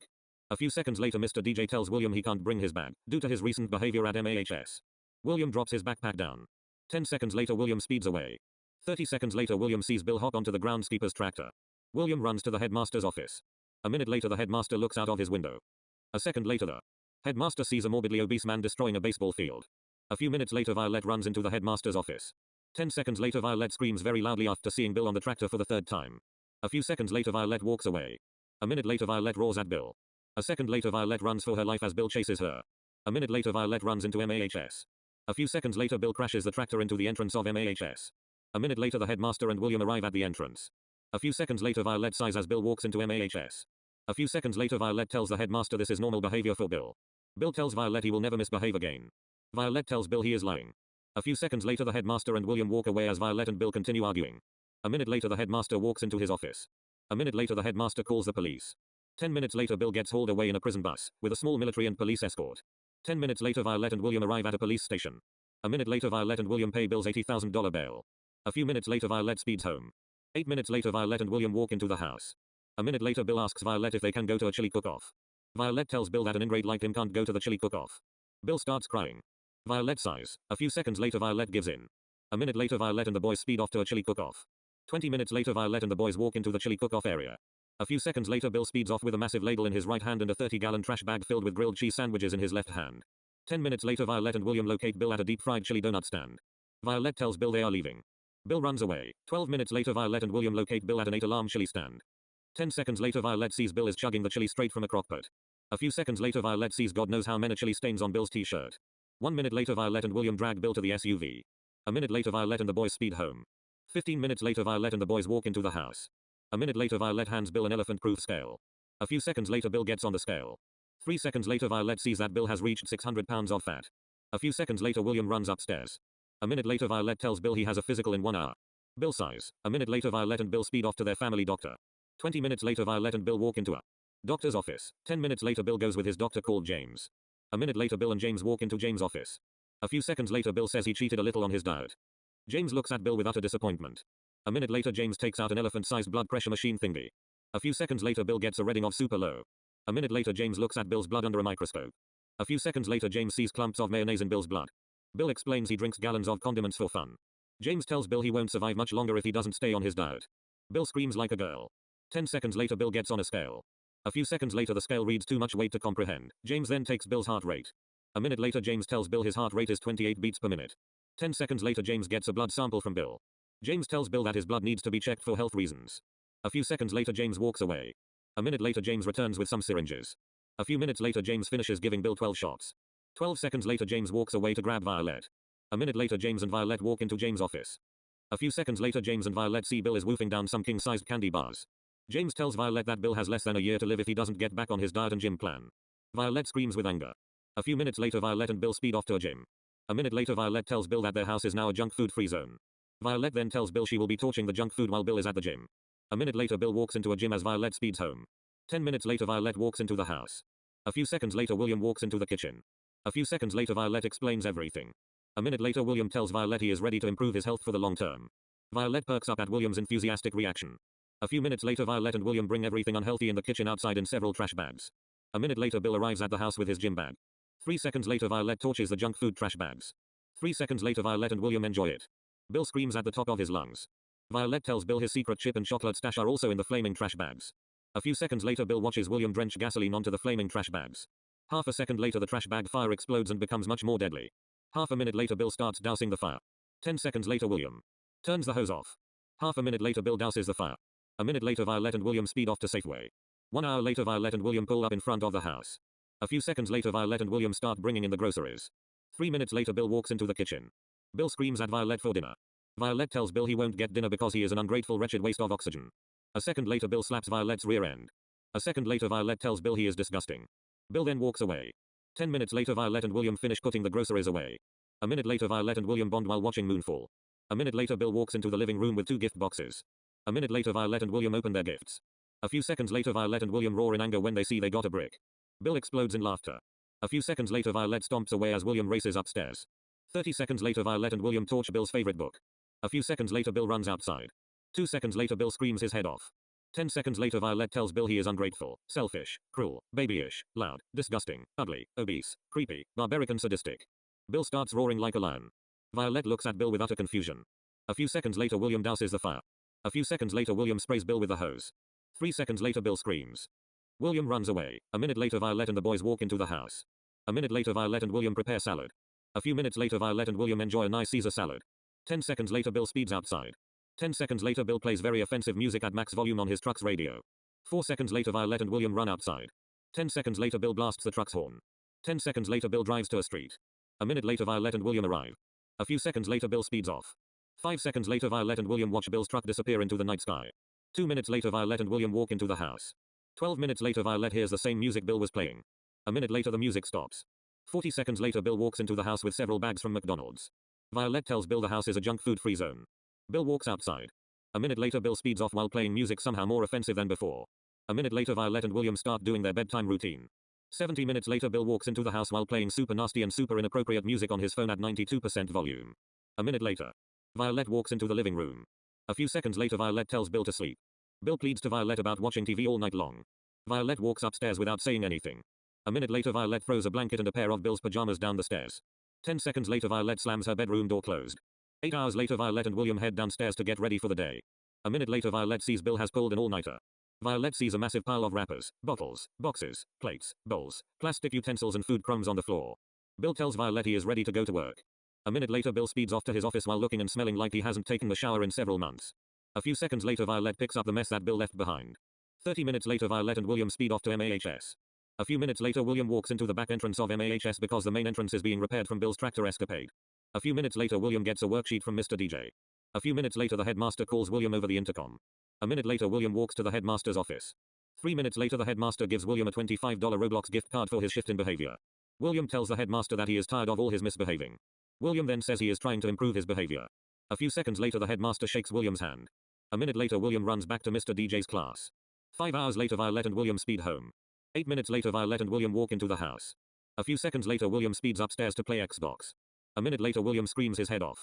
A few seconds later Mr. DJ tells William he can't bring his bag, due to his recent behavior at MAHS. William drops his backpack down. 10 seconds later William speeds away. 30 seconds later William sees Bill hop onto the groundskeeper's tractor. William runs to the headmaster's office. A minute later the headmaster looks out of his window. A second later the headmaster sees a morbidly obese man destroying a baseball field. A few minutes later Violette runs into the headmaster's office. 10 seconds later Violette screams very loudly after seeing Bill on the tractor for the 3rd time. A few seconds later Violette walks away. A minute later Violette roars at Bill. A second later Violette runs for her life as Bill chases her. A minute later Violette runs into MAHS. A few seconds later Bill crashes the tractor into the entrance of MAHS. A minute later the headmaster and William arrive at the entrance. A few seconds later Violette sighs as Bill walks into MAHS. A few seconds later Violette tells the headmaster this is normal behavior for Bill. Bill tells Violette he will never misbehave again. Violette tells Bill he is lying. A few seconds later the headmaster and William walk away as Violette and Bill continue arguing. A minute later the headmaster walks into his office. A minute later the headmaster calls the police. 10 minutes later Bill gets hauled away in a prison bus, with a small military and police escort. 10 minutes later Violette and William arrive at a police station. A minute later Violette and William pay Bill's $80,000 bail. A few minutes later Violette speeds home. 8 minutes later Violette and William walk into the house. A minute later Bill asks Violette if they can go to a chili cook-off. Violette tells Bill that an ingrate like him can't go to the chili cook-off. Bill starts crying. Violette sighs. A few seconds later Violette gives in. A minute later Violette and the boys speed off to a chili cook-off. 20 minutes later Violette and the boys walk into the chili cook-off area. A few seconds later Bill speeds off with a massive ladle in his right hand and a 30-gallon trash bag filled with grilled cheese sandwiches in his left hand. 10 minutes later Violette and William locate Bill at a deep-fried chili donut stand. Violette tells Bill they are leaving. Bill runs away. 12 minutes later Violette and William locate Bill at an 8-alarm chili stand. 10 seconds later Violette sees Bill is chugging the chili straight from a crockpot. A few seconds later Violette sees God knows how many chili stains on Bill's t-shirt. 1 minute later Violette and William drag Bill to the SUV. A minute later Violette and the boys speed home. 15 minutes later Violette and the boys walk into the house. A minute later Violette hands Bill an elephant-proof scale. A few seconds later Bill gets on the scale. 3 seconds later Violette sees that Bill has reached 600 pounds of fat. A few seconds later William runs upstairs. A minute later Violette tells Bill he has a physical in 1 hour. Bill sighs. A minute later Violette and Bill speed off to their family doctor. 20 minutes later Violette and Bill walk into a doctor's office. 10 minutes later Bill goes with his doctor called James. A minute later Bill and James walk into James' office. A few seconds later Bill says he cheated a little on his diet. James looks at Bill with utter disappointment. A minute later James takes out an elephant-sized blood pressure machine thingy. A few seconds later Bill gets a reading of super low. A minute later James looks at Bill's blood under a microscope. A few seconds later James sees clumps of mayonnaise in Bill's blood. Bill explains he drinks gallons of condiments for fun. James tells Bill he won't survive much longer if he doesn't stay on his diet. Bill screams like a girl. 10 seconds later Bill gets on a scale. A few seconds later the scale reads too much weight to comprehend. James then takes Bill's heart rate. A minute later James tells Bill his heart rate is 28 beats per minute. 10 seconds later James gets a blood sample from Bill. James tells Bill that his blood needs to be checked for health reasons. A few seconds later James walks away. A minute later James returns with some syringes. A few minutes later James finishes giving Bill 12 shots. 12 seconds later James walks away to grab Violette. A minute later James and Violette walk into James' office. A few seconds later James and Violette see Bill is wolfing down some king-sized candy bars. James tells Violette that Bill has less than a year to live if he doesn't get back on his diet and gym plan. Violette screams with anger. A few minutes later Violette and Bill speed off to a gym. A minute later Violette tells Bill that their house is now a junk food free zone. Violette then tells Bill she will be torching the junk food while Bill is at the gym. A minute later Bill walks into a gym as Violette speeds home. 10 minutes later Violette walks into the house. A few seconds later William walks into the kitchen. A few seconds later Violette explains everything. A minute later William tells Violette he is ready to improve his health for the long term. Violette perks up at William's enthusiastic reaction. A few minutes later Violette and William bring everything unhealthy in the kitchen outside in several trash bags. A minute later Bill arrives at the house with his gym bag. 3 seconds later Violette torches the junk food trash bags. 3 seconds later Violette and William enjoy it. Bill screams at the top of his lungs. Violette tells Bill his secret chip and chocolate stash are also in the flaming trash bags. A few seconds later Bill watches William drench gasoline onto the flaming trash bags. Half a second later the trash bag fire explodes and becomes much more deadly. Half a minute later Bill starts dousing the fire. 10 seconds later William turns the hose off. Half a minute later Bill douses the fire. A minute later Violette and William speed off to Safeway. 1 hour later Violette and William pull up in front of the house. A few seconds later Violette and William start bringing in the groceries. 3 minutes later Bill walks into the kitchen. Bill screams at Violette for dinner. Violette tells Bill he won't get dinner because he is an ungrateful wretched waste of oxygen. A second later Bill slaps Violette's rear end. A second later Violette tells Bill he is disgusting. Bill then walks away. 10 minutes later Violette and William finish putting the groceries away. A minute later Violette and William bond while watching Moonfall. A minute later Bill walks into the living room with 2 gift boxes. A minute later Violette and William open their gifts. A few seconds later Violette and William roar in anger when they see they got a brick. Bill explodes in laughter. A few seconds later Violette stomps away as William races upstairs. 30 seconds later Violette and William torch Bill's favorite book. A few seconds later Bill runs outside. 2 seconds later Bill screams his head off. 10 seconds later Violette tells Bill he is ungrateful, selfish, cruel, babyish, loud, disgusting, ugly, obese, creepy, barbaric and sadistic. Bill starts roaring like a lion. Violette looks at Bill with utter confusion. A few seconds later William douses the fire. A few seconds later William sprays Bill with a hose. 3 seconds later Bill screams. William runs away. A minute later Violette and the boys walk into the house. A minute later Violette and William prepare salad. A few minutes later Violette and William enjoy a nice Caesar salad. 10 seconds later Bill speeds outside. 10 seconds later Bill plays very offensive music at max volume on his truck's radio. 4 seconds later Violette and William run outside. 10 seconds later Bill blasts the truck's horn. 10 seconds later Bill drives to a street. A minute later Violette and William arrive. A few seconds later Bill speeds off. 5 seconds later Violette and William watch Bill's truck disappear into the night sky. 2 minutes later Violette and William walk into the house. 12 minutes later Violette hears the same music Bill was playing. A minute later the music stops. 40 seconds later Bill walks into the house with several bags from McDonald's. Violette tells Bill the house is a junk food free zone. Bill walks outside. A minute later Bill speeds off while playing music somehow more offensive than before. A minute later Violette and William start doing their bedtime routine. 70 minutes later Bill walks into the house while playing super nasty and super inappropriate music on his phone at 92% volume. A minute later, Violette walks into the living room. A few seconds later Violette tells Bill to sleep. Bill pleads to Violette about watching TV all night long. Violette walks upstairs without saying anything. A minute later Violette throws a blanket and a pair of Bill's pajamas down the stairs. 10 seconds later Violette slams her bedroom door closed. 8 hours later Violette and William head downstairs to get ready for the day. A minute later Violette sees Bill has pulled an all-nighter. Violette sees a massive pile of wrappers, bottles, boxes, plates, bowls, plastic utensils and food crumbs on the floor. Bill tells Violette he is ready to go to work. A minute later Bill speeds off to his office while looking and smelling like he hasn't taken the shower in several months. A few seconds later Violette picks up the mess that Bill left behind. 30 minutes later Violette and William speed off to MAHS. A few minutes later William walks into the back entrance of MAHS because the main entrance is being repaired from Bill's tractor escapade. A few minutes later William gets a worksheet from Mr. DJ. A few minutes later the headmaster calls William over the intercom. A minute later William walks to the headmaster's office. 3 minutes later the headmaster gives William a $25 Roblox gift card for his shift in behavior. William tells the headmaster that he is tired of all his misbehaving. William then says he is trying to improve his behavior. A few seconds later the headmaster shakes William's hand. A minute later William runs back to Mr. DJ's class. 5 hours later Violette and William speed home. 8 minutes later Violette and William walk into the house. A few seconds later William speeds upstairs to play Xbox. A minute later William screams his head off.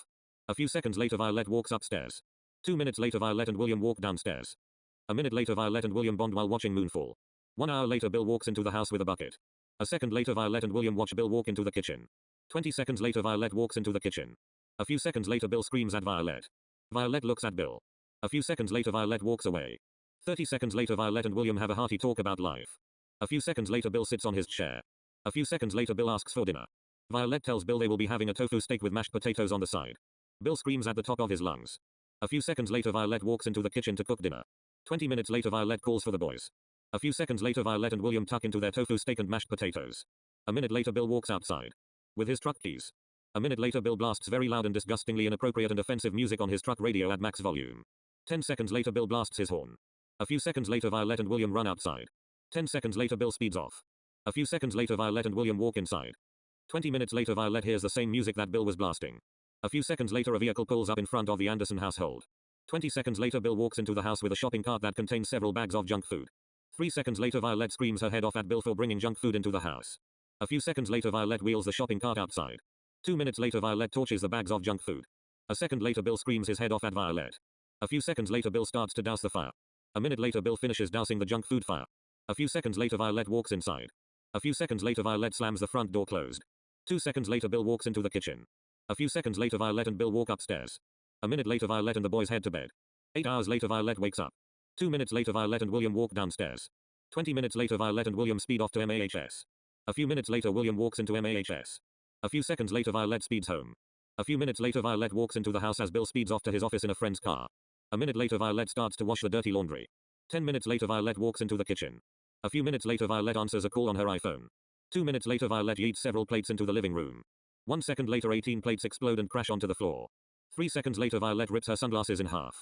A few seconds later Violette walks upstairs. 2 minutes later Violette and William walk downstairs. A minute later Violette and William bond while watching Moonfall. 1 hour later Bill walks into the house with a bucket. A second later Violette and William watch Bill walk into the kitchen. 20 seconds later Violette walks into the kitchen. A few seconds later Bill screams at Violette. Violette looks at Bill. A few seconds later Violette walks away. 30 seconds later Violette and William have a hearty talk about life. A few seconds later Bill sits on his chair. A few seconds later Bill asks for dinner. Violette tells Bill they will be having a tofu steak with mashed potatoes on the side. Bill screams at the top of his lungs. A few seconds later Violette walks into the kitchen to cook dinner. 20 minutes later Violette calls for the boys. A few seconds later Violette and William tuck into their tofu steak and mashed potatoes. A minute later Bill walks outside. With his truck keys. A minute later Bill blasts very loud and disgustingly inappropriate and offensive music on his truck radio at max volume. 10 seconds later Bill blasts his horn. A few seconds later Violette and William run outside. 10 seconds later Bill speeds off. A few seconds later Violette and William walk inside. 20 minutes later Violette hears the same music that Bill was blasting. A few seconds later a vehicle pulls up in front of the Anderson household. 20 seconds later Bill walks into the house with a shopping cart that contains several bags of junk food. 3 seconds later Violette screams her head off at Bill for bringing junk food into the house. A few seconds later Violette wheels the shopping cart outside. 2 minutes later Violette torches the bags of junk food. A second later Bill screams his head off at Violette. A few seconds later Bill starts to douse the fire. A minute later Bill finishes dousing the junk food fire. A few seconds later Violette walks inside. A few seconds later Violette slams the front door closed. 2 seconds later Bill walks into the kitchen. A few seconds later Violette and Bill walk upstairs. A minute later Violette and the boys head to bed. 8 hours later Violette wakes up. 2 minutes later Violette and William walk downstairs. 20 minutes later Violette and William speed off to MAHS. A few minutes later William walks into MAHS. A few seconds later Violette speeds home. A few minutes later Violette walks into the house as Bill speeds off to his office in a friend's car. A minute later Violette starts to wash the dirty laundry. 10 minutes later Violette walks into the kitchen. A few minutes later Violette answers a call on her iPhone. 2 minutes later Violette yeets several plates into the living room. 1 second later 18 plates explode and crash onto the floor. 3 seconds later Violette rips her sunglasses in half.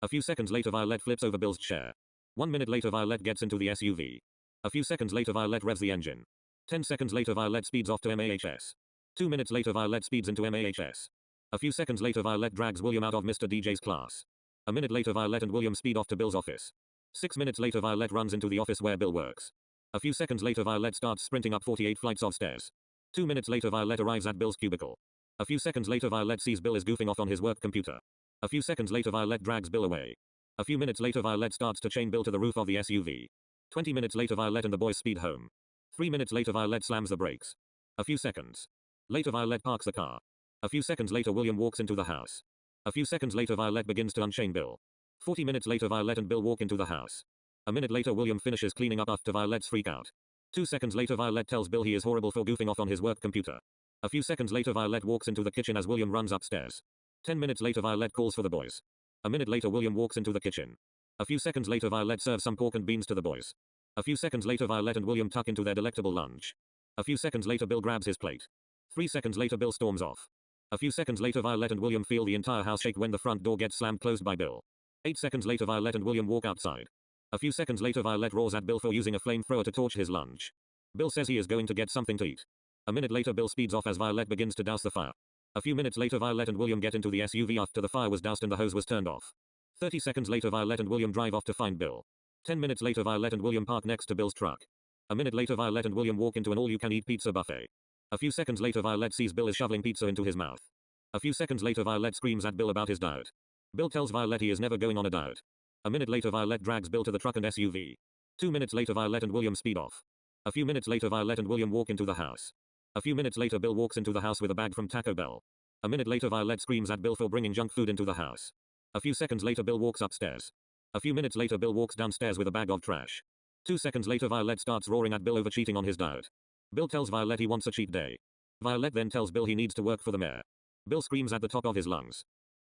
A few seconds later Violette flips over Bill's chair. 1 minute later Violette gets into the SUV. A few seconds later Violette revs the engine. 10 seconds later Violette speeds off to MAHS. 2 minutes later Violette speeds into MAHS. A few seconds later Violette drags William out of Mr. DJ's class. A minute later Violette and William speed off to Bill's office. 6 minutes later Violette runs into the office where Bill works. A few seconds later Violette starts sprinting up 48 flights of stairs. 2 minutes later Violette arrives at Bill's cubicle. A few seconds later Violette sees Bill is goofing off on his work computer. A few seconds later Violette drags Bill away. A few minutes later Violette starts to chain Bill to the roof of the SUV. 20 minutes later Violette and the boys speed home. 3 minutes later Violette slams the brakes. A few seconds later Violette parks the car. A few seconds later William walks into the house. A few seconds later Violette begins to unchain Bill. 40 minutes later Violette and Bill walk into the house. A minute later William finishes cleaning up after Violette's freak out. 2 seconds later Violette tells Bill he is horrible for goofing off on his work computer. A few seconds later Violette walks into the kitchen as William runs upstairs. 10 minutes later Violette calls for the boys. A minute later William walks into the kitchen. A few seconds later Violette serves some pork and beans to the boys. A few seconds later Violette and William tuck into their delectable lunch. A few seconds later Bill grabs his plate. 3 seconds later Bill storms off. A few seconds later Violette and William feel the entire house shake when the front door gets slammed closed by Bill. 8 seconds later Violette and William walk outside. A few seconds later Violette roars at Bill for using a flamethrower to torch his lunch. Bill says he is going to get something to eat. A minute later Bill speeds off as Violette begins to douse the fire. A few minutes later Violette and William get into the SUV after the fire was doused and the hose was turned off. 30 seconds later Violette and William drive off to find Bill. 10 minutes later Violette and William park next to Bill's truck. A minute later Violette and William walk into an all-you-can-eat pizza buffet. A few seconds later Violette sees Bill is shoveling pizza into his mouth. A few seconds later Violette screams at Bill about his diet. Bill tells Violette he is never going on a diet. A minute later Violette drags Bill to the truck and SUV. 2 minutes later Violette and William speed off. A few minutes later Violette and William walk into the house. A few minutes later Bill walks into the house with a bag from Taco Bell. A minute later Violette screams at Bill for bringing junk food into the house. A few seconds later Bill walks upstairs. A few minutes later Bill walks downstairs with a bag of trash. 2 seconds later Violette starts roaring at Bill over cheating on his diet. Bill tells Violette he wants a cheat day. Violette then tells Bill he needs to work for the mayor. Bill screams at the top of his lungs.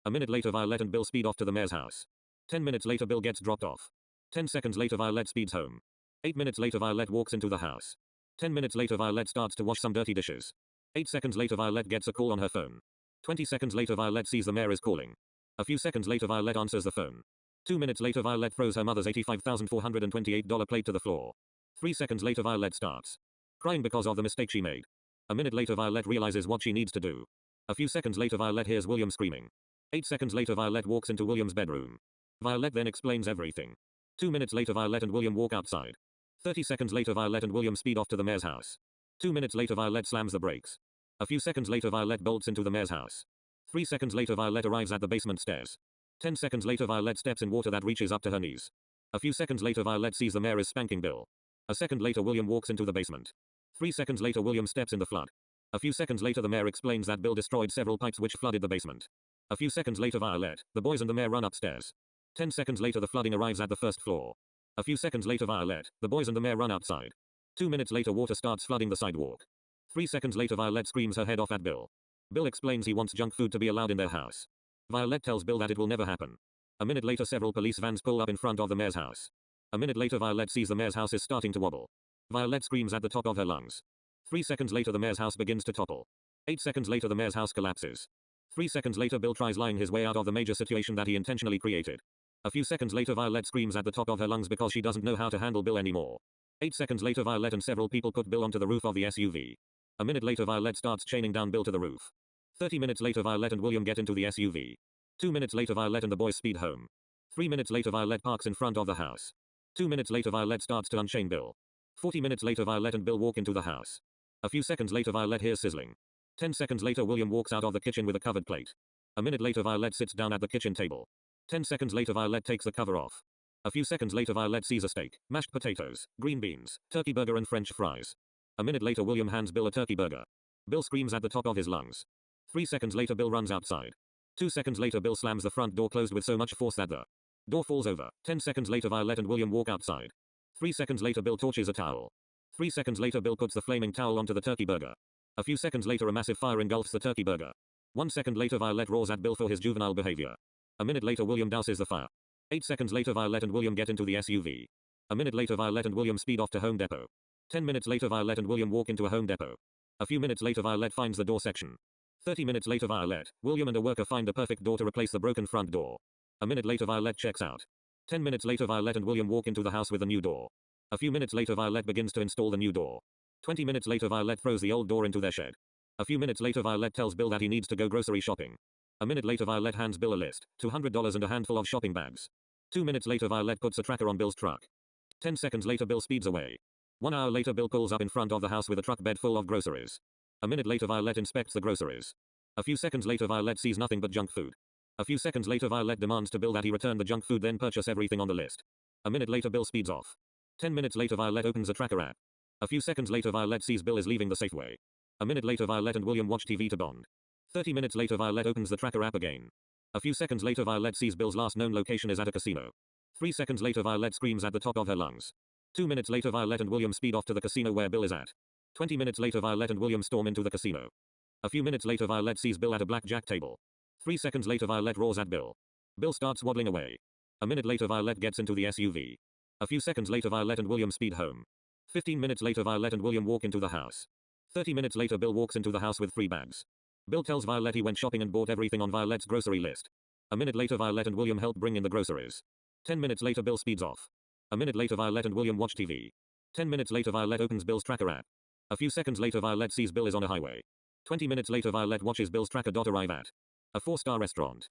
A minute later Violette and Bill speed off to the mayor's house. 10 minutes later Bill gets dropped off. 10 seconds later Violette speeds home. 8 minutes later Violette walks into the house. 10 minutes later Violette starts to wash some dirty dishes. 8 seconds later Violette gets a call on her phone. 20 seconds later Violette sees the mayor is calling. A few seconds later Violette answers the phone. 2 minutes later Violette throws her mother's $85,428 plate to the floor. 3 seconds later Violette starts crying because of the mistake she made. A minute later Violette realizes what she needs to do. A few seconds later Violette hears William screaming. 8 seconds later Violette walks into William's bedroom. Violette then explains everything. 2 minutes later Violette and William walk outside. 30 seconds later Violette and William speed off to the mayor's house. 2 minutes later Violette slams the brakes. A few seconds later Violette bolts into the mayor's house. 3 seconds later Violette arrives at the basement stairs. 10 seconds later Violette steps in water that reaches up to her knees. A few seconds later Violette sees the mayor is spanking Bill. A second later William walks into the basement. 3 seconds later William steps in the flood. A few seconds later the mayor explains that Bill destroyed several pipes which flooded the basement. A few seconds later Violette, the boys and the mayor run upstairs. 10 seconds later the flooding arrives at the first floor. A few seconds later Violette, the boys and the mayor run outside. 2 minutes later water starts flooding the sidewalk. 3 seconds later Violette screams her head off at Bill. Bill explains he wants junk food to be allowed in their house. Violette tells Bill that it will never happen. A minute later several police vans pull up in front of the mayor's house. A minute later Violette sees the mayor's house is starting to wobble. Violette screams at the top of her lungs. 3 seconds later the mayor's house begins to topple. 8 seconds later the mayor's house collapses. 3 seconds later Bill tries lying his way out of the major situation that he intentionally created. A few seconds later Violette screams at the top of her lungs because she doesn't know how to handle Bill anymore. 8 seconds later Violette and several people put Bill onto the roof of the SUV. A minute later Violette starts chaining down Bill to the roof. 30 minutes later Violette and William get into the SUV. 2 minutes later Violette and the boys speed home. 3 minutes later Violette parks in front of the house. 2 minutes later Violette starts to unchain Bill. 40 minutes later Violette and Bill walk into the house. A few seconds later Violette hears sizzling. 10 seconds later William walks out of the kitchen with a covered plate. A minute later Violette sits down at the kitchen table. 10 seconds later Violette takes the cover off. A few seconds later Violette sees a steak, mashed potatoes, green beans, turkey burger and french fries. A minute later William hands Bill a turkey burger. Bill screams at the top of his lungs. 3 seconds later Bill runs outside. 2 seconds later Bill slams the front door closed with so much force that the door falls over. 10 seconds later Violette and William walk outside. 3 seconds later Bill torches a towel. 3 seconds later Bill puts the flaming towel onto the turkey burger. A few seconds later a massive fire engulfs the turkey burger. 1 second later Violette roars at Bill for his juvenile behavior. A minute later William douses the fire. 8 seconds later Violette and William get into the SUV. A minute later Violette and William speed off to Home Depot. 10 minutes later Violette and William walk into a Home Depot. A few minutes later Violette finds the door section. 30 minutes later Violette, William and a worker find a perfect door to replace the broken front door. A minute later Violette checks out. 10 minutes later Violette and William walk into the house with a new door. A few minutes later Violette begins to install the new door. 20 minutes later Violette throws the old door into their shed. A few minutes later Violette tells Bill that he needs to go grocery shopping. A minute later Violette hands Bill a list, $200 and a handful of shopping bags. 2 minutes later Violette puts a tracker on Bill's truck. 10 seconds later Bill speeds away. 1 hour later Bill pulls up in front of the house with a truck bed full of groceries. A minute later Violette inspects the groceries. A few seconds later Violette sees nothing but junk food. A few seconds later Violette demands to Bill that he return the junk food then purchase everything on the list. A minute later Bill speeds off. 10 minutes later Violette opens a tracker app. A few seconds later Violette sees Bill is leaving the Safeway. A minute later Violette and William watch TV to bond. 30 minutes later Violette opens the tracker app again. A few seconds later Violette sees Bill's last known location is at a casino. 3 seconds later Violette screams at the top of her lungs. 2 minutes later Violette and William speed off to the casino where Bill is at. 20 minutes later Violette and William storm into the casino. A few minutes later Violette sees Bill at a blackjack table. 3 seconds later Violette roars at Bill. Bill starts waddling away. A minute later Violette gets into the SUV. A few seconds later Violette and William speed home. 15 minutes later Violette and William walk into the house. 30 minutes later Bill walks into the house with 3 bags. Bill tells Violette he went shopping and bought everything on Violette's grocery list. A minute later Violette and William help bring in the groceries. 10 minutes later Bill speeds off. A minute later Violette and William watch TV. 10 minutes later Violette opens Bill's tracker app. A few seconds later Violette sees Bill is on a highway. 20 minutes later Violette watches Bill's tracker arrive at a 4-star restaurant.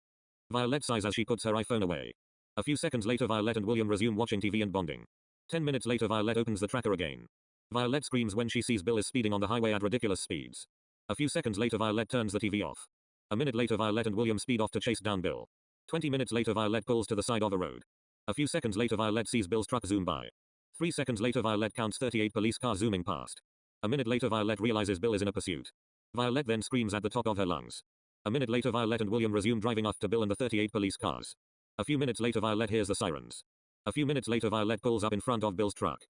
Violette sighs as she puts her iPhone away. A few seconds later Violette and William resume watching TV and bonding. 10 minutes later Violette opens the tracker again. Violette screams when she sees Bill is speeding on the highway at ridiculous speeds. A few seconds later Violette turns the TV off. A minute later Violette and William speed off to chase down Bill. 20 minutes later Violette pulls to the side of a road. A few seconds later Violette sees Bill's truck zoom by. 3 seconds later Violette counts 38 police cars zooming past. A minute later Violette realizes Bill is in a pursuit. Violette then screams at the top of her lungs. A minute later Violette and William resume driving after Bill and the 38 police cars. A few minutes later Violette hears the sirens. A few minutes later Violette pulls up in front of Bill's truck.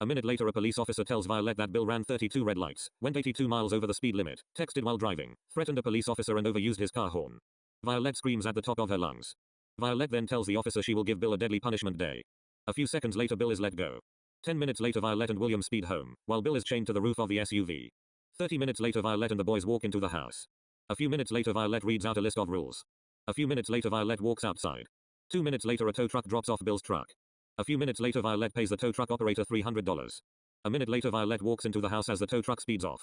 A minute later a police officer tells Violette that Bill ran 32 red lights, went 82 miles over the speed limit, texted while driving, threatened a police officer and overused his car horn. Violette screams at the top of her lungs. Violette then tells the officer she will give Bill a deadly punishment day. A few seconds later Bill is let go. 10 minutes later Violette and William speed home, while Bill is chained to the roof of the SUV. 30 minutes later Violette and the boys walk into the house. A few minutes later Violette reads out a list of rules. A few minutes later Violette walks outside. 2 minutes later a tow truck drops off Bill's truck. A few minutes later Violette pays the tow truck operator $300. A minute later Violette walks into the house as the tow truck speeds off.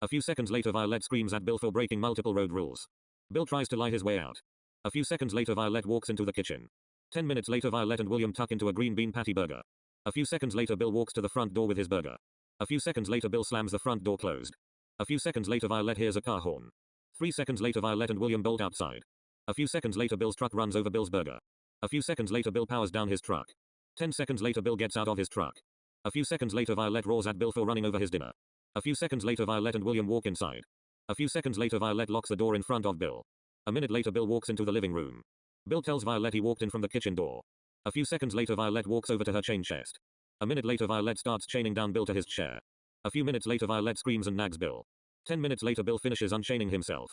A few seconds later Violette screams at Bill for breaking multiple road rules. Bill tries to lie his way out. A few seconds later Violette walks into the kitchen. 10 minutes later Violette and William tuck into a green bean patty burger. A few seconds later Bill walks to the front door with his burger. A few seconds later Bill slams the front door closed. A few seconds later Violette hears a car horn. 3 seconds later Violette and William bolt outside. A few seconds later Bill's truck runs over Bill's burger. A few seconds later Bill powers down his truck. 10 seconds later Bill gets out of his truck. A few seconds later Violette roars at Bill for running over his dinner. A few seconds later Violette and William walk inside. A few seconds later Violette locks the door in front of Bill. A minute later Bill walks into the living room. Bill tells Violette he walked in from the kitchen door. A few seconds later Violette walks over to her chain chest. A minute later Violette starts chaining down Bill to his chair. A few minutes later Violette screams and nags Bill. 10 minutes later Bill finishes unchaining himself.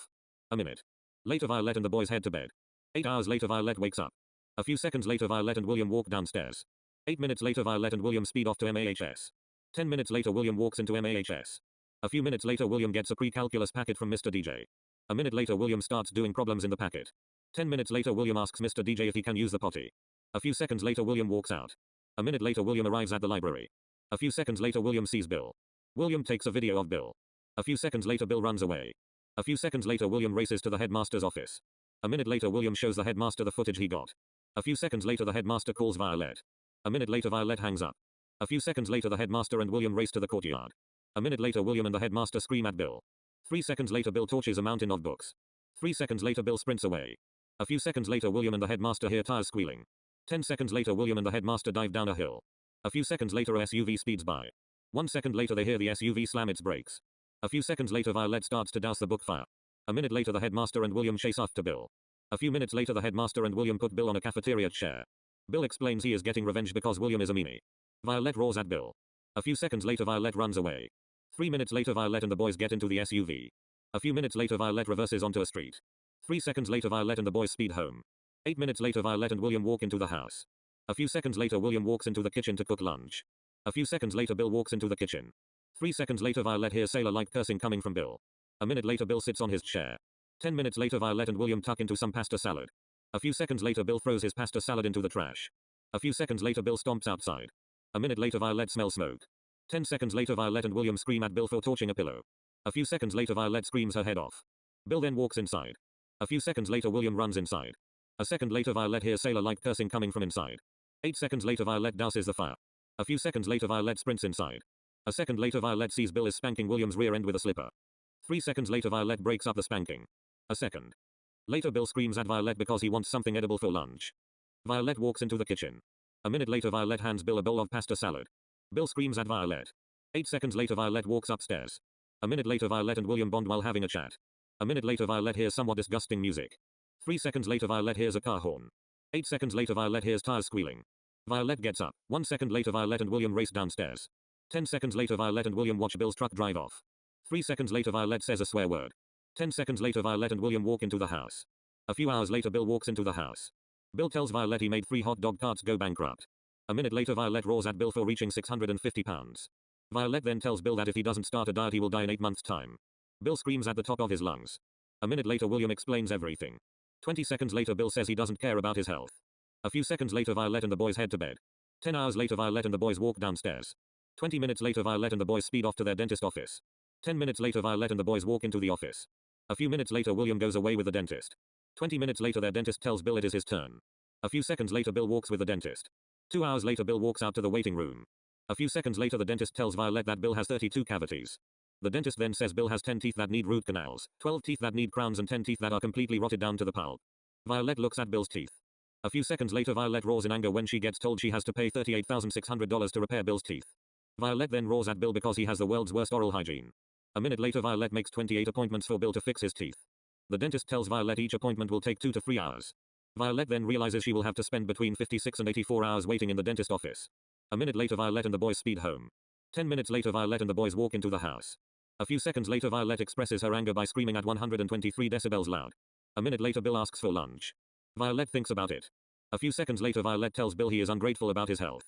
A minute later Violette and the boys head to bed. 8 hours later Violette wakes up. A few seconds later Violette and William walk downstairs. 8 minutes later Violette and William speed off to MAHS. 10 minutes later William walks into MAHS. A few minutes later William gets a pre-calculus packet from Mr. DJ. A minute later William starts doing problems in the packet. 10 minutes later William asks Mr. DJ if he can use the potty. A few seconds later William walks out. A minute later William arrives at the library. A few seconds later William sees Bill. William takes a video of Bill. A few seconds later Bill runs away. A few seconds later William races to the headmaster's office. A minute later William shows the headmaster the footage he got. A few seconds later the headmaster calls Violette. A minute later Violette hangs up. A few seconds later the headmaster and William race to the courtyard. A minute later William and the headmaster scream at Bill. 3 seconds later Bill torches a mountain of books. 3 seconds later Bill sprints away. A few seconds later William and the headmaster hear tires squealing. 10 seconds later William and the headmaster dive down a hill. A few seconds later a SUV speeds by. 1 second later they hear the SUV slam its brakes. A few seconds later Violette starts to douse the book fire. A minute later the headmaster and William chase after Bill. A few minutes later the headmaster and William put Bill on a cafeteria chair. Bill explains he is getting revenge because William is a meanie. Violette roars at Bill. A few seconds later Violette runs away. 3 minutes later Violette and the boys get into the SUV. A few minutes later Violette reverses onto a street. 3 seconds later Violette and the boys speed home. 8 minutes later Violette and William walk into the house. A few seconds later William walks into the kitchen to cook lunch. A few seconds later Bill walks into the kitchen. 3 seconds later Violette hears sailor-like cursing coming from Bill. A minute later Bill sits on his chair. 10 minutes later Violette and William tuck into some pasta salad. A few seconds later Bill throws his pasta salad into the trash. A few seconds later Bill stomps outside. A minute later Violette smells smoke. 10 seconds later Violette and William scream at Bill for torching a pillow. A few seconds later Violette screams her head off. Bill then walks inside. A few seconds later William runs inside. A second later Violette hears sailor-like cursing coming from inside. 8 seconds later Violette douses the fire. A few seconds later Violette sprints inside. A second later Violette sees Bill is spanking William's rear end with a slipper. 3 seconds later Violette breaks up the spanking. A second later Bill screams at Violette because he wants something edible for lunch. Violette walks into the kitchen. A minute later Violette hands Bill a bowl of pasta salad. Bill screams at Violette. 8 seconds later Violette walks upstairs. A minute later Violette and William bond while having a chat. A minute later Violette hears somewhat disgusting music. 3 seconds later Violette hears a car horn. 8 seconds later Violette hears tires squealing. Violette gets up. 1 second later Violette and William race downstairs. 10 seconds later Violette and William watch Bill's truck drive off. 3 seconds later Violette says a swear word. 10 seconds later Violette and William walk into the house. A few hours later Bill walks into the house. Bill tells Violette he made 3 hot dog carts go bankrupt. A minute later Violette roars at Bill for reaching 650 pounds. Violette then tells Bill that if he doesn't start a diet he will die in 8 months' time. Bill screams at the top of his lungs. A minute later William explains everything. 20 seconds later Bill says he doesn't care about his health. A few seconds later Violette and the boys head to bed. 10 hours later Violette and the boys walk downstairs. 20 minutes later Violette and the boys speed off to their dentist office. 10 minutes later Violette and the boys walk into the office. A few minutes later William goes away with the dentist. 20 minutes later their dentist tells Bill it is his turn. A few seconds later Bill walks with the dentist. 2 hours later Bill walks out to the waiting room. A few seconds later the dentist tells Violette that Bill has 32 cavities. The dentist then says Bill has 10 teeth that need root canals, 12 teeth that need crowns and 10 teeth that are completely rotted down to the pulp. Violette looks at Bill's teeth. A few seconds later Violette roars in anger when she gets told she has to pay $38,600 to repair Bill's teeth. Violette then roars at Bill because he has the world's worst oral hygiene. A minute later Violette makes 28 appointments for Bill to fix his teeth. The dentist tells Violette each appointment will take 2 to 3 hours. Violette then realizes she will have to spend between 56 and 84 hours waiting in the dentist office. A minute later Violette and the boys speed home. 10 minutes later Violette and the boys walk into the house. A few seconds later Violette expresses her anger by screaming at 123 decibels loud. A minute later Bill asks for lunch. Violette thinks about it. A few seconds later Violette tells Bill he is ungrateful about his health.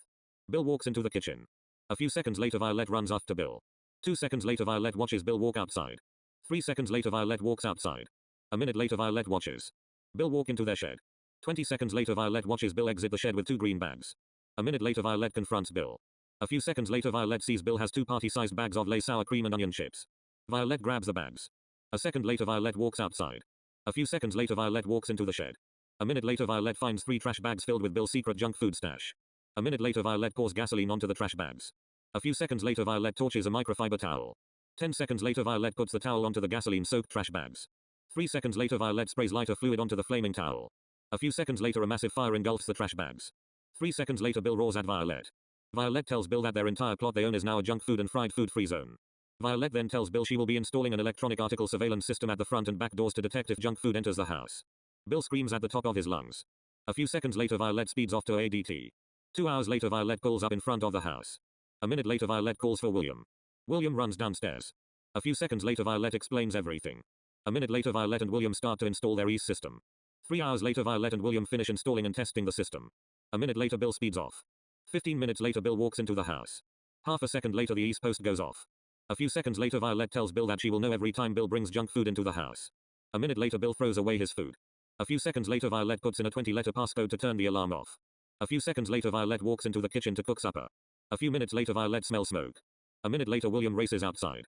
Bill walks into the kitchen. A few seconds later Violette runs after Bill. 2 seconds later Violette watches Bill walk outside. 3 seconds later Violette walks outside. A minute later Violette watches Bill walk into their shed. 20 seconds later Violette watches Bill exit the shed with 2 green bags. A minute later Violette confronts Bill. A few seconds later Violette sees Bill has 2 party-sized bags of Lay's sour cream and onion chips. Violette grabs the bags. A second later Violette walks outside. A few seconds later Violette walks into the shed. A minute later Violette finds 3 trash bags filled with Bill's secret junk food stash. A minute later Violette pours gasoline onto the trash bags. A few seconds later Violette torches a microfiber towel. 10 seconds later Violette puts the towel onto the gasoline-soaked trash bags. 3 seconds later Violette sprays lighter fluid onto the flaming towel. A few seconds later a massive fire engulfs the trash bags. 3 seconds later Bill roars at Violette. Violette tells Bill that their entire plot they own is now a junk food and fried food free zone. Violette then tells Bill she will be installing an electronic article surveillance system at the front and back doors to detect if junk food enters the house. Bill screams at the top of his lungs. A few seconds later Violette speeds off to ADT. 2 hours later Violette pulls up in front of the house. A minute later Violette calls for William. William runs downstairs. A few seconds later Violette explains everything. A minute later Violette and William start to install their ease system. 3 hours later Violette and William finish installing and testing the system. A minute later Bill speeds off. 15 minutes later Bill walks into the house. Half a second later the ease post goes off. A few seconds later Violette tells Bill that she will know every time Bill brings junk food into the house. A minute later Bill throws away his food. A few seconds later Violette puts in a 20-letter passcode to turn the alarm off. A few seconds later Violette walks into the kitchen to cook supper. A few minutes later Violette smells smoke. A minute later William races outside.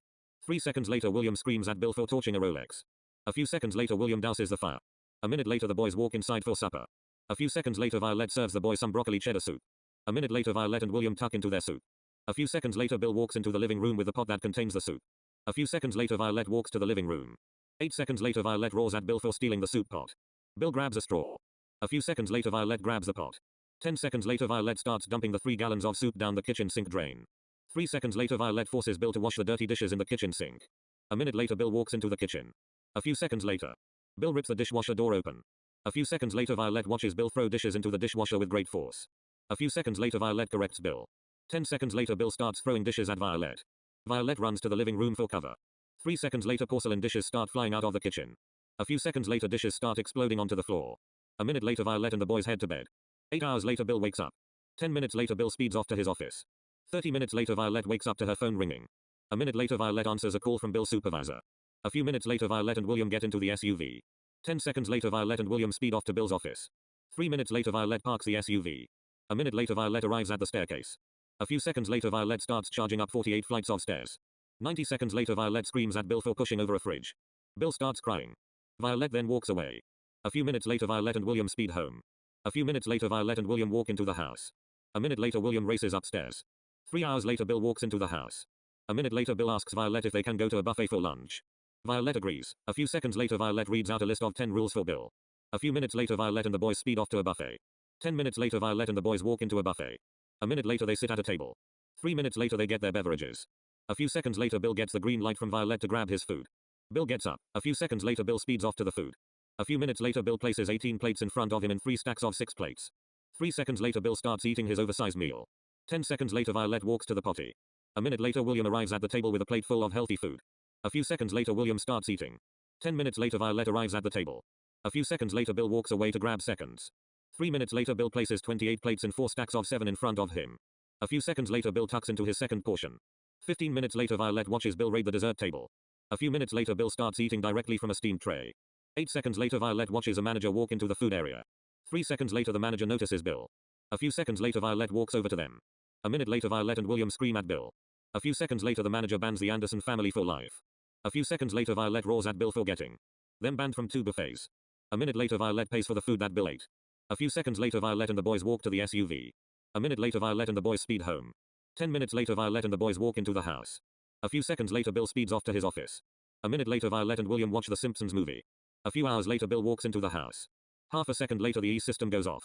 3 seconds later William screams at Bill for torching a Rolex. A few seconds later William douses the fire. A minute later the boys walk inside for supper. A few seconds later Violette serves the boys some broccoli cheddar soup. A minute later Violette and William tuck into their soup. A few seconds later Bill walks into the living room with the pot that contains the soup. A few seconds later Violette walks to the living room. 8 seconds later Violette roars at Bill for stealing the soup pot. Bill grabs a straw. A few seconds later Violette grabs the pot. 10 seconds later Violette starts dumping the 3 gallons of soup down the kitchen sink drain. 3 seconds later Violette forces Bill to wash the dirty dishes in the kitchen sink. A minute later Bill walks into the kitchen. A few seconds later, Bill rips the dishwasher door open. A few seconds later Violette watches Bill throw dishes into the dishwasher with great force. A few seconds later Violette corrects Bill. 10 seconds later Bill starts throwing dishes at Violette. Violette runs to the living room for cover. 3 seconds later porcelain dishes start flying out of the kitchen. A few seconds later dishes start exploding onto the floor. A minute later Violette and the boys head to bed. 8 hours later Bill wakes up. 10 minutes later Bill speeds off to his office. 30 minutes later Violette wakes up to her phone ringing. A minute later Violette answers a call from Bill's supervisor. A few minutes later Violette and William get into the SUV. 10 seconds later Violette and William speed off to Bill's office. 3 minutes later Violette parks the SUV. A minute later Violette arrives at the staircase. A few seconds later Violette starts charging up 48 flights of stairs. 90 seconds later Violette screams at Bill for pushing over a fridge. Bill starts crying. Violette then walks away. A few minutes later Violette and William speed home. A few minutes later Violette and William walk into the house. A minute later William races upstairs. 3 hours later Bill walks into the house. A minute later Bill asks Violette if they can go to a buffet for lunch. Violette agrees. A few seconds later Violette reads out a list of 10 rules for Bill. A few minutes later Violette and the boys speed off to a buffet. 10 minutes later Violette and the boys walk into a buffet. A minute later they sit at a table. 3 minutes later they get their beverages. A few seconds later Bill gets the green light from Violette to grab his food. Bill gets up. A few seconds later Bill speeds off to the food. A few minutes later Bill places 18 plates in front of him in 3 stacks of 6 plates. 3 seconds later Bill starts eating his oversized meal. 10 seconds later Violette walks to the potty. A minute later William arrives at the table with a plate full of healthy food. A few seconds later William starts eating. 10 minutes later Violette arrives at the table. A few seconds later Bill walks away to grab seconds. 3 minutes later Bill places 28 plates in 4 stacks of 7 in front of him. A few seconds later Bill tucks into his second portion. 15 minutes later Violette watches Bill raid the dessert table. A few minutes later Bill starts eating directly from a steamed tray. 8 seconds later Violette watches a manager walk into the food area. 3 seconds later the manager notices Bill. A few seconds later Violette walks over to them. A minute later Violette and William scream at Bill. A few seconds later the manager bans the Anderson family for life. A few seconds later Violette roars at Bill for getting them banned from 2 buffets. A minute later Violette pays for the food that Bill ate. A few seconds later Violette and the boys walk to the SUV. A minute later Violette and the boys speed home. 10 minutes later Violette and the boys walk into the house. A few seconds later Bill speeds off to his office. A minute later Violette and William watch the Simpsons movie. A few hours later Bill walks into the house. Half a second later the E-system goes off.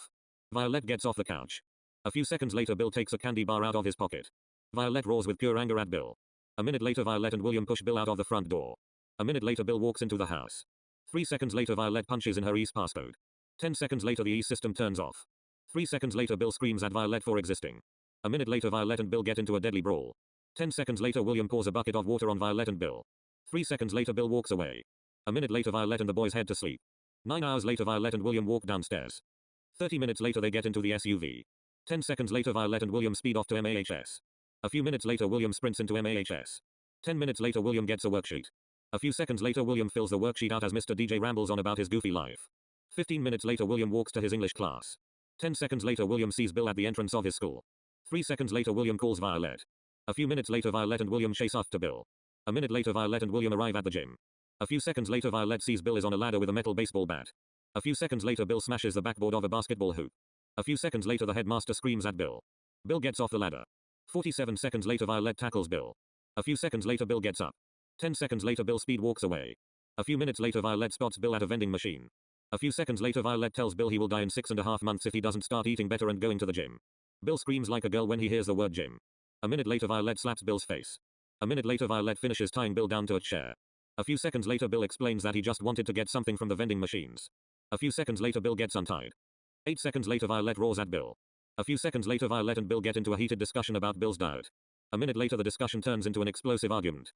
Violette gets off the couch. A few seconds later Bill takes a candy bar out of his pocket. Violette roars with pure anger at Bill. A minute later Violette and William push Bill out of the front door. A minute later Bill walks into the house. 3 seconds later Violette punches in her E's passcode. 10 seconds later the E-system turns off. 3 seconds later Bill screams at Violette for existing. A minute later Violette and Bill get into a deadly brawl. 10 seconds later William pours a bucket of water on Violette and Bill. 3 seconds later Bill walks away. A minute later Violette and the boys head to sleep. 9 hours later Violette and William walk downstairs. 30 minutes later they get into the SUV. 10 seconds later Violette and William speed off to MAHS. A few minutes later William sprints into MAHS. 10 minutes later William gets a worksheet. A few seconds later William fills the worksheet out as Mr. DJ rambles on about his goofy life. 15 minutes later William walks to his English class. 10 seconds later William sees Bill at the entrance of his school. 3 seconds later William calls Violette. A few minutes later Violette and William chase after Bill. A minute later Violette and William arrive at the gym. A few seconds later Violette sees Bill is on a ladder with a metal baseball bat. A few seconds later Bill smashes the backboard of a basketball hoop. A few seconds later the headmaster screams at Bill. Bill gets off the ladder. 47 seconds later Violette tackles Bill. A few seconds later Bill gets up. 10 seconds later Bill speed walks away. A few minutes later Violette spots Bill at a vending machine. A few seconds later Violette tells Bill he will die in 6.5 months if he doesn't start eating better and going to the gym. Bill screams like a girl when he hears the word gym. A minute later Violette slaps Bill's face. A minute later Violette finishes tying Bill down to a chair. A few seconds later Bill explains that he just wanted to get something from the vending machines. A few seconds later Bill gets untied. 8 seconds later Violette roars at Bill. A few seconds later Violette and Bill get into a heated discussion about Bill's diet. A minute later the discussion turns into an explosive argument.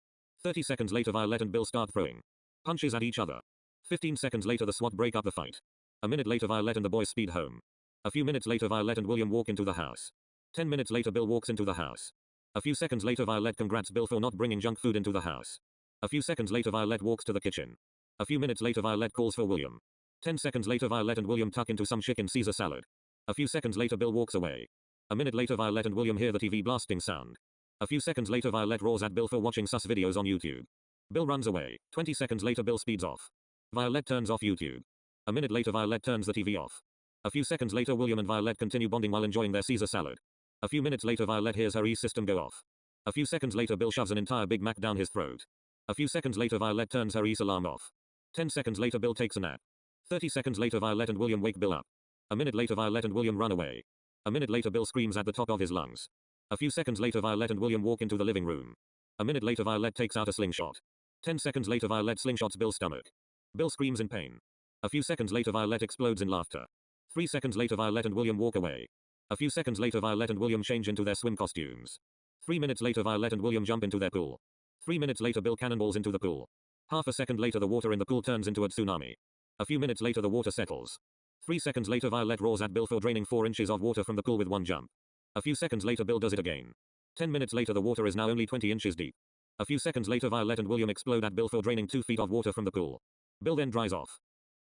30 seconds later Violette and Bill start throwing punches at each other. 15 seconds later the SWAT break up the fight. A minute later Violette and the boys speed home. A few minutes later Violette and William walk into the house. 10 minutes later Bill walks into the house. A few seconds later Violette congrats Bill for not bringing junk food into the house. A few seconds later Violette walks to the kitchen. A few minutes later Violette calls for William. 10 seconds later Violette and William tuck into some chicken Caesar salad. A few seconds later Bill walks away. A minute later Violette and William hear the TV blasting sound. A few seconds later Violette roars at Bill for watching sus videos on YouTube. Bill runs away. 20 seconds later Bill speeds off. Violette turns off YouTube. A minute later Violette turns the TV off. A few seconds later William and Violette continue bonding while enjoying their Caesar salad. A few minutes later Violette hears her e-system go off. A few seconds later Bill shoves an entire Big Mac down his throat. A few seconds later Violette turns her e-alarm off. 10 seconds later Bill takes a nap. 30 seconds later Violette and William wake Bill up. A minute later Violette and William run away. A minute later Bill screams at the top of his lungs. A few seconds later Violette and William walk into the living room. A minute later Violette takes out a slingshot. 10 seconds later Violette slingshots Bill's stomach. Bill screams in pain. A few seconds later Violette explodes in laughter. 3 seconds later Violette and William walk away. A few seconds later Violette and William change into their swim costumes. 3 minutes later Violette and William jump into their pool. 3 minutes later Bill cannonballs into the pool. Half a second later the water in the pool turns into a tsunami. A few minutes later the water settles. 3 seconds later Violette roars at Bill for draining 4 inches of water from the pool with one jump. A few seconds later Bill does it again. 10 minutes later the water is now only 20 inches deep. A few seconds later Violette and William explode at Bill for draining 2 feet of water from the pool. Bill then dries off.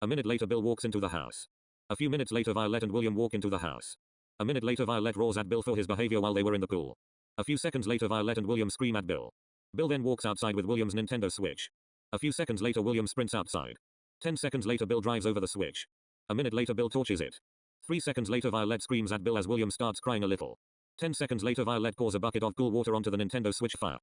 A minute later Bill walks into the house. A few minutes later Violette and William walk into the house. A minute later Violette roars at Bill for his behavior while they were in the pool. A few seconds later Violette and William scream at Bill. Bill then walks outside with William's Nintendo Switch. A few seconds later William sprints outside. 10 seconds later Bill drives over the Switch. A minute later Bill torches it. 3 seconds later Violette screams at Bill as William starts crying a little. 10 seconds later Violette pours a bucket of cool water onto the Nintendo Switch fire.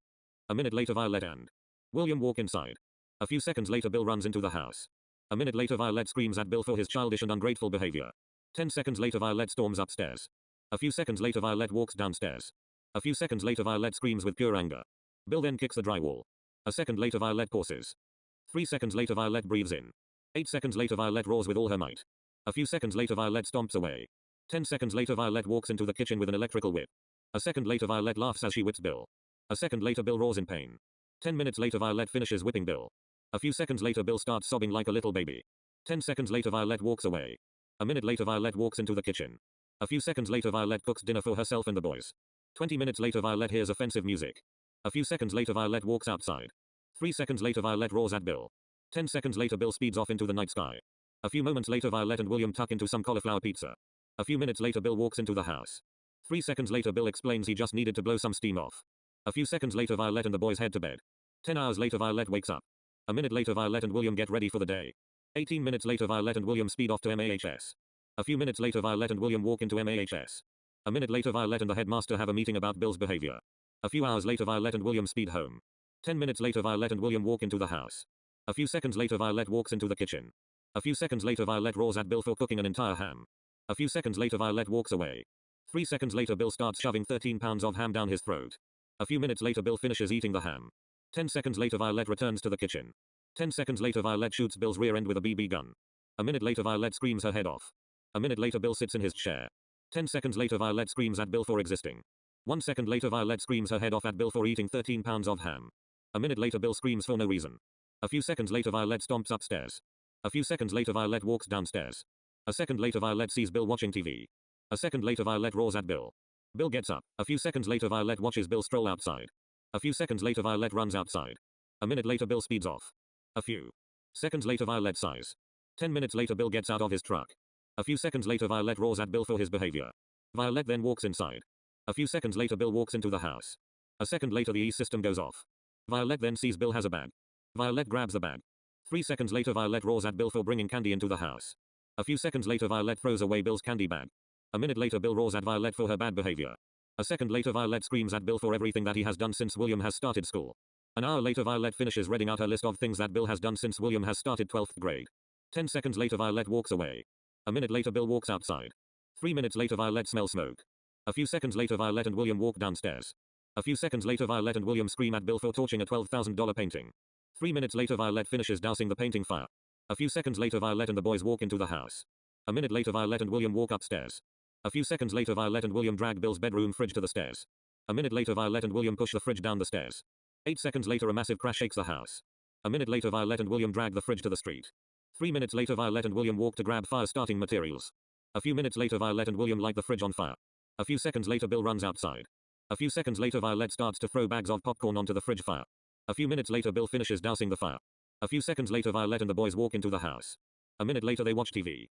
A minute later Violette and William walk inside. A few seconds later Bill runs into the house. A minute later Violette screams at Bill for his childish and ungrateful behavior. 10 seconds later Violette storms upstairs. A few seconds later Violette walks downstairs. A few seconds later Violette screams with pure anger. Bill then kicks the drywall. A second later Violette courses. 3 seconds later Violette breathes in. 8 seconds later Violette roars with all her might. A few seconds later Violette stomps away. 10 seconds later Violette walks into the kitchen with an electrical whip. A second later Violette laughs as she whips Bill. A second later Bill roars in pain. 10 minutes later Violette finishes whipping Bill. A few seconds later Bill starts sobbing like a little baby. 10 seconds later Violette walks away. A minute later Violette walks into the kitchen. A few seconds later Violette cooks dinner for herself and the boys. 20 minutes later Violette hears offensive music. A few seconds later Violette walks outside. 3 seconds later Violette roars at Bill. 10 seconds later Bill speeds off into the night sky. A few moments later Violette and William tuck into some cauliflower pizza. A few minutes later Bill walks into the house. 3 seconds later Bill explains he just needed to blow some steam off. A few seconds later Violette and the boys head to bed. 10 hours later Violette wakes up. A minute later Violette and William get ready for the day. 18 minutes later Violette and William speed off to MAHS. A few minutes later Violette and William walk into MAHS. A minute later Violette and the headmaster have a meeting about Bill's behavior. A few hours later Violette and William speed home. 10 minutes later Violette and William walk into the house. A few seconds later Violette walks into the kitchen. A few seconds later Violette roars at Bill for cooking an entire ham. A few seconds later Violette walks away. 3 seconds later Bill starts shoving 13 pounds of ham down his throat. A few minutes later Bill finishes eating the ham. 10 seconds later Violette returns to the kitchen. 10 seconds later Violette shoots Bill's rear end with a BB gun. A minute later Violette screams her head off. A minute later Bill sits in his chair. 10 seconds later Violette screams at Bill for existing. 1 second later Violette screams her head off at Bill for eating 13 pounds of ham. A minute later Bill screams for no reason. A few seconds later Violette stomps upstairs. A few seconds later Violette walks downstairs. A second later Violette sees Bill watching TV. A second later Violette roars at Bill. Bill gets up. A few seconds later Violette watches Bill stroll outside. A few seconds later Violette runs outside. A minute later Bill speeds off. A few seconds later Violette sighs. 10 minutes later Bill gets out of his truck. A few seconds later Violette roars at Bill for his behavior. Violette then walks inside. A few seconds later Bill walks into the house. A second later the e-system goes off. Violette then sees Bill has a bag. Violette grabs the bag. 3 seconds later Violette roars at Bill for bringing candy into the house. A few seconds later Violette throws away Bill's candy bag. A minute later Bill roars at Violette for her bad behavior. A second later Violette screams at Bill for everything that he has done since William has started school. An hour later Violette finishes reading out her list of things that Bill has done since William has started 12th grade. 10 seconds later Violette walks away. A minute later Bill walks outside. 3 minutes later Violette smells smoke. A few seconds later Violette and William walk downstairs. A few seconds later Violette and William scream at Bill for torching a $12,000 painting. 3 minutes later Violette finishes dousing the painting fire. A few seconds later Violette and the boys walk into the house. A minute later Violette and William walk upstairs. A few seconds later Violette and William drag Bill's bedroom fridge to the stairs. A minute later Violette and William push the fridge down the stairs. 8 seconds later a massive crash shakes the house. A minute later Violette and William drag the fridge to the street. 3 minutes later Violette and William walk to grab fire starting materials. A few minutes later Violette and William light the fridge on fire. A few seconds later Bill runs outside. A few seconds later Violette starts to throw bags of popcorn onto the fridge fire. A few minutes later Bill finishes dousing the fire. A few seconds later Violette and the boys walk into the house. A minute later they watch TV.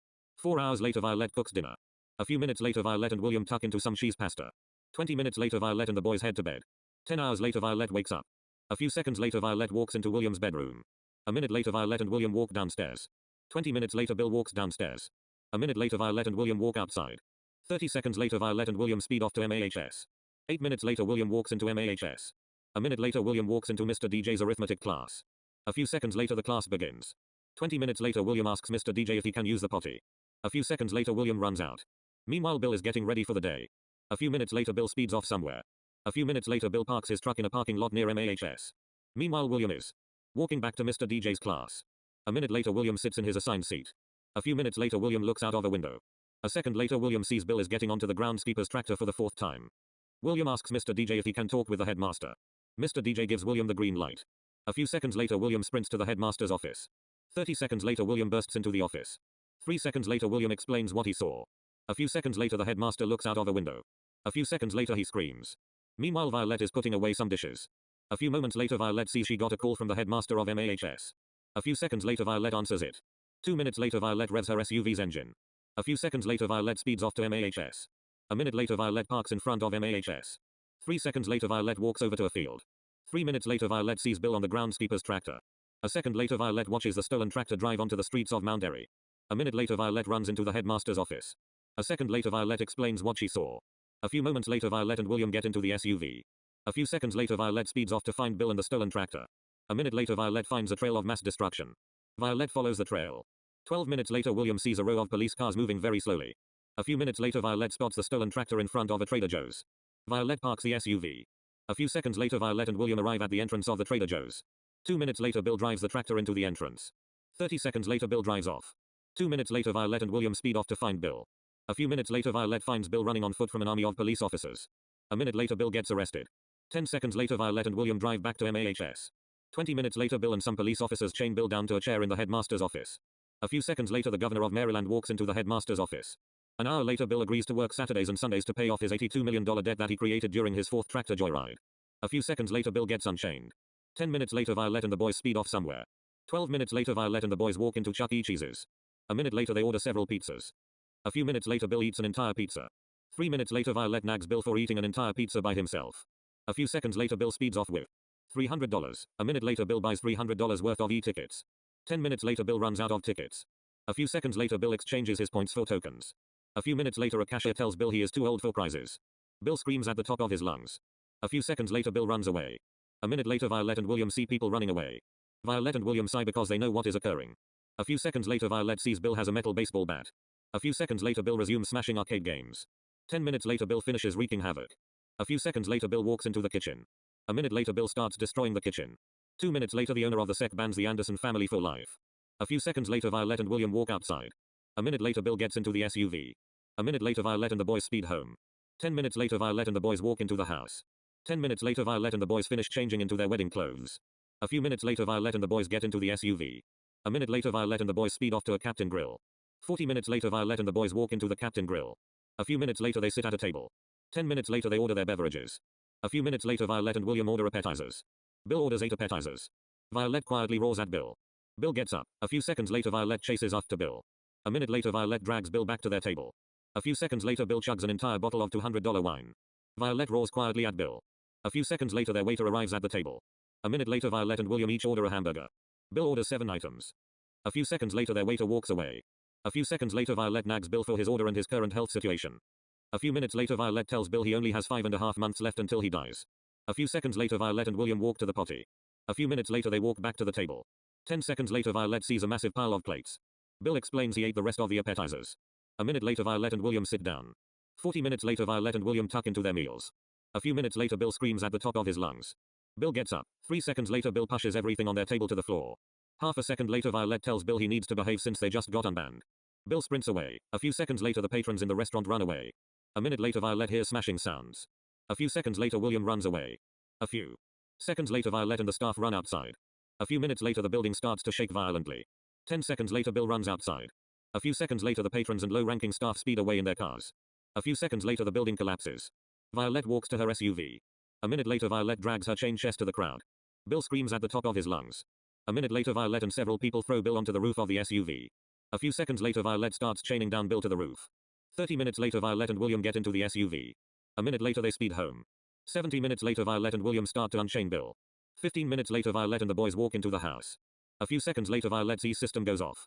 4 hours later Violette cooks dinner. A few minutes later Violette and William tuck into some cheese pasta. 20 minutes later Violette and the boys head to bed. 10 hours later Violette wakes up. A few seconds later Violette walks into William's bedroom. A minute later Violette and William walk downstairs. 20 minutes later Bill walks downstairs. A minute later Violette and William walk outside. 30 seconds later Violette and William speed off to MAHS. 8 minutes later William walks into MAHS. A minute later William walks into Mr. DJ's arithmetic class. A few seconds later the class begins. 20 minutes later William asks Mr. DJ if he can use the potty. A few seconds later William runs out. Meanwhile Bill is getting ready for the day. A few minutes later Bill speeds off somewhere. A few minutes later Bill parks his truck in a parking lot near MAHS. Meanwhile William is walking back to Mr. DJ's class. A minute later William sits in his assigned seat. A few minutes later William looks out of a window. A second later William sees Bill is getting onto the groundskeeper's tractor for the 4th time. William asks Mr. DJ if he can talk with the headmaster. Mr. DJ gives William the green light. A few seconds later William sprints to the headmaster's office. 30 seconds later William bursts into the office. 3 seconds later William explains what he saw. A few seconds later the headmaster looks out of a window. A few seconds later he screams. Meanwhile Violette is putting away some dishes. A few moments later Violette sees she got a call from the headmaster of MAHS. A few seconds later Violette answers it. 2 minutes later Violette revs her SUV's engine. A few seconds later Violette speeds off to MAHS. A minute later Violette parks in front of MAHS. 3 seconds later Violette walks over to a field. 3 minutes later Violette sees Bill on the groundskeeper's tractor. A second later Violette watches the stolen tractor drive onto the streets of Mount Airy. A minute later Violette runs into the headmaster's office. A second later Violette explains what she saw. A few moments later Violette and William get into the SUV. A few seconds later Violette speeds off to find Bill and the stolen tractor. A minute later Violette finds a trail of mass destruction. Violette follows the trail. 12 minutes later William sees a row of police cars moving very slowly. A few minutes later Violette spots the stolen tractor in front of a Trader Joe's. Violette parks the SUV. A few seconds later Violette and William arrive at the entrance of the Trader Joe's. 2 minutes later Bill drives the tractor into the entrance. 30 seconds later Bill drives off. 2 minutes later Violette and William speed off to find Bill. A few minutes later Violette finds Bill running on foot from an army of police officers. A minute later Bill gets arrested. 10 seconds later Violette and William drive back to MAHS. 20 minutes later Bill and some police officers chain Bill down to a chair in the headmaster's office. A few seconds later the governor of Maryland walks into the headmaster's office. An hour later Bill agrees to work Saturdays and Sundays to pay off his $82 million debt that he created during his 4th tractor joyride. A few seconds later Bill gets unchained. 10 minutes later Violette and the boys speed off somewhere. 12 minutes later Violette and the boys walk into Chuck E. Cheese's. A minute later they order several pizzas. A few minutes later Bill eats an entire pizza. 3 minutes later Violette nags Bill for eating an entire pizza by himself. A few seconds later Bill speeds off with $300. A minute later Bill buys $300 worth of e-tickets. 10 minutes later Bill runs out of tickets. A few seconds later Bill exchanges his points for tokens. A few minutes later a cashier tells Bill he is too old for prizes. Bill screams at the top of his lungs. A few seconds later Bill runs away. A minute later Violette and William see people running away. Violette and William sigh because they know what is occurring. A few seconds later Violette sees Bill has a metal baseball bat. A few seconds later Bill resumes smashing arcade games. 10 minutes later Bill finishes wreaking havoc. A few seconds later Bill walks into the kitchen. A minute later Bill starts destroying the kitchen. 2 minutes later the owner of the sec bans the Anderson family for life. A few seconds later Violette and William walk outside. A minute later Bill gets into the SUV. A minute later Violette and the boys speed home. 10 minutes later Violette and the boys walk into the house. 10 minutes later Violette and the boys finish changing into their wedding clothes. A few minutes later Violette and the boys get into the SUV. A minute later Violette and the boys speed off to a Captain Grill. 40 minutes later Violette and the boys walk into the Captain Grill. A few minutes later they sit at a table. 10 minutes later they order their beverages. A few minutes later Violette and William order appetizers. Bill orders 8 appetizers. Violette quietly roars at Bill. Bill gets up. A few seconds later Violette chases after Bill. A minute later Violette drags Bill back to their table. A few seconds later Bill chugs an entire bottle of $200 wine. Violette roars quietly at Bill. A few seconds later their waiter arrives at the table. A minute later Violette and William each order a hamburger. Bill orders 7 items. A few seconds later their waiter walks away. A few seconds later Violette nags Bill for his order and his current health situation. A few minutes later Violette tells Bill he only has 5.5 months left until he dies. A few seconds later Violette and William walk to the potty. A few minutes later they walk back to the table. 10 seconds later Violette sees a massive pile of plates. Bill explains he ate the rest of the appetizers. A minute later Violette and William sit down. 40 minutes later Violette and William tuck into their meals. A few minutes later Bill screams at the top of his lungs. Bill gets up. 3 seconds later Bill pushes everything on their table to the floor. Half a second later Violette tells Bill he needs to behave since they just got unbanned. Bill sprints away. A few seconds later the patrons in the restaurant run away. A minute later Violette hears smashing sounds. A few seconds later William runs away. A few seconds later Violette and the staff run outside. A few minutes later the building starts to shake violently. 10 seconds later Bill runs outside. A few seconds later the patrons and low-ranking staff speed away in their cars. A few seconds later the building collapses. Violette walks to her SUV. A minute later Violette drags her chained chest to the crowd. Bill screams at the top of his lungs. A minute later Violette and several people throw Bill onto the roof of the SUV. A few seconds later Violette starts chaining down Bill to the roof. 30 minutes later Violette and William get into the SUV. A minute later they speed home. 70 minutes later Violette and William start to unchain Bill. 15 minutes later Violette and the boys walk into the house. A few seconds later Violette's E-system goes off.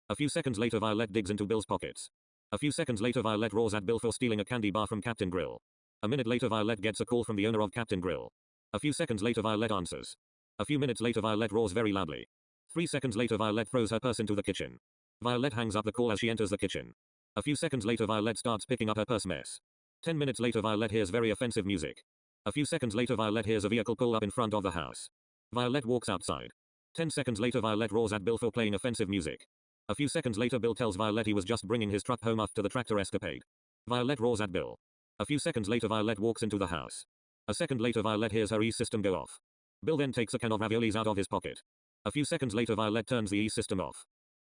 A few seconds later Violette digs into Bill's pockets. A few seconds later Violette roars at Bill for stealing a candy bar from Captain Grill. A minute later Violette gets a call from the owner of Captain Grill. A few seconds later Violette answers. A few minutes later Violette roars very loudly. 3 seconds later Violette throws her purse into the kitchen. Violette hangs up the call as she enters the kitchen. A few seconds later Violette starts picking up her purse mess. 10 minutes later Violette hears very offensive music. A few seconds later Violette hears a vehicle pull up in front of the house. Violette walks outside. 10 seconds later Violette roars at Bill for playing offensive music. A few seconds later Bill tells Violette he was just bringing his truck home after the tractor escapade. Violette roars at Bill. A few seconds later Violette walks into the house. A second later Violette hears her E-system go off. Bill then takes a can of raviolis out of his pocket. A few seconds later Violette turns the E-system off.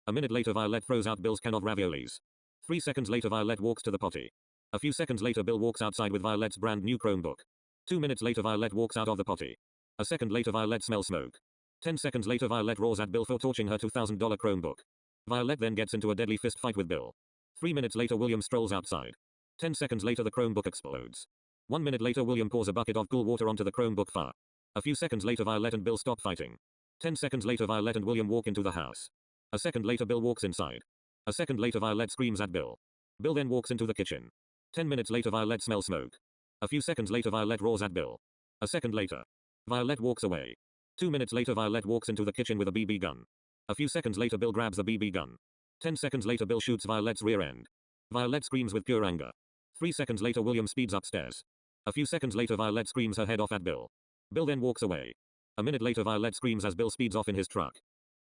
A minute later Violette throws out Bill's can of raviolis. 3 seconds later Violette walks to the potty. A few seconds later Bill walks outside with Violette's brand new Chromebook. 2 minutes later Violette walks out of the potty. A second later Violette smells smoke. 10 seconds later Violette roars at Bill for torching her $2,000 Chromebook. Violette then gets into a deadly fist fight with Bill. 3 minutes later William strolls outside. 10 seconds later the Chromebook explodes. 1 minute later William pours a bucket of cool water onto the Chromebook fire. A few seconds later Violette and Bill stop fighting. 10 seconds later Violette and William walk into the house. A second later Bill walks inside. A second later Violette screams at Bill. Bill then walks into the kitchen. 10 minutes later Violette smells smoke. A few seconds later Violette roars at Bill. A second later. Violette walks away. 2 minutes later Violette walks into the kitchen with a BB gun. A few seconds later Bill grabs the BB gun. 10 seconds later Bill shoots Violette's rear end. Violette screams with pure anger. 3 seconds later William speeds upstairs. A few seconds later Violette screams her head off at Bill. Bill then walks away. A minute later Violette screams as Bill speeds off in his truck.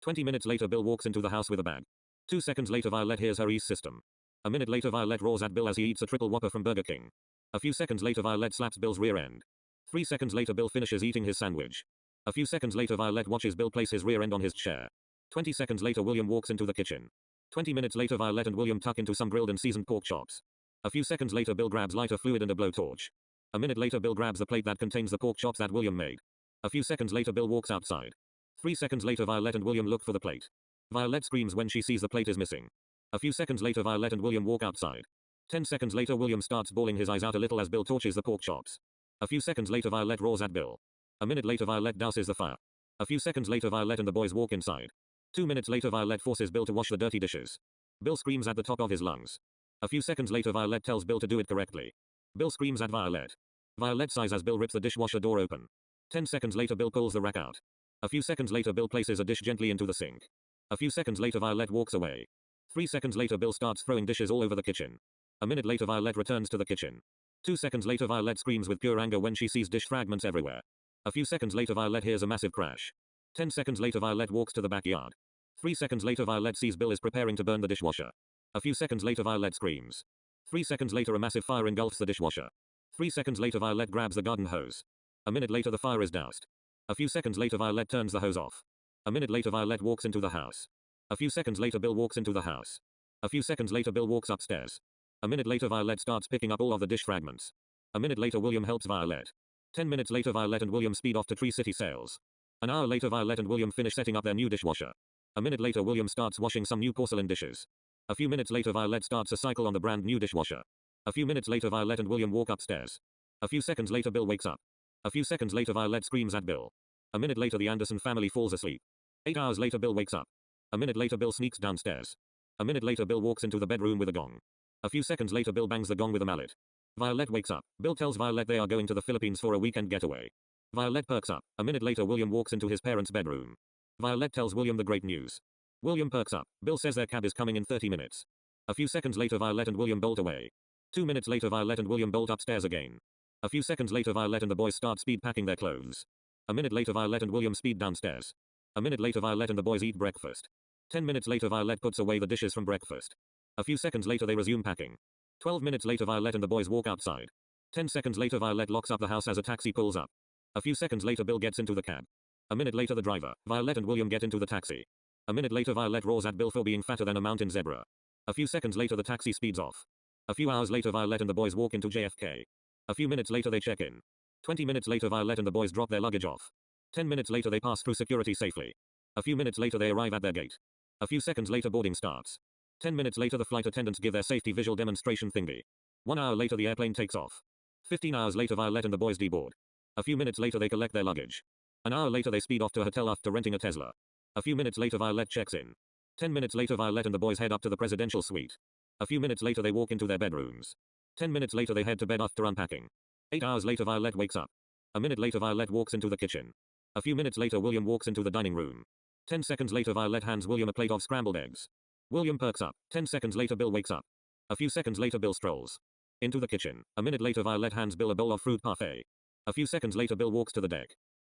20 minutes later Bill walks into the house with a bag. 2 seconds later Violette hears her E-system. A minute later Violette roars at Bill as he eats a triple whopper from Burger King. A few seconds later Violette slaps Bill's rear end. 3 seconds later Bill finishes eating his sandwich. A few seconds later Violette watches Bill place his rear end on his chair. 20 seconds later William walks into the kitchen. 20 minutes later Violette and William tuck into some grilled and seasoned pork chops. A few seconds later Bill grabs lighter fluid and a blowtorch. A minute later Bill grabs the plate that contains the pork chops that William made. A few seconds later Bill walks outside. 3 seconds later Violette and William look for the plate. Violette screams when she sees the plate is missing. A few seconds later Violette and William walk outside. 10 seconds later William starts bawling his eyes out a little as Bill torches the pork chops. A few seconds later Violette roars at Bill. A minute later Violette douses the fire. A few seconds later Violette and the boys walk inside. 2 minutes later Violette forces Bill to wash the dirty dishes. Bill screams at the top of his lungs. A few seconds later Violette tells Bill to do it correctly. Bill screams at Violette. Violette sighs as Bill rips the dishwasher door open. 10 seconds later Bill pulls the rack out. A few seconds later Bill places a dish gently into the sink. A few seconds later Violette walks away. 3 seconds later Bill starts throwing dishes all over the kitchen. A minute later Violette returns to the kitchen. 2 seconds later Violette screams with pure anger when she sees dish fragments everywhere. A few seconds later Violette hears a massive crash. 10 seconds later Violette walks to the backyard. 3 seconds later Violette sees Bill is preparing to burn the dishwasher. A few seconds later Violette screams. 3 seconds later a massive fire engulfs the dishwasher. 3 seconds later Violette grabs the garden hose. A minute later the fire is doused. A few seconds later Violette turns the hose off. A minute later Violette walks into the house. A few seconds later Bill walks into the house. A few seconds later Bill walks upstairs. A minute later Violette starts picking up all of the dish fragments. A minute later William helps Violette. 10 minutes later Violette and William speed off to Tree City Sales. An hour later Violette and William finish setting up their new dishwasher. A minute later William starts washing some new porcelain dishes. A few minutes later Violette starts a cycle on the brand new dishwasher. A few minutes later Violette and William walk upstairs. A few seconds later Bill wakes up. A few seconds later Violette screams at Bill. A minute later the Anderson family falls asleep. 8 hours later Bill wakes up. A minute later Bill sneaks downstairs. A minute later Bill walks into the bedroom with a gong. A few seconds later Bill bangs the gong with a mallet. Violette wakes up. Bill tells Violette they are going to the Philippines for a weekend getaway. Violette perks up. A minute later William walks into his parents' bedroom. Violette tells William the great news. William perks up. Bill says their cab is coming in 30 minutes. A few seconds later Violette and William bolt away. 2 minutes later Violette and William bolt upstairs again. A few seconds later Violette and the boys start speed packing their clothes. A minute later Violette and William speed downstairs. A minute later Violette and the boys eat breakfast. 10 minutes later Violette puts away the dishes from breakfast. A few seconds later they resume packing. 12 minutes later Violette and the boys walk outside. 10 seconds later Violette locks up the house as a taxi pulls up. A few seconds later Bill gets into the cab. A minute later the driver, Violette and William get into the taxi. A minute later Violette roars at Bill for being fatter than a mountain zebra. A few seconds later the taxi speeds off. A few hours later Violette and the boys walk into JFK. A few minutes later they check in. 20 minutes later Violette and the boys drop their luggage off. 10 minutes later they pass through security safely. A few minutes later they arrive at their gate. A few seconds later boarding starts. 10 minutes later the flight attendants give their safety visual demonstration thingy. 1 hour later the airplane takes off. 15 hours later Violette and the boys deboard. A few minutes later they collect their luggage. An hour later they speed off to a hotel after renting a Tesla. A few minutes later Violette checks in. 10 minutes later Violette and the boys head up to the presidential suite. A few minutes later they walk into their bedrooms. 10 minutes later they head to bed after unpacking. 8 hours later Violette wakes up. A minute later Violette walks into the kitchen. A few minutes later William walks into the dining room. 10 seconds later Violette hands William a plate of scrambled eggs. William perks up. 10 seconds later Bill wakes up. A few seconds later Bill strolls into the kitchen. A minute later Violette hands Bill a bowl of fruit parfait. A few seconds later Bill walks to the deck.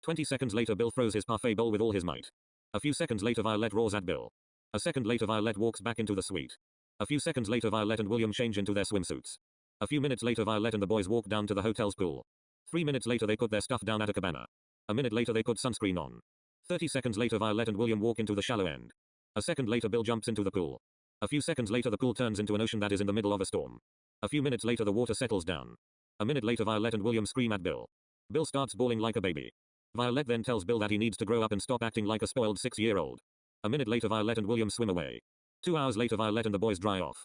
20 seconds later Bill throws his parfait bowl with all his might. A few seconds later Violette roars at Bill. A second later Violette walks back into the suite. A few seconds later Violette and William change into their swimsuits. A few minutes later Violette and the boys walk down to the hotel's pool. 3 minutes later they put their stuff down at a cabana. A minute later they put sunscreen on. 30 seconds later Violette and William walk into the shallow end. A second later Bill jumps into the pool. A few seconds later the pool turns into an ocean that is in the middle of a storm. A few minutes later the water settles down. A minute later Violette and William scream at Bill. Bill starts bawling like a baby. Violette then tells Bill that he needs to grow up and stop acting like a spoiled 6-year-old. A minute later Violette and William swim away. 2 hours later Violette and the boys dry off.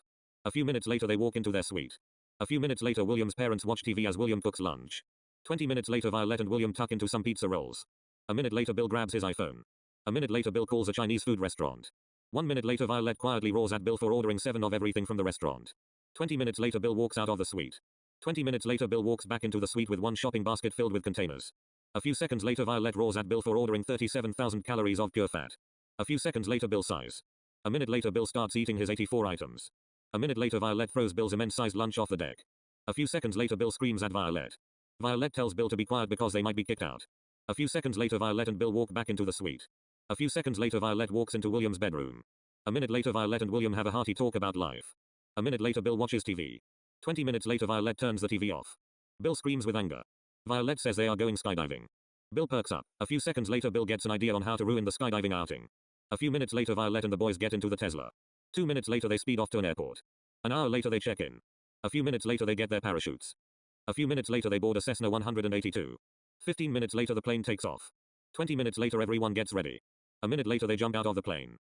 A few minutes later they walk into their suite. A few minutes later William's parents watch TV as William cooks lunch. 20 minutes later Violette and William tuck into some pizza rolls. A minute later Bill grabs his iPhone. A minute later Bill calls a Chinese food restaurant. 1 minute later Violette quietly roars at Bill for ordering 7 of everything from the restaurant. 20 minutes later Bill walks out of the suite. 20 minutes later Bill walks back into the suite with one shopping basket filled with containers. A few seconds later Violette roars at Bill for ordering 37,000 calories of pure fat. A few seconds later Bill sighs. A minute later Bill starts eating his 84 items. A minute later Violette throws Bill's immense-sized lunch off the deck. A few seconds later Bill screams at Violette. Violette tells Bill to be quiet because they might be kicked out. A few seconds later Violette and Bill walk back into the suite. A few seconds later Violette walks into William's bedroom. A minute later Violette and William have a hearty talk about life. A minute later Bill watches TV. 20 minutes later Violette turns the TV off. Bill screams with anger. Violette says they are going skydiving. Bill perks up. A few seconds later Bill gets an idea on how to ruin the skydiving outing. A few minutes later Violette and the boys get into the Tesla. 2 minutes later they speed off to an airport. An hour later they check in. A few minutes later they get their parachutes. A few minutes later they board a Cessna 182. 15 minutes later the plane takes off. 20 minutes later everyone gets ready. A minute later they jump out of the plane.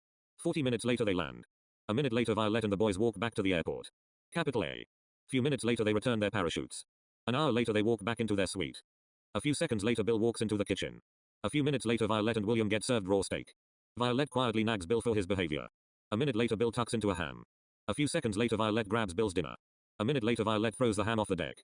40 minutes later they land. A minute later Violette and the boys walk back to the airport. Capital A. Few minutes later they return their parachutes. An hour later they walk back into their suite. A few seconds later Bill walks into the kitchen. A few minutes later Violette and William get served raw steak. Violette quietly nags Bill for his behavior. A minute later Bill tucks into a ham. A few seconds later Violette grabs Bill's dinner. A minute later Violette throws the ham off the deck.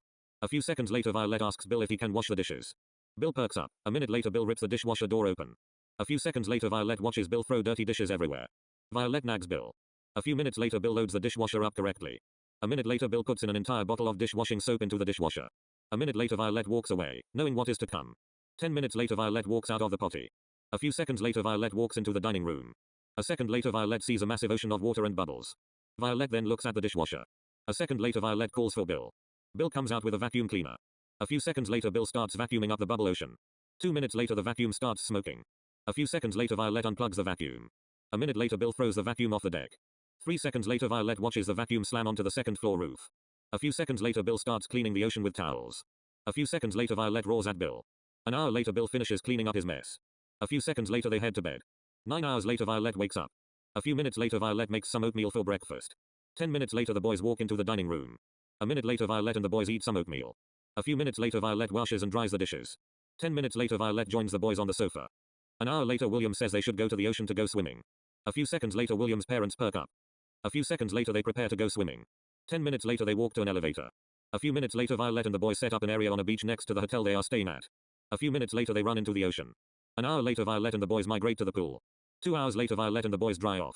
A few seconds later Violette asks Bill if he can wash the dishes. Bill perks up. A minute later Bill rips the dishwasher door open. A few seconds later Violette watches Bill throw dirty dishes everywhere. Violette nags Bill. A few minutes later Bill loads the dishwasher up correctly. A minute later Bill puts in an entire bottle of dishwashing soap into the dishwasher. A minute later Violette walks away, knowing what is to come. 10 minutes later Violette walks out of the potty. A few seconds later Violette walks into the dining room. A second later Violette sees a massive ocean of water and bubbles. Violette then looks at the dishwasher. A second later Violette calls for Bill. Bill comes out with a vacuum cleaner. A few seconds later Bill starts vacuuming up the bubble ocean. 2 minutes later the vacuum starts smoking. A few seconds later Violette unplugs the vacuum. A minute later Bill throws the vacuum off the deck. 3 seconds later Violette watches the vacuum slam onto the second floor roof. A few seconds later Bill starts cleaning the ocean with towels. A few seconds later Violette roars at Bill. An hour later Bill finishes cleaning up his mess. A few seconds later they head to bed. 9 hours later Violette wakes up. A few minutes later Violette makes some oatmeal for breakfast. 10 minutes later the boys walk into the dining room. A minute later Violette and the boys eat some oatmeal. A few minutes later Violette washes and dries the dishes. 10 minutes later Violette joins the boys on the sofa. An hour later William says they should go to the ocean to go swimming. A few seconds later William's parents perk up. A few seconds later they prepare to go swimming. 10 minutes later they walk to an elevator. A few minutes later Violette and the boys set up an area on a beach next to the hotel they are staying at. A few minutes later they run into the ocean. An hour later Violette and the boys migrate to the pool. 2 hours later Violette and the boys dry off.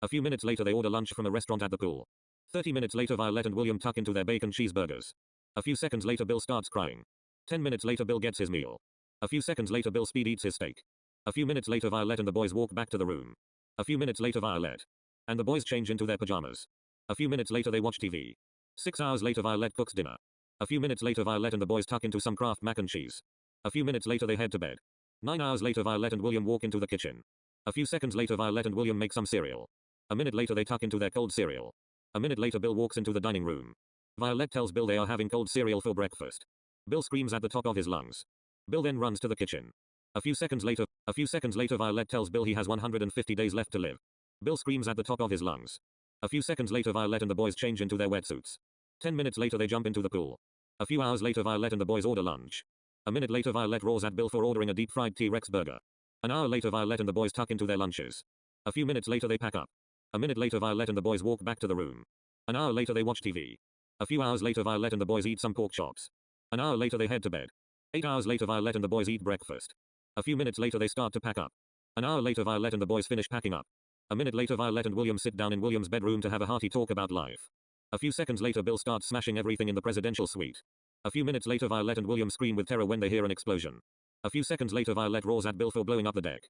A few minutes later they order lunch from a restaurant at the pool. 30 minutes later Violette and William tuck into their bacon cheeseburgers. A few seconds later Bill starts crying. 10 minutes later Bill gets his meal. A few seconds later Bill speed eats his steak. A few minutes later Violette and the boys walk back to the room. A few minutes later Violette and the boys change into their pajamas. A few minutes later they watch TV. 6 hours later Violette cooks dinner. A few minutes later Violette and the boys tuck into some Kraft mac and cheese. A few minutes later they head to bed. 9 hours later Violette and William walk into the kitchen. A few seconds later Violette and William make some cereal. A minute later they tuck into their cold cereal. A minute later Bill walks into the dining room. Violette tells Bill they are having cold cereal for breakfast. Bill screams at the top of his lungs. Bill then runs to the kitchen. A few seconds later, Violette tells Bill he has 150 days left to live. Bill screams at the top of his lungs. A few seconds later, Violette and the boys change into their wetsuits. 10 minutes later, they jump into the pool. A few hours later, Violette and the boys order lunch. A minute later, Violette roars at Bill for ordering a deep-fried T-Rex burger. An hour later, Violette and the boys tuck into their lunches. A few minutes later, they pack up. A minute later, Violette and the boys walk back to the room. An hour later, they watch TV. A few hours later, Violette and the boys eat some pork chops. An hour later, they head to bed. 8 hours later, Violette and the boys eat breakfast. A few minutes later, they start to pack up. An hour later, Violette and the boys finish packing up. A minute later, Violette and William sit down in William's bedroom to have a hearty talk about life. A few seconds later, Bill starts smashing everything in the presidential suite. A few minutes later, Violette and William scream with terror when they hear an explosion. A few seconds later, Violette roars at Bill for blowing up the deck.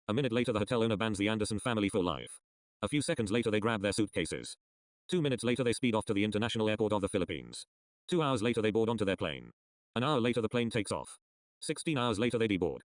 A minute later, the hotel owner bans the Anderson family for life. A few seconds later, they grab their suitcases. 2 minutes later, they speed off to the international airport of the Philippines. 2 hours later, they board onto their plane. An hour later, the plane takes off. 16 hours later, they deboard.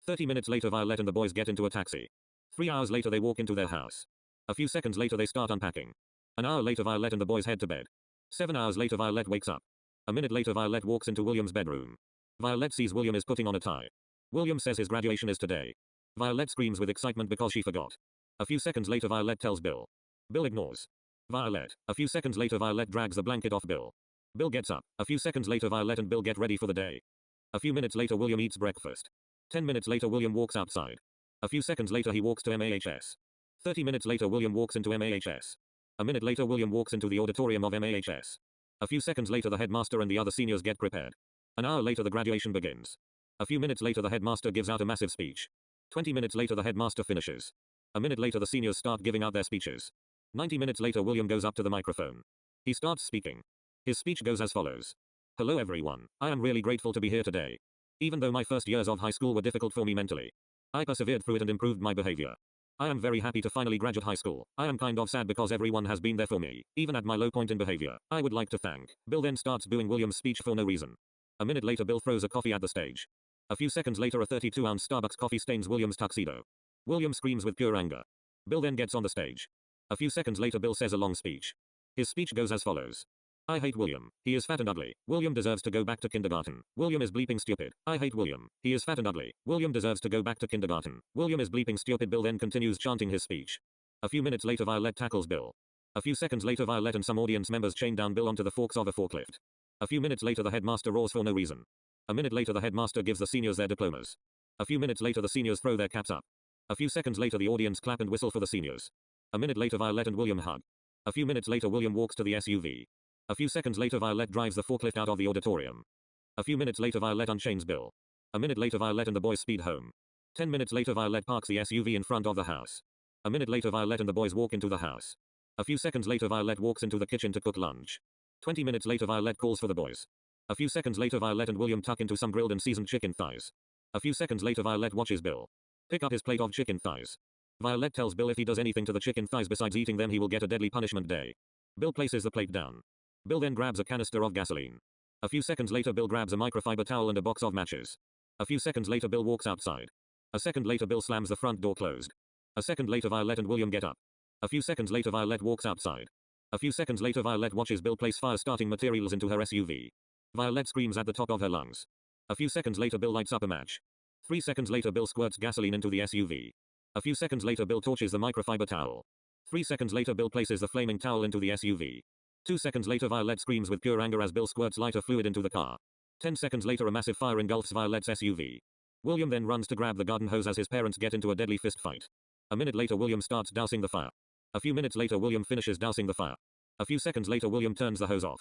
30 minutes later, Violette and the boys get into a taxi. 3 hours later, they walk into their house. A few seconds later, they start unpacking. An hour later, Violette and the boys head to bed. 7 hours later, Violette wakes up. A minute later, Violette walks into William's bedroom. Violette sees William is putting on a tie. William says his graduation is today. Violette screams with excitement because she forgot. A few seconds later, Violette tells Bill. Bill ignores Violette. A few seconds later, Violette drags the blanket off Bill. Bill gets up. A few seconds later, Violette and Bill get ready for the day. A few minutes later, William eats breakfast. 10 minutes later, William walks outside. A few seconds later, he walks to MAHS. 30 minutes later, William walks into MAHS. A minute later, William walks into the auditorium of MAHS. A few seconds later, the headmaster and the other seniors get prepared. An hour later, the graduation begins. A few minutes later, the headmaster gives out a massive speech. 20 minutes later, the headmaster finishes. A minute later, the seniors start giving out their speeches. 90 minutes later, William goes up to the microphone. He starts speaking. His speech goes as follows. Hello everyone, I am really grateful to be here today. Even though my first years of high school were difficult for me mentally, I persevered through it and improved my behavior. I am very happy to finally graduate high school. I am kind of sad because everyone has been there for me, even at my low point in behavior. I would like to thank. Bill then starts booing William's speech for no reason. A minute later, Bill throws a coffee at the stage. A few seconds later, a 32-ounce Starbucks coffee stains William's tuxedo. William screams with pure anger. Bill then gets on the stage. A few seconds later, Bill says a long speech. His speech goes as follows. I hate William. He is fat and ugly. William deserves to go back to kindergarten. William is bleeping stupid. I hate William. He is fat and ugly. William deserves to go back to kindergarten. William is bleeping stupid. Bill then continues chanting his speech. A few minutes later, Violette tackles Bill. A few seconds later, Violette and some audience members chain down Bill onto the forks of a forklift. A few minutes later, the headmaster roars for no reason. A minute later, the headmaster gives the seniors their diplomas. A few minutes later, the seniors throw their caps up. A few seconds later, the audience clap and whistle for the seniors. A minute later, Violette and William hug. A few minutes later, William walks to the SUV. A few seconds later, Violette drives the forklift out of the auditorium. A few minutes later, Violette unchains Bill. A minute later, Violette and the boys speed home. 10 minutes later, Violette parks the SUV in front of the house. A minute later, Violette and the boys walk into the house. A few seconds later, Violette walks into the kitchen to cook lunch. 20 minutes later, Violette calls for the boys. A few seconds later, Violette and William tuck into some grilled and seasoned chicken thighs. A few seconds later, Violette watches Bill pick up his plate of chicken thighs. Violette tells Bill if he does anything to the chicken thighs besides eating them, he will get a deadly punishment day. Bill places the plate down. Bill then grabs a canister of gasoline. A few seconds later, Bill grabs a microfiber towel and a box of matches. A few seconds later, Bill walks outside. A second later, Bill slams the front door closed. A second later, Violette and William get up. A few seconds later, Violette walks outside. A few seconds later, Violette watches Bill place fire-starting materials into her SUV. Violette screams at the top of her lungs. A few seconds later, Bill lights up a match. 3 seconds later, Bill squirts gasoline into the SUV. A few seconds later, Bill torches the microfiber towel. 3 seconds later, Bill places the flaming towel into the SUV. 2 seconds later, Violette screams with pure anger as Bill squirts lighter fluid into the car. 10 seconds later, a massive fire engulfs Violette's SUV. William then runs to grab the garden hose as his parents get into a deadly fist fight. A minute later, William starts dousing the fire. A few minutes later, William finishes dousing the fire. A few seconds later, William turns the hose off.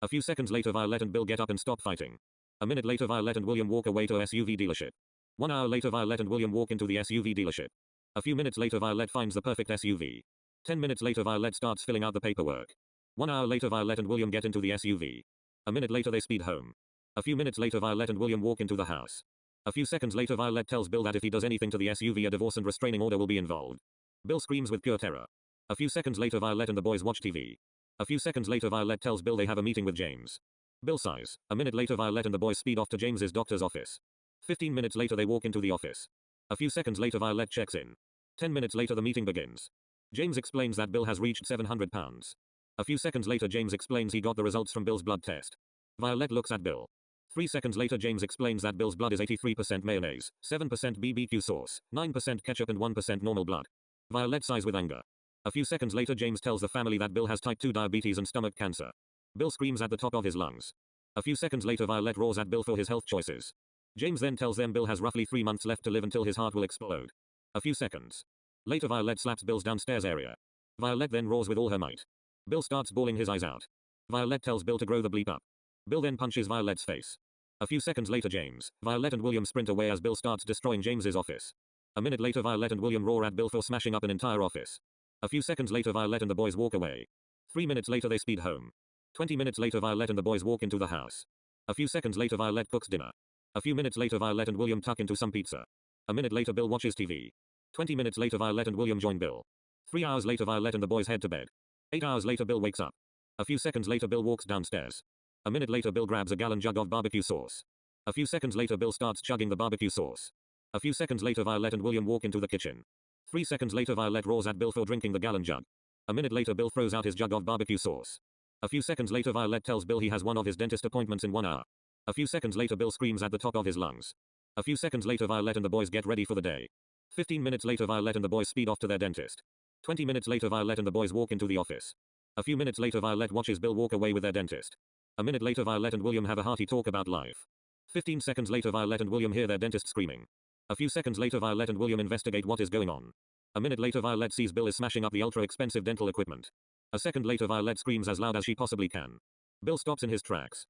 A few seconds later, Violette and Bill get up and stop fighting. A minute later, Violette and William walk away to a SUV dealership. 1 hour later, Violette and William walk into the SUV dealership. A few minutes later, Violette finds the perfect SUV. 10 minutes later, Violette starts filling out the paperwork. 1 hour later, Violette and William get into the SUV. A minute later, they speed home. A few minutes later, Violette and William walk into the house. A few seconds later, Violette tells Bill that if he does anything to the SUV, a divorce and restraining order will be involved. Bill screams with pure terror. A few seconds later, Violette and the boys watch TV. A few seconds later, Violette tells Bill they have a meeting with James. Bill sighs. A minute later, Violette and the boys speed off to James's doctor's office. 15 minutes later, they walk into the office. A few seconds later, Violette checks in. 10 minutes later, the meeting begins. James explains that Bill has reached 700 pounds. A few seconds later, James explains he got the results from Bill's blood test. Violette looks at Bill. 3 seconds later James explains that Bill's blood is 83% mayonnaise, 7% BBQ sauce, 9% ketchup and 1% normal blood. Violette sighs with anger. A few seconds later James tells the family that Bill has type 2 diabetes and stomach cancer. Bill screams at the top of his lungs. A few seconds later Violette roars at Bill for his health choices. James then tells them Bill has roughly 3 months left to live until his heart will explode. A few seconds later Violette slaps Bill's downstairs area. Violette then roars with all her might. Bill starts bawling his eyes out. Violette tells Bill to grow the bleep up. Bill then punches Violette's face. A few seconds later James, Violette and William sprint away as Bill starts destroying James's office. A minute later Violette and William roar at Bill for smashing up an entire office. A few seconds later Violette and the boys walk away. 3 minutes later they speed home. 20 minutes later Violette and the boys walk into the house. A few seconds later Violette cooks dinner. A few minutes later Violette and William tuck into some pizza. A minute later Bill watches TV. 20 minutes later Violette and William join Bill. 3 hours later Violette and the boys head to bed. 8 hours later Bill wakes up. A few seconds later Bill walks downstairs. A minute later Bill grabs a gallon jug of barbecue sauce. A few seconds later Bill starts chugging the barbecue sauce. A few seconds later Violette and William walk into the kitchen. 3 seconds later Violette roars at Bill for drinking the gallon jug. A minute later Bill throws out his jug of barbecue sauce. A few seconds later Violette tells Bill he has one of his dentist appointments in 1 hour. A few seconds later Bill screams at the top of his lungs. A few seconds later Violette and the boys get ready for the day. 15 minutes later Violette and the boys speed off to their dentist. 20 minutes later Violette and the boys walk into the office. A few minutes later Violette watches Bill walk away with their dentist. A minute later Violette and William have a hearty talk about life. 15 seconds later Violette and William hear their dentist screaming. A few seconds later Violette and William investigate what is going on. A minute later Violette sees Bill is smashing up the ultra-expensive dental equipment. A second later Violette screams as loud as she possibly can. Bill stops in his tracks.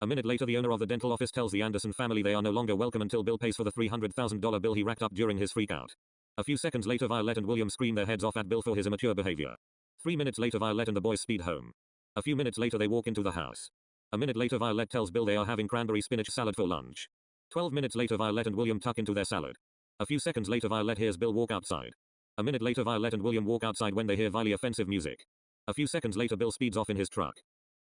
A minute later the owner of the dental office tells the Anderson family they are no longer welcome until Bill pays for the $300,000 bill he racked up during his freakout. A few seconds later Violette and William scream their heads off at Bill for his immature behavior. 3 minutes later Violette and the boys speed home. A few minutes later they walk into the house. A minute later Violette tells Bill they are having cranberry spinach salad for lunch. 12 minutes later Violette and William tuck into their salad. A few seconds later Violette hears Bill walk outside. A minute later Violette and William walk outside when they hear vilely offensive music. A few seconds later Bill speeds off in his truck.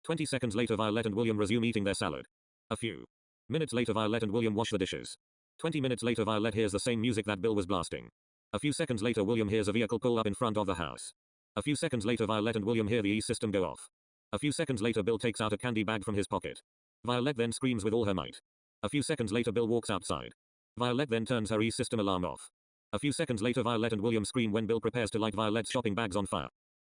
20 seconds later Violette and William resume eating their salad. A few minutes later Violette and William wash the dishes. 20 minutes later Violette hears the same music that Bill was blasting. A few seconds later William hears a vehicle pull up in front of the house. A few seconds later Violette and William hear the E-system go off. A few seconds later Bill takes out a candy bag from his pocket. Violette then screams with all her might. A few seconds later Bill walks outside. Violette then turns her E-system alarm off. A few seconds later Violette and William scream when Bill prepares to light Violette's shopping bags on fire.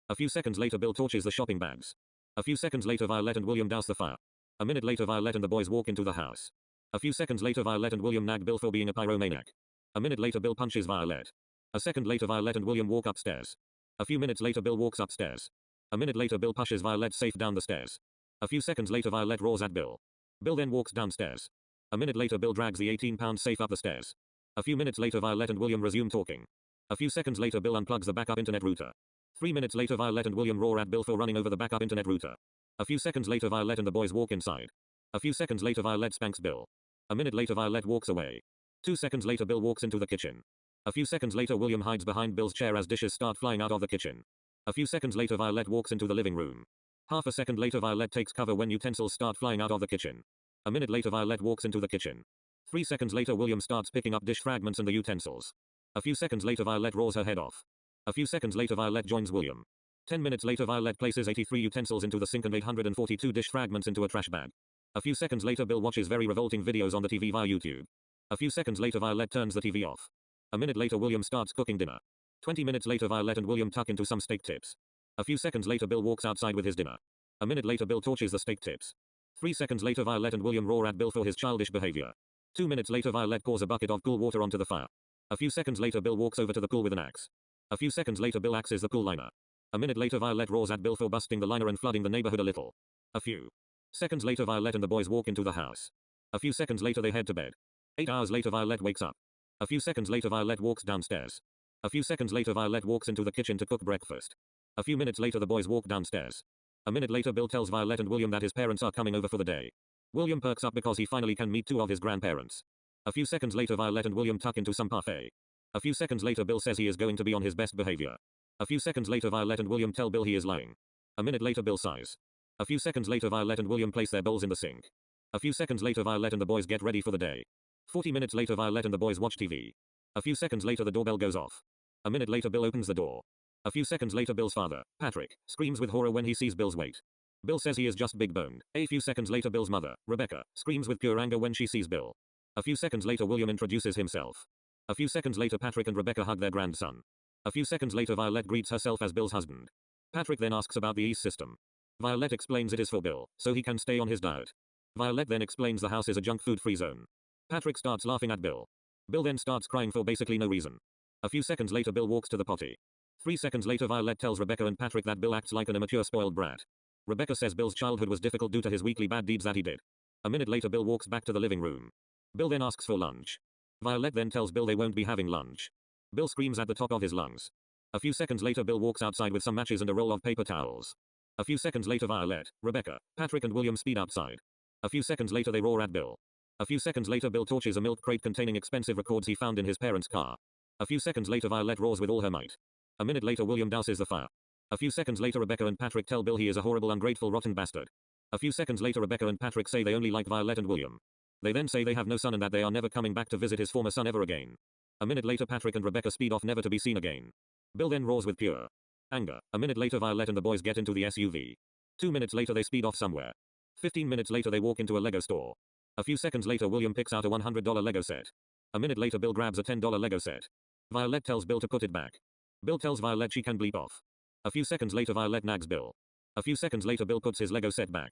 A few seconds later Bill torches the shopping bags. A few seconds later Violette and William douse the fire. A minute later Violette and the boys walk into the house. A few seconds later Violette and William nag Bill for being a pyromaniac. A minute later Bill punches Violette. A second later Violette and William walk upstairs. A few minutes later Bill walks upstairs. A minute later Bill pushes Violette safe down the stairs. A few seconds later Violette roars at Bill. Bill then walks downstairs. A minute later Bill drags the 18-pound safe up the stairs. A few minutes later Violette and William resume talking. A few seconds later Bill unplugs the backup internet router. 3 minutes later Violette and William roar at Bill for running over the backup internet router. A few seconds later Violette and the boys walk inside. A few seconds later Violette spanks Bill. A minute later Violette walks away. 2 seconds later Bill walks into the kitchen. A few seconds later William hides behind Bill's chair as dishes start flying out of the kitchen. A few seconds later Violette walks into the living room. Half a second later Violette takes cover when utensils start flying out of the kitchen. A minute later Violette walks into the kitchen. 3 seconds later William starts picking up dish fragments and the utensils. A few seconds later Violette roars her head off. A few seconds later Violette joins William. 10 minutes later Violette places 83 utensils into the sink and 842 dish fragments into a trash bag. A few seconds later Bill watches very revolting videos on the TV via YouTube. A few seconds later Violette turns the TV off. A minute later William starts cooking dinner. 20 minutes later Violette and William tuck into some steak tips. A few seconds later Bill walks outside with his dinner. A minute later Bill torches the steak tips. 3 seconds later Violette and William roar at Bill for his childish behavior. 2 minutes later Violette pours a bucket of cool water onto the fire. A few seconds later Bill walks over to the pool with an axe. A few seconds later Bill axes the pool liner. A minute later Violette roars at Bill for busting the liner and flooding the neighborhood a little. A few seconds later Violette and the boys walk into the house. A few seconds later they head to bed. 8 hours later Violette wakes up. A few seconds later Violette walks downstairs. A few seconds later Violette walks into the kitchen to cook breakfast. A few minutes later the boys walk downstairs. A minute later Bill tells Violette and William that his parents are coming over for the day. William perks up because he finally can meet 2 of his grandparents. A few seconds later Violette and William tuck into some parfait. A few seconds later Bill says he is going to be on his best behavior. A few seconds later Violette and William tell Bill he is lying. A minute later Bill sighs. A few seconds later Violette and William place their bowls in the sink. A few seconds later Violette and the boys get ready for the day. 40 minutes later Violette and the boys watch TV. A few seconds later the doorbell goes off. A minute later Bill opens the door. A few seconds later Bill's father, Patrick, screams with horror when he sees Bill's weight. Bill says he is just big boned. A few seconds later, Bill's mother, Rebecca, screams with pure anger when she sees Bill. A few seconds later, William introduces himself. A few seconds later, Patrick and Rebecca hug their grandson. A few seconds later, Violette greets herself as Bill's husband. Patrick then asks about the EASE system. Violette explains it is for Bill, so he can stay on his diet. Violette then explains the house is a junk food free zone. Patrick starts laughing at Bill. Bill then starts crying for basically no reason. A few seconds later, Bill walks to the potty. 3 seconds later, Violette tells Rebecca and Patrick that Bill acts like an immature spoiled brat. Rebecca says Bill's childhood was difficult due to his weekly bad deeds that he did. A minute later, Bill walks back to the living room. Bill then asks for lunch. Violette then tells Bill they won't be having lunch. Bill screams at the top of his lungs. A few seconds later, Bill walks outside with some matches and a roll of paper towels. A few seconds later, Violette, Rebecca, Patrick and William speed outside. A few seconds later, they roar at Bill. A few seconds later, Bill torches a milk crate containing expensive records he found in his parents' car. A few seconds later, Violette roars with all her might. A minute later, William douses the fire. A few seconds later, Rebecca and Patrick tell Bill he is a horrible, ungrateful, rotten bastard. A few seconds later, Rebecca and Patrick say they only like Violette and William. They then say they have no son and that they are never coming back to visit his former son ever again. A minute later, Patrick and Rebecca speed off never to be seen again. Bill then roars with pure anger. A minute later, Violette and the boys get into the SUV. 2 minutes later, they speed off somewhere. 15 minutes later, they walk into a Lego store. A few seconds later, William picks out a $100 Lego set. A minute later, Bill grabs a $10 Lego set. Violette tells Bill to put it back. Bill tells Violette she can bleep off. A few seconds later, Violette nags Bill. A few seconds later, Bill puts his Lego set back.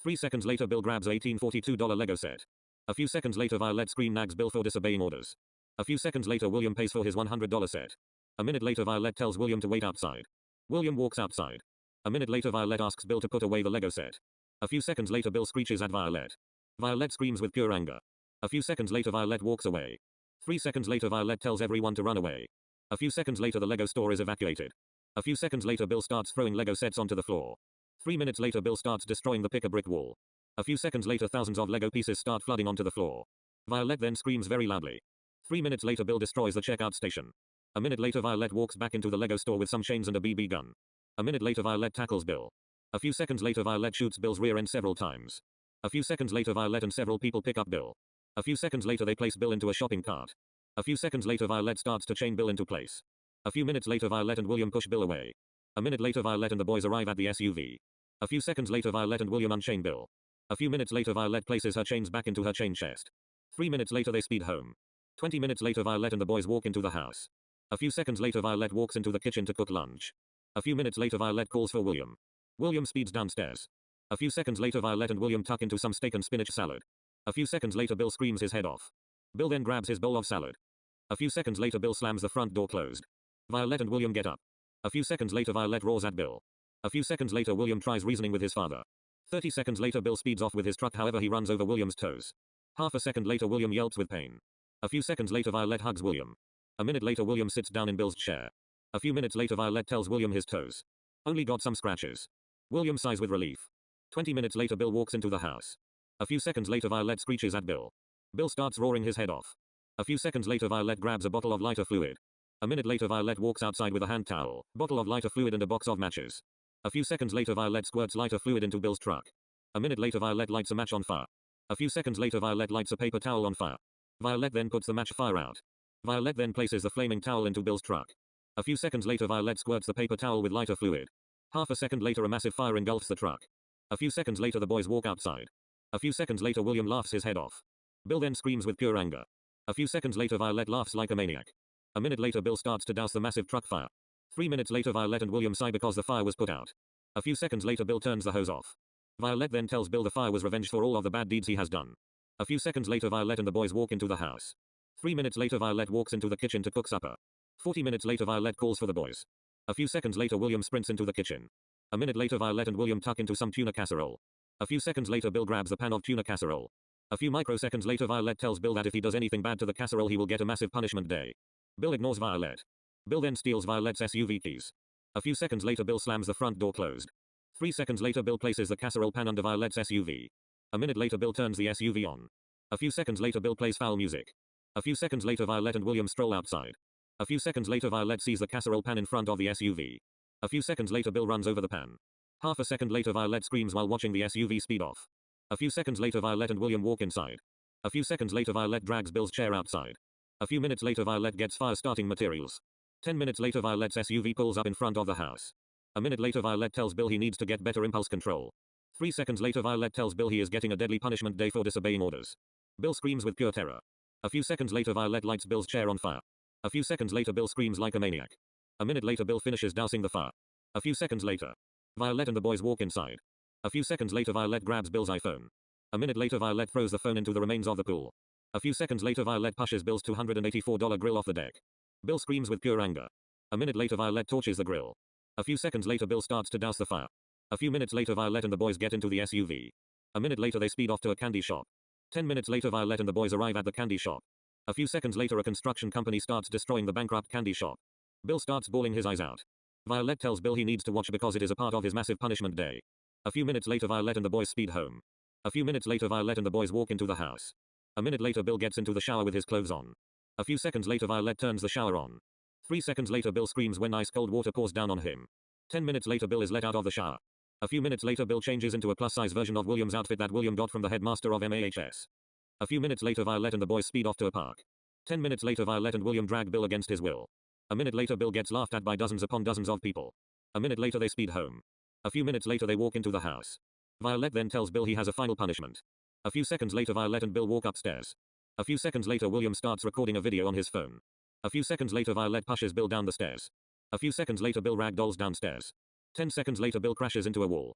3 seconds later, Bill grabs a $1842 Lego set. A few seconds later, Violette nags Bill for disobeying orders. A few seconds later, William pays for his $100 set. A minute later, Violette tells William to wait outside. William walks outside. A minute later, Violette asks Bill to put away the Lego set. A few seconds later, Bill screeches at Violette. Violette screams with pure anger. A few seconds later, Violette walks away. 3 seconds later, Violette tells everyone to run away. A few seconds later, the Lego store is evacuated. A few seconds later, Bill starts throwing Lego sets onto the floor. 3 minutes later, Bill starts destroying the pick-a-brick wall. A few seconds later, thousands of Lego pieces start flooding onto the floor. Violette then screams very loudly. 3 minutes later, Bill destroys the checkout station. A minute later, Violette walks back into the Lego store with some chains and a BB gun. A minute later, Violette tackles Bill. A few seconds later, Violette shoots Bill's rear end several times. A few seconds later, Violette and several people pick up Bill. A few seconds later, they place Bill into a shopping cart. A few seconds later, Violette starts to chain Bill into place. A few minutes later, Violette and William push Bill away. A minute later, Violette and the boys arrive at the SUV. A few seconds later, Violette and William unchain Bill. A few minutes later, Violette places her chains back into her chain chest. 3 minutes later, they speed home. 20 minutes later, Violette and the boys walk into the house. A few seconds later, Violette walks into the kitchen to cook lunch. A few minutes later, Violette calls for William. William speeds downstairs. A few seconds later, Violette and William tuck into some steak and spinach salad. A few seconds later, Bill screams his head off. Bill then grabs his bowl of salad. A few seconds later, Bill slams the front door closed. Violette and William get up. A few seconds later, Violette roars at Bill. A few seconds later, William tries reasoning with his father. 30 seconds later, Bill speeds off with his truck, however he runs over William's toes. Half a second later, William yelps with pain. A few seconds later, Violette hugs William. A minute later, William sits down in Bill's chair. A few minutes later, Violette tells William his toes only got some scratches. William sighs with relief. 20 minutes later, Bill walks into the house. A few seconds later, Violette screeches at Bill. Bill starts roaring his head off. A few seconds later, Violette grabs a bottle of lighter fluid. A minute later, Violette walks outside with a hand towel, bottle of lighter fluid and a box of matches. A few seconds later, Violette squirts lighter fluid into Bill's truck. A minute later, Violette lights a match on fire. A few seconds later, Violette lights a paper towel on fire. Violette then puts the match fire out. Violette then places the flaming towel into Bill's truck. A few seconds later, Violette squirts the paper towel with lighter fluid. Half a second later, a massive fire engulfs the truck. A few seconds later, the boys walk outside. A few seconds later, William laughs his head off. Bill then screams with pure anger. A few seconds later, Violette laughs like a maniac. A minute later, Bill starts to douse the massive truck fire. 3 minutes later, Violette and William sigh because the fire was put out. A few seconds later, Bill turns the hose off. Violette then tells Bill the fire was revenge for all of the bad deeds he has done. A few seconds later, Violette and the boys walk into the house. 3 minutes later, Violette walks into the kitchen to cook supper. 40 minutes later, Violette calls for the boys. A few seconds later, William sprints into the kitchen. A minute later, Violette and William tuck into some tuna casserole. A few seconds later, Bill grabs a pan of tuna casserole. A few microseconds later, Violette tells Bill that if he does anything bad to the casserole, he will get a massive punishment day. Bill ignores Violette. Bill then steals Violette's SUV keys. A few seconds later, Bill slams the front door closed. 3 seconds later, Bill places the casserole pan under Violette's SUV. A minute later, Bill turns the SUV on. A few seconds later, Bill plays foul music. A few seconds later, Violette and William stroll outside. A few seconds later, Violette sees the casserole pan in front of the SUV. A few seconds later, Bill runs over the pan. Half a second later, Violette screams while watching the SUV speed off. A few seconds later, Violette and William walk inside. A few seconds later, Violette drags Bill's chair outside. A few minutes later, Violette gets fire starting materials. 10 minutes later, Violette's SUV pulls up in front of the house. A minute later, Violette tells Bill he needs to get better impulse control. 3 seconds later Violette tells Bill he is getting a deadly punishment day for disobeying orders. Bill screams with pure terror. A few seconds later Violette lights Bill's chair on fire. A few seconds later Bill screams like a maniac. A minute later Bill finishes dousing the fire. A few seconds later, Violette and the boys walk inside. A few seconds later Violette grabs Bill's iPhone. A minute later Violette throws the phone into the remains of the pool. A few seconds later Violette pushes Bill's $284 grill off the deck. Bill screams with pure anger. A minute later Violette torches the grill. A few seconds later Bill starts to douse the fire. A few minutes later Violette and the boys get into the SUV. A minute later they speed off to a candy shop. 10 minutes later Violette and the boys arrive at the candy shop. A few seconds later a construction company starts destroying the bankrupt candy shop. Bill starts bawling his eyes out. Violette tells Bill he needs to watch because it is a part of his massive punishment day. A few minutes later Violette and the boys speed home. A few minutes later Violette and the boys walk into the house. A minute later Bill gets into the shower with his clothes on. A few seconds later Violette turns the shower on. 3 seconds later Bill screams when ice cold water pours down on him. 10 minutes later Bill is let out of the shower. A few minutes later Bill changes into a plus-size version of William's outfit that William got from the headmaster of MAHS. A few minutes later Violette and the boys speed off to a park. 10 minutes later Violette and William drag Bill against his will. A minute later Bill gets laughed at by dozens upon dozens of people. A minute later they speed home. A few minutes later they walk into the house. Violette then tells Bill he has a final punishment. A few seconds later Violette and Bill walk upstairs. A few seconds later William starts recording a video on his phone. A few seconds later Violette pushes Bill down the stairs. A few seconds later Bill ragdolls downstairs. 10 seconds later Bill crashes into a wall.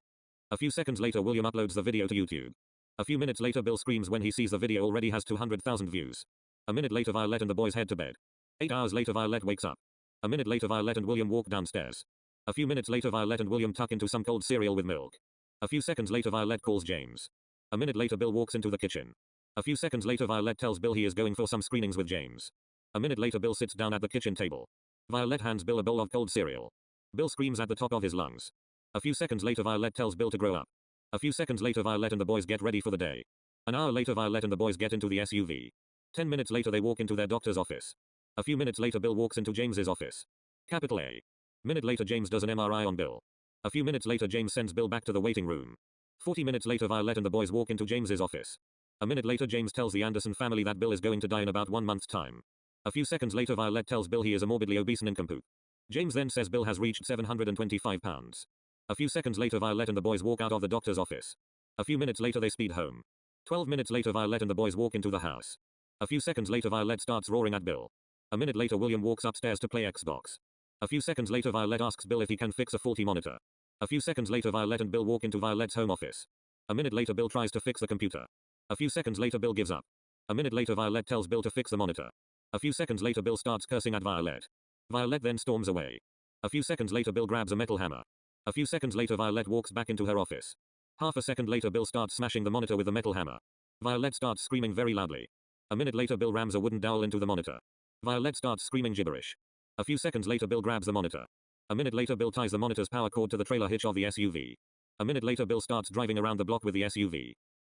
A few seconds later William uploads the video to YouTube. A few minutes later Bill screams when he sees the video already has 200,000 views. A minute later Violette and the boys head to bed. 8 hours later Violette wakes up. A minute later Violette and William walk downstairs. A few minutes later Violette and William tuck into some cold cereal with milk. A few seconds later Violette calls James. A minute later Bill walks into the kitchen. A few seconds later Violette tells Bill he is going for some screenings with James. A minute later Bill sits down at the kitchen table. Violette hands Bill a bowl of cold cereal. Bill screams at the top of his lungs. A few seconds later Violette tells Bill to grow up. A few seconds later Violette and the boys get ready for the day. An hour later Violette and the boys get into the SUV. 10 minutes later they walk into their doctor's office. A few minutes later Bill walks into James's office. Capital A. Minute later James does an MRI on Bill. A few minutes later James sends Bill back to the waiting room. 40 minutes later Violette and the boys walk into James's office. A minute later James tells the Anderson family that Bill is going to die in about 1 month's time. A few seconds later Violette tells Bill he is a morbidly obese nincompoop. James then says Bill has reached 725 pounds. A few seconds later Violette and the boys walk out of the doctor's office. A few minutes later they speed home. 12 minutes later Violette and the boys walk into the house. A few seconds later Violette starts roaring at Bill. A minute later William walks upstairs to play Xbox. A few seconds later Violette asks Bill if he can fix a faulty monitor. A few seconds later Violette and Bill walk into Violette's home office. A minute later Bill tries to fix the computer. A few seconds later Bill gives up. A minute later Violette tells Bill to fix the monitor. A few seconds later Bill starts cursing at Violette. Violette then storms away. A few seconds later Bill grabs a metal hammer. A few seconds later Violette walks back into her office. Half a second later Bill starts smashing the monitor with the metal hammer. Violette starts screaming very loudly. A minute later Bill rams a wooden dowel into the monitor. Violette starts screaming gibberish. A few seconds later Bill grabs the monitor. A minute later Bill ties the monitor's power cord to the trailer hitch of the SUV. A minute later Bill starts driving around the block with the SUV.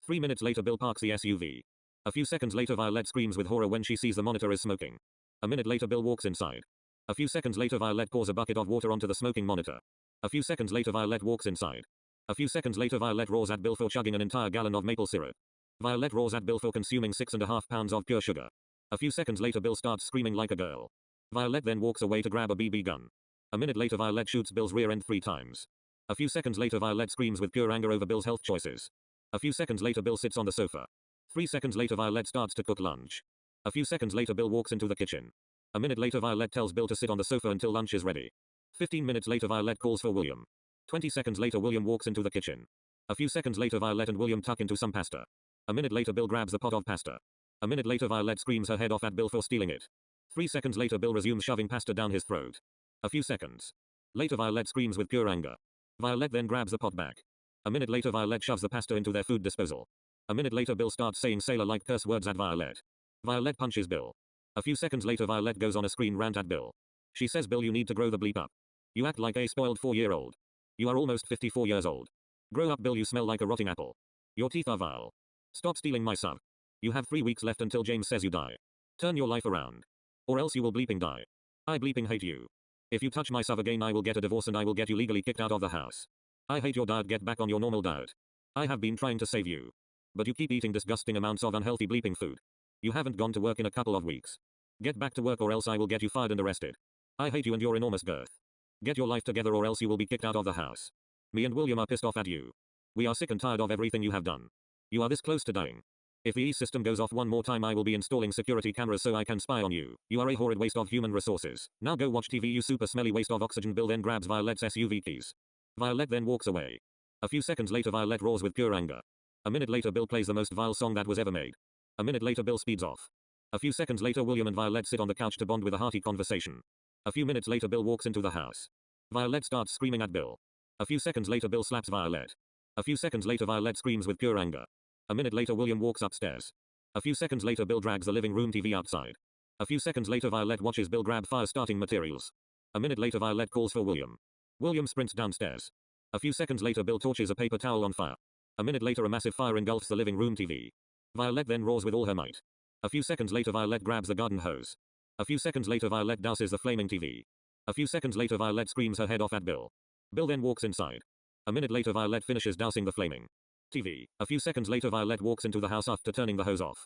3 minutes later Bill parks the SUV. A few seconds later Violette screams with horror when she sees the monitor is smoking. A minute later Bill walks inside. A few seconds later Violette pours a bucket of water onto the smoking monitor. A few seconds later Violette walks inside. A few seconds later Violette roars at Bill for chugging an entire gallon of maple syrup. Violette roars at Bill for consuming 6.5 pounds of pure sugar. A few seconds later Bill starts screaming like a girl. Violette then walks away to grab a BB gun. A minute later Violette shoots Bill's rear end 3 times. A few seconds later Violette screams with pure anger over Bill's health choices. A few seconds later Bill sits on the sofa. 3 seconds later Violette starts to cook lunch. A few seconds later Bill walks into the kitchen. A minute later Violette tells Bill to sit on the sofa until lunch is ready. 15 minutes later Violette calls for William. 20 seconds later William walks into the kitchen. A few seconds later Violette and William tuck into some pasta. A minute later Bill grabs the pot of pasta. A minute later Violette screams her head off at Bill for stealing it. 3 seconds later Bill resumes shoving pasta down his throat. A few seconds later Violette screams with pure anger. Violette then grabs the pot back. A minute later Violette shoves the pasta into their food disposal. A minute later Bill starts saying sailor-like curse words at Violette. Violette punches Bill. A few seconds later Violette goes on a screen rant at Bill. She says Bill you need to grow the bleep up. You act like a spoiled 4-year-old. You are almost 54 years old. Grow up Bill you smell like a rotting apple. Your teeth are vile. Stop stealing my sub. You have 3 weeks left until James says you die. Turn your life around. Or else you will bleeping die. I bleeping hate you. If you touch my sub again I will get a divorce and I will get you legally kicked out of the house. I hate your diet, get back on your normal diet. I have been trying to save you. But you keep eating disgusting amounts of unhealthy bleeping food. You haven't gone to work in a couple of weeks. Get back to work or else I will get you fired and arrested. I hate you and your enormous girth. Get your life together or else you will be kicked out of the house. Me and William are pissed off at you. We are sick and tired of everything you have done. You are this close to dying. If the E-system goes off one more time, I will be installing security cameras so I can spy on you. You are a horrid waste of human resources. Now go watch TV, you super smelly waste of oxygen. Bill then grabs Violette's SUV keys. Violette then walks away. A few seconds later, Violette roars with pure anger. A minute later, Bill plays the most vile song that was ever made. A minute later, Bill speeds off. A few seconds later, William and Violette sit on the couch to bond with a hearty conversation. A few minutes later, Bill walks into the house. Violette starts screaming at Bill. A few seconds later, Bill slaps Violette. A few seconds later, Violette screams with pure anger. A minute later, William walks upstairs. A few seconds later, Bill drags the living room TV outside. A few seconds later, Violette watches Bill grab fire-starting materials. A minute later, Violette calls for William. William sprints downstairs. A few seconds later, Bill torches a paper towel on fire. A minute later, a massive fire engulfs the living room TV. Violette then roars with all her might. A few seconds later, Violette grabs the garden hose. A few seconds later, Violette douses the flaming TV. A few seconds later, Violette screams her head off at Bill. Bill then walks inside. A minute later, Violette finishes dousing the flaming TV. A few seconds later, Violette walks into the house after turning the hose off.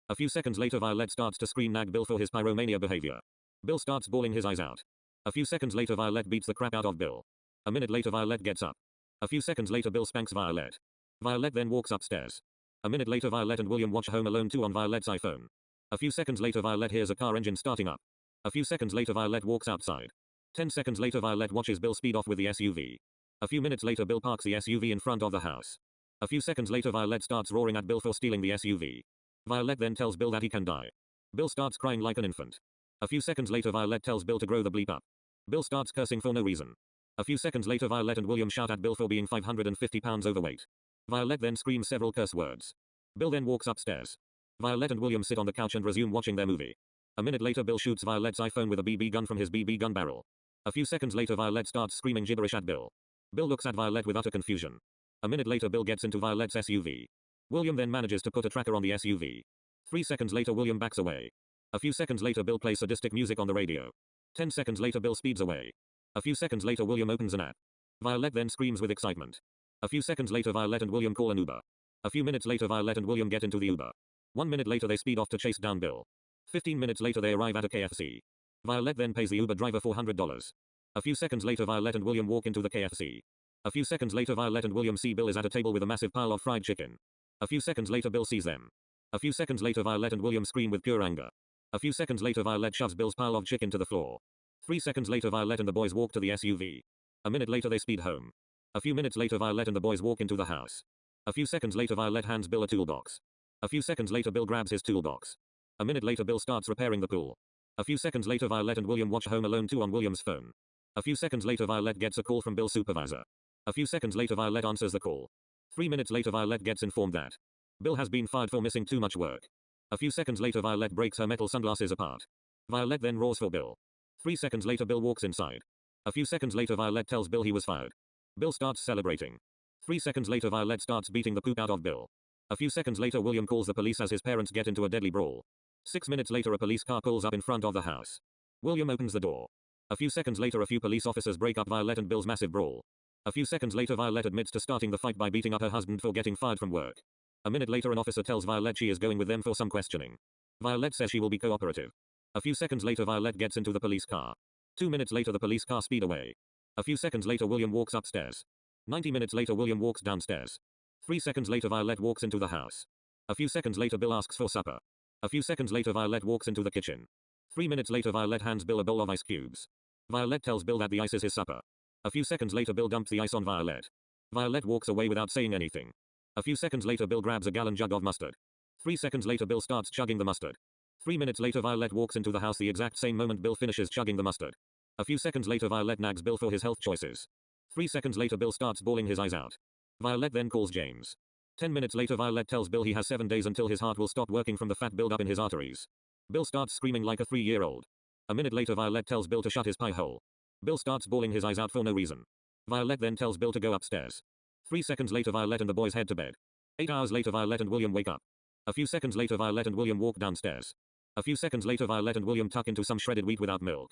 A few seconds later, Violette starts to scream nag Bill for his pyromania behavior. Bill starts bawling his eyes out. A few seconds later, Violette beats the crap out of Bill. A minute later, Violette gets up. A few seconds later, Bill spanks Violette. Violette then walks upstairs. A minute later, Violette and William watch Home Alone 2 on Violette's iPhone. A few seconds later, Violette hears a car engine starting up. A few seconds later, Violette walks outside. 10 seconds later, Violette watches Bill speed off with the SUV. A few minutes later, Bill parks the SUV in front of the house. A few seconds later, Violette starts roaring at Bill for stealing the SUV. Violette then tells Bill that he can die. Bill starts crying like an infant. A few seconds later, Violette tells Bill to grow the bleep up. Bill starts cursing for no reason. A few seconds later, Violette and William shout at Bill for being 550 pounds overweight. Violette then screams several curse words. Bill then walks upstairs. Violette and William sit on the couch and resume watching their movie. A minute later, Bill shoots Violette's iPhone with a BB gun from his BB gun barrel. A few seconds later, Violette starts screaming gibberish at Bill. Bill looks at Violette with utter confusion. A minute later, Bill gets into Violette's SUV. William then manages to put a tracker on the SUV. 3 seconds later, William backs away. A few seconds later, Bill plays sadistic music on the radio. 10 seconds later, Bill speeds away. A few seconds later, William opens an app. Violette then screams with excitement. A few seconds later, Violette and William call an Uber. A few minutes later, Violette and William get into the Uber. 1 minute later, they speed off to chase down Bill. 15 minutes later, they arrive at a KFC. Violette then pays the Uber driver $400. A few seconds later, Violette and William walk into the KFC. A few seconds later, Violette and William see Bill is at a table with a massive pile of fried chicken. A few seconds later, Bill sees them. A few seconds later, Violette and William scream with pure anger. A few seconds later, Violette shoves Bill's pile of chicken to the floor. 3 seconds later, Violette and the boys walk to the SUV. A minute later, they speed home. A few minutes later, Violette and the boys walk into the house. A few seconds later, Violette hands Bill a toolbox. A few seconds later, Bill grabs his toolbox. A minute later, Bill starts repairing the pool. A few seconds later, Violette and William watch Home Alone 2 on William's phone. A few seconds later, Violette gets a call from Bill's supervisor. A few seconds later, Violette answers the call. 3 minutes later, Violette gets informed that Bill has been fired for missing too much work. A few seconds later, Violette breaks her metal sunglasses apart. Violette then roars for Bill. 3 seconds later, Bill walks inside. A few seconds later, Violette tells Bill he was fired. Bill starts celebrating. 3 seconds later, Violette starts beating the poop out of Bill. A few seconds later, William calls the police as his parents get into a deadly brawl. 6 minutes later, a police car pulls up in front of the house. William opens the door. A few seconds later, a few police officers break up Violette and Bill's massive brawl. A few seconds later, Violette admits to starting the fight by beating up her husband for getting fired from work. A minute later, an officer tells Violette she is going with them for some questioning. Violette says she will be cooperative. A few seconds later, Violette gets into the police car. 2 minutes later, the police car speed away. A few seconds later, William walks upstairs. 90 minutes later, William walks downstairs. 3 seconds later, Violette walks into the house. A few seconds later, Bill asks for supper. A few seconds later, Violette walks into the kitchen. 3 minutes later, Violette hands Bill a bowl of ice cubes. Violette tells Bill that the ice is his supper. A few seconds later, Bill dumps the ice on Violette. Violette walks away without saying anything. A few seconds later, Bill grabs a gallon jug of mustard. 3 seconds later, Bill starts chugging the mustard. 3 minutes later, Violette walks into the house the exact same moment Bill finishes chugging the mustard. A few seconds later, Violette nags Bill for his health choices. 3 seconds later, Bill starts bawling his eyes out. Violette then calls James. 10 minutes later, Violette tells Bill he has 7 days until his heart will stop working from the fat buildup in his arteries. Bill starts screaming like a 3-year-old. A minute later, Violette tells Bill to shut his pie hole. Bill starts bawling his eyes out for no reason. Violette then tells Bill to go upstairs. 3 seconds later, Violette and the boys head to bed. 8 hours later, Violette and William wake up. A few seconds later, Violette and William walk downstairs. A few seconds later, Violette and William tuck into some shredded wheat without milk.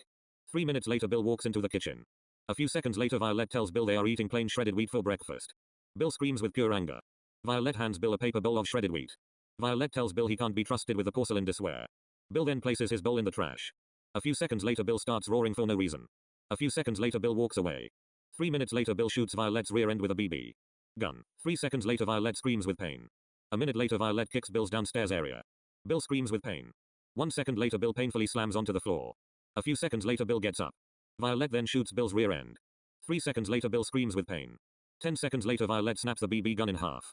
3 minutes later, Bill walks into the kitchen. A few seconds later, Violette tells Bill they are eating plain shredded wheat for breakfast. Bill screams with pure anger. Violette hands Bill a paper bowl of shredded wheat. Violette tells Bill he can't be trusted with the porcelain dishware. Bill then places his bowl in the trash. A few seconds later, Bill starts roaring for no reason. A few seconds later, Bill walks away. 3 minutes later, Bill shoots Violette's rear end with a BB. Gun. 3 seconds later Violette screams with pain. A minute later Violette kicks Bill's downstairs area. Bill screams with pain. 1 second later Bill painfully slams onto the floor. A few seconds later Bill gets up. Violette then shoots Bill's rear end. 3 seconds later Bill screams with pain. 10 seconds later Violette snaps the BB gun in half.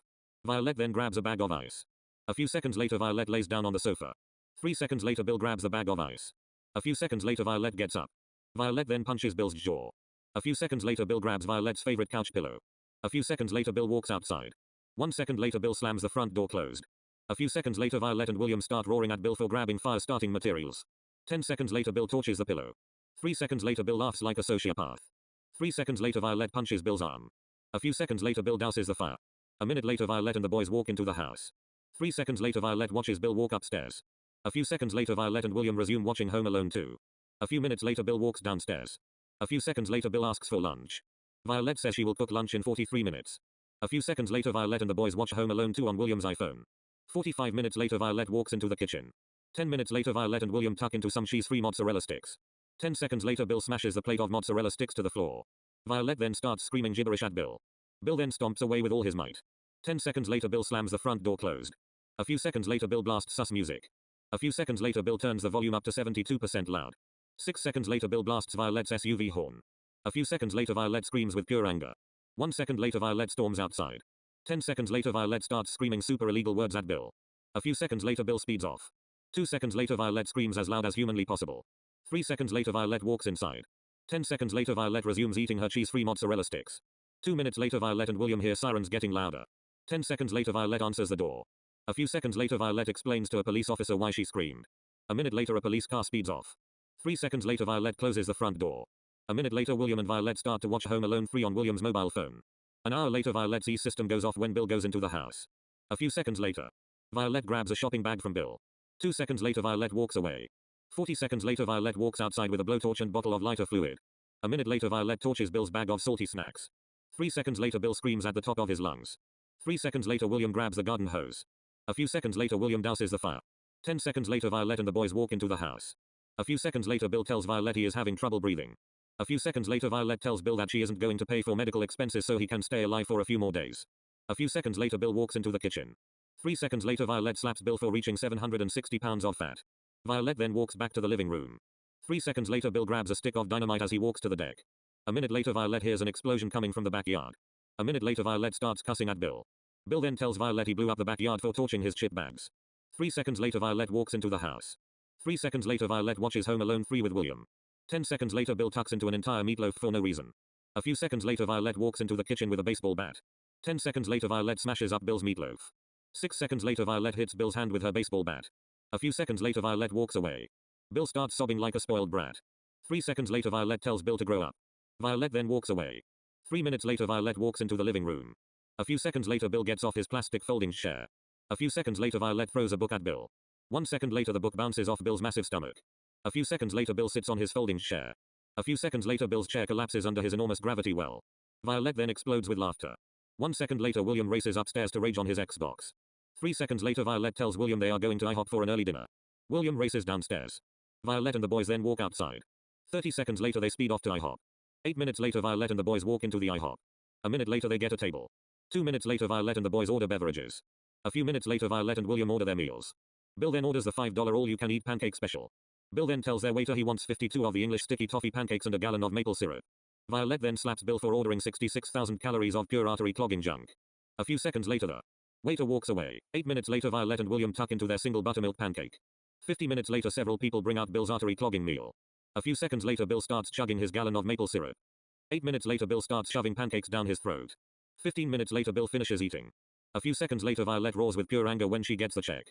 Violette then grabs a bag of ice. A few seconds later Violette lays down on the sofa. 3 seconds later Bill grabs the bag of ice. A few seconds later Violette gets up. Violette then punches Bill's jaw. A few seconds later Bill grabs Violette's favorite couch pillow. A few seconds later Bill walks outside. 1 second later Bill slams the front door closed. A few seconds later Violette and William start roaring at Bill for grabbing fire-starting materials. 10 seconds later Bill torches the pillow. 3 seconds later Bill laughs like a sociopath. 3 seconds later Violette punches Bill's arm. A few seconds later Bill douses the fire. A minute later Violette and the boys walk into the house. 3 seconds later Violette watches Bill walk upstairs. A few seconds later Violette and William resume watching Home Alone 2. A few minutes later Bill walks downstairs. A few seconds later Bill asks for lunch. Violette says she will cook lunch in 43 minutes. A few seconds later Violette and the boys watch Home Alone 2 on William's iPhone. 45 minutes later Violette walks into the kitchen. 10 minutes later Violette and William tuck into some cheese-free mozzarella sticks. 10 seconds later Bill smashes the plate of mozzarella sticks to the floor. Violette then starts screaming gibberish at Bill. Bill then stomps away with all his might. 10 seconds later Bill slams the front door closed. A few seconds later Bill blasts sus music. A few seconds later Bill turns the volume up to 72% loud. 6 seconds later Bill blasts Violette's SUV horn. A few seconds later Violette screams with pure anger. 1 second later Violette storms outside. 10 seconds later Violette starts screaming super illegal words at Bill. A few seconds later Bill speeds off. 2 seconds later Violette screams as loud as humanly possible. 3 seconds later Violette walks inside. 10 seconds later Violette resumes eating her cheese-free mozzarella sticks. 2 minutes later Violette and William hear sirens getting louder. 10 seconds later Violette answers the door. A few seconds later Violette explains to a police officer why she screamed. A minute later a police car speeds off. 3 seconds later Violette closes the front door. A minute later William and Violette start to watch Home Alone 3 on William's mobile phone. An hour later Violette's e-system goes off when Bill goes into the house. A few seconds later, Violette grabs a shopping bag from Bill. 2 seconds later Violette walks away. 40 seconds later Violette walks outside with a blowtorch and bottle of lighter fluid. A minute later Violette torches Bill's bag of salty snacks. 3 seconds later Bill screams at the top of his lungs. 3 seconds later William grabs the garden hose. A few seconds later William douses the fire. 10 seconds later Violette and the boys walk into the house. A few seconds later Bill tells Violette he is having trouble breathing. A few seconds later Violette tells Bill that she isn't going to pay for medical expenses so he can stay alive for a few more days. A few seconds later Bill walks into the kitchen. 3 seconds later Violette slaps Bill for reaching 760 pounds of fat. Violette then walks back to the living room. 3 seconds later Bill grabs a stick of dynamite as he walks to the deck. A minute later Violette hears an explosion coming from the backyard. A minute later Violette starts cussing at Bill. Bill then tells Violette he blew up the backyard for torching his chip bags. 3 seconds later Violette walks into the house. 3 seconds later Violette watches Home Alone 3 with William. 10 seconds later Bill tucks into an entire meatloaf for no reason. A few seconds later Violette walks into the kitchen with a baseball bat. 10 seconds later Violette smashes up Bill's meatloaf. 6 seconds later Violette hits Bill's hand with her baseball bat. A few seconds later Violette walks away. Bill starts sobbing like a spoiled brat. 3 seconds later Violette tells Bill to grow up. Violette then walks away. 3 minutes later Violette walks into the living room. A few seconds later Bill gets off his plastic folding chair. A few seconds later Violette throws a book at Bill. 1 second later the book bounces off Bill's massive stomach. A few seconds later Bill sits on his folding chair. A few seconds later Bill's chair collapses under his enormous gravity well. Violette then explodes with laughter. 1 second later William races upstairs to rage on his Xbox. 3 seconds later Violette tells William they are going to IHOP for an early dinner. William races downstairs. Violette and the boys then walk outside. 30 seconds later they speed off to IHOP. 8 minutes later Violette and the boys walk into the IHOP. A minute later they get a table. 2 minutes later Violette and the boys order beverages. A few minutes later Violette and William order their meals. Bill then orders the $5 all-you-can-eat pancake special. Bill then tells their waiter he wants 52 of the English sticky toffee pancakes and a gallon of maple syrup. Violette then slaps Bill for ordering 66,000 calories of pure artery-clogging junk. A few seconds later the waiter walks away. 8 minutes later Violette and William tuck into their single buttermilk pancake. 50 minutes later several people bring out Bill's artery-clogging meal. A few seconds later Bill starts chugging his gallon of maple syrup. 8 minutes later Bill starts shoving pancakes down his throat. 15 minutes later Bill finishes eating. A few seconds later Violette roars with pure anger when she gets the check.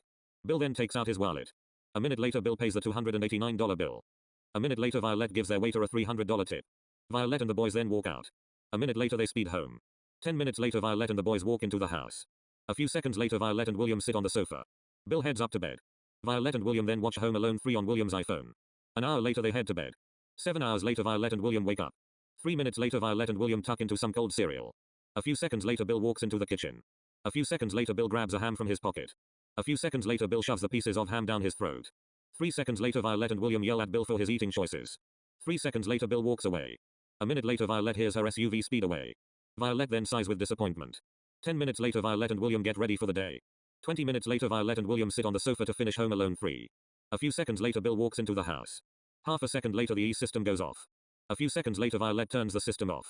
Bill then takes out his wallet. A minute later Bill pays the $289 bill. A minute later Violette gives their waiter a $300 tip. Violette and the boys then walk out. A minute later they speed home. 10 minutes later Violette and the boys walk into the house. A few seconds later Violette and William sit on the sofa. Bill heads up to bed. Violette and William then watch Home Alone 3 on William's iPhone. An hour later they head to bed. 7 hours later Violette and William wake up. 3 minutes later Violette and William tuck into some cold cereal. A few seconds later Bill walks into the kitchen. A few seconds later Bill grabs a ham from his pocket. A few seconds later Bill shoves the pieces of ham down his throat. 3 seconds later Violette and William yell at Bill for his eating choices. 3 seconds later Bill walks away. A minute later Violette hears her SUV speed away. Violette then sighs with disappointment. 10 minutes later Violette and William get ready for the day. 20 minutes later Violette and William sit on the sofa to finish Home Alone 3. A few seconds later Bill walks into the house. Half a second later the E-system goes off. A few seconds later Violette turns the system off.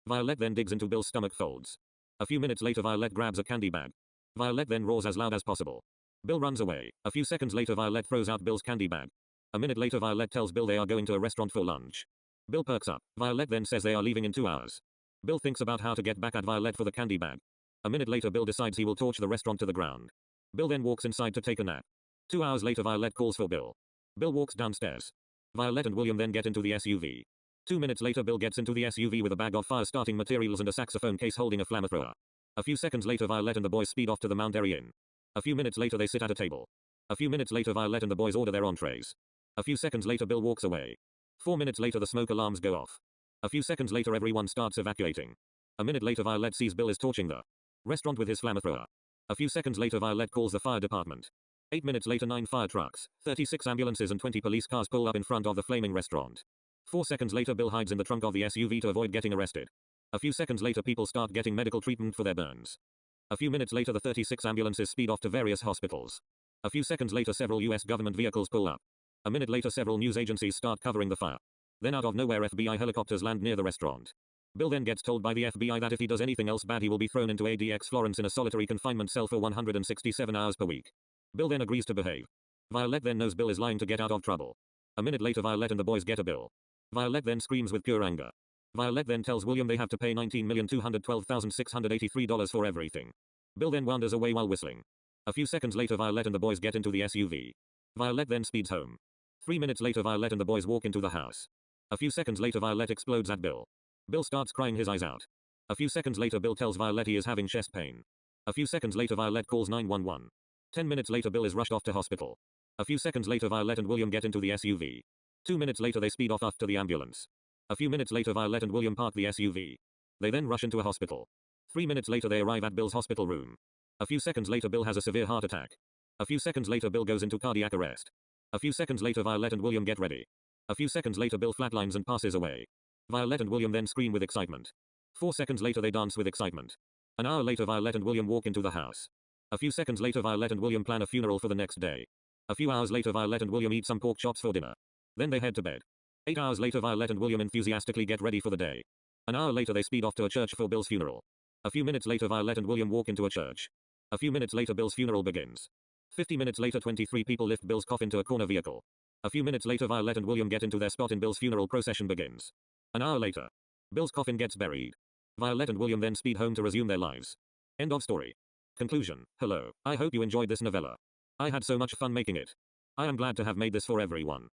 Violette then digs into Bill's stomach folds. A few minutes later Violette grabs a candy bag. Violette then roars as loud as possible. Bill runs away. A few seconds later Violette throws out Bill's candy bag. A minute later Violette tells Bill they are going to a restaurant for lunch. Bill perks up. Violette then says they are leaving in 2 hours. Bill thinks about how to get back at Violette for the candy bag. A minute later Bill decides he will torch the restaurant to the ground. Bill then walks inside to take a nap. 2 hours later Violette calls for Bill. Bill walks downstairs. Violette and William then get into the SUV. 2 minutes later Bill gets into the SUV with a bag of fire-starting materials and a saxophone case holding a flamethrower. A few seconds later Violette and the boys speed off to the Mount Airy Inn. A few minutes later they sit at a table. A few minutes later Violette and the boys order their entrees. A few seconds later Bill walks away. 4 minutes later the smoke alarms go off. A few seconds later everyone starts evacuating. A minute later Violette sees Bill is torching the restaurant with his flamethrower. A few seconds later Violette calls the fire department. 8 minutes later 9 fire trucks, 36 ambulances and 20 police cars pull up in front of the flaming restaurant. 4 seconds later Bill hides in the trunk of the SUV to avoid getting arrested. A few seconds later people start getting medical treatment for their burns. A few minutes later the 36 ambulances speed off to various hospitals. A few seconds later several US government vehicles pull up. A minute later several news agencies start covering the fire. Then out of nowhere FBI helicopters land near the restaurant. Bill then gets told by the FBI that if he does anything else bad he will be thrown into ADX Florence in a solitary confinement cell for 167 hours per week. Bill then agrees to behave. Violette then knows Bill is lying to get out of trouble. A minute later Violette and the boys get a bill. Violette then screams with pure anger. Violette then tells William they have to pay $19,212,683 for everything. Bill then wanders away while whistling. A few seconds later Violette and the boys get into the SUV. Violette then speeds home. 3 minutes later Violette and the boys walk into the house. A few seconds later Violette explodes at Bill. Bill starts crying his eyes out. A few seconds later Bill tells Violette he is having chest pain. A few seconds later Violette calls 911. 10 minutes later Bill is rushed off to hospital. A few seconds later Violette and William get into the SUV. 2 minutes later they speed off after the ambulance. A few minutes later Violette and William park the SUV. They then rush into a hospital. 3 minutes later they arrive at Bill's hospital room. A few seconds later Bill has a severe heart attack. A few seconds later Bill goes into cardiac arrest. A few seconds later Violette and William get ready. A few seconds later Bill flatlines and passes away. Violette and William then scream with excitement. 4 seconds later they dance with excitement. An hour later Violette and William walk into the house. A few seconds later Violette and William plan a funeral for the next day. A few hours later Violette and William eat some pork chops for dinner. Then they head to bed. 8 hours later Violette and William enthusiastically get ready for the day. An hour later they speed off to a church for Bill's funeral. A few minutes later Violette and William walk into a church. A few minutes later Bill's funeral begins. 50 minutes later 23 people lift Bill's coffin to a corner vehicle. A few minutes later Violette and William get into their spot and Bill's funeral procession begins. An hour later, Bill's coffin gets buried. Violette and William then speed home to resume their lives. End of story. Conclusion. Hello, I hope you enjoyed this novella. I had so much fun making it. I am glad to have made this for everyone.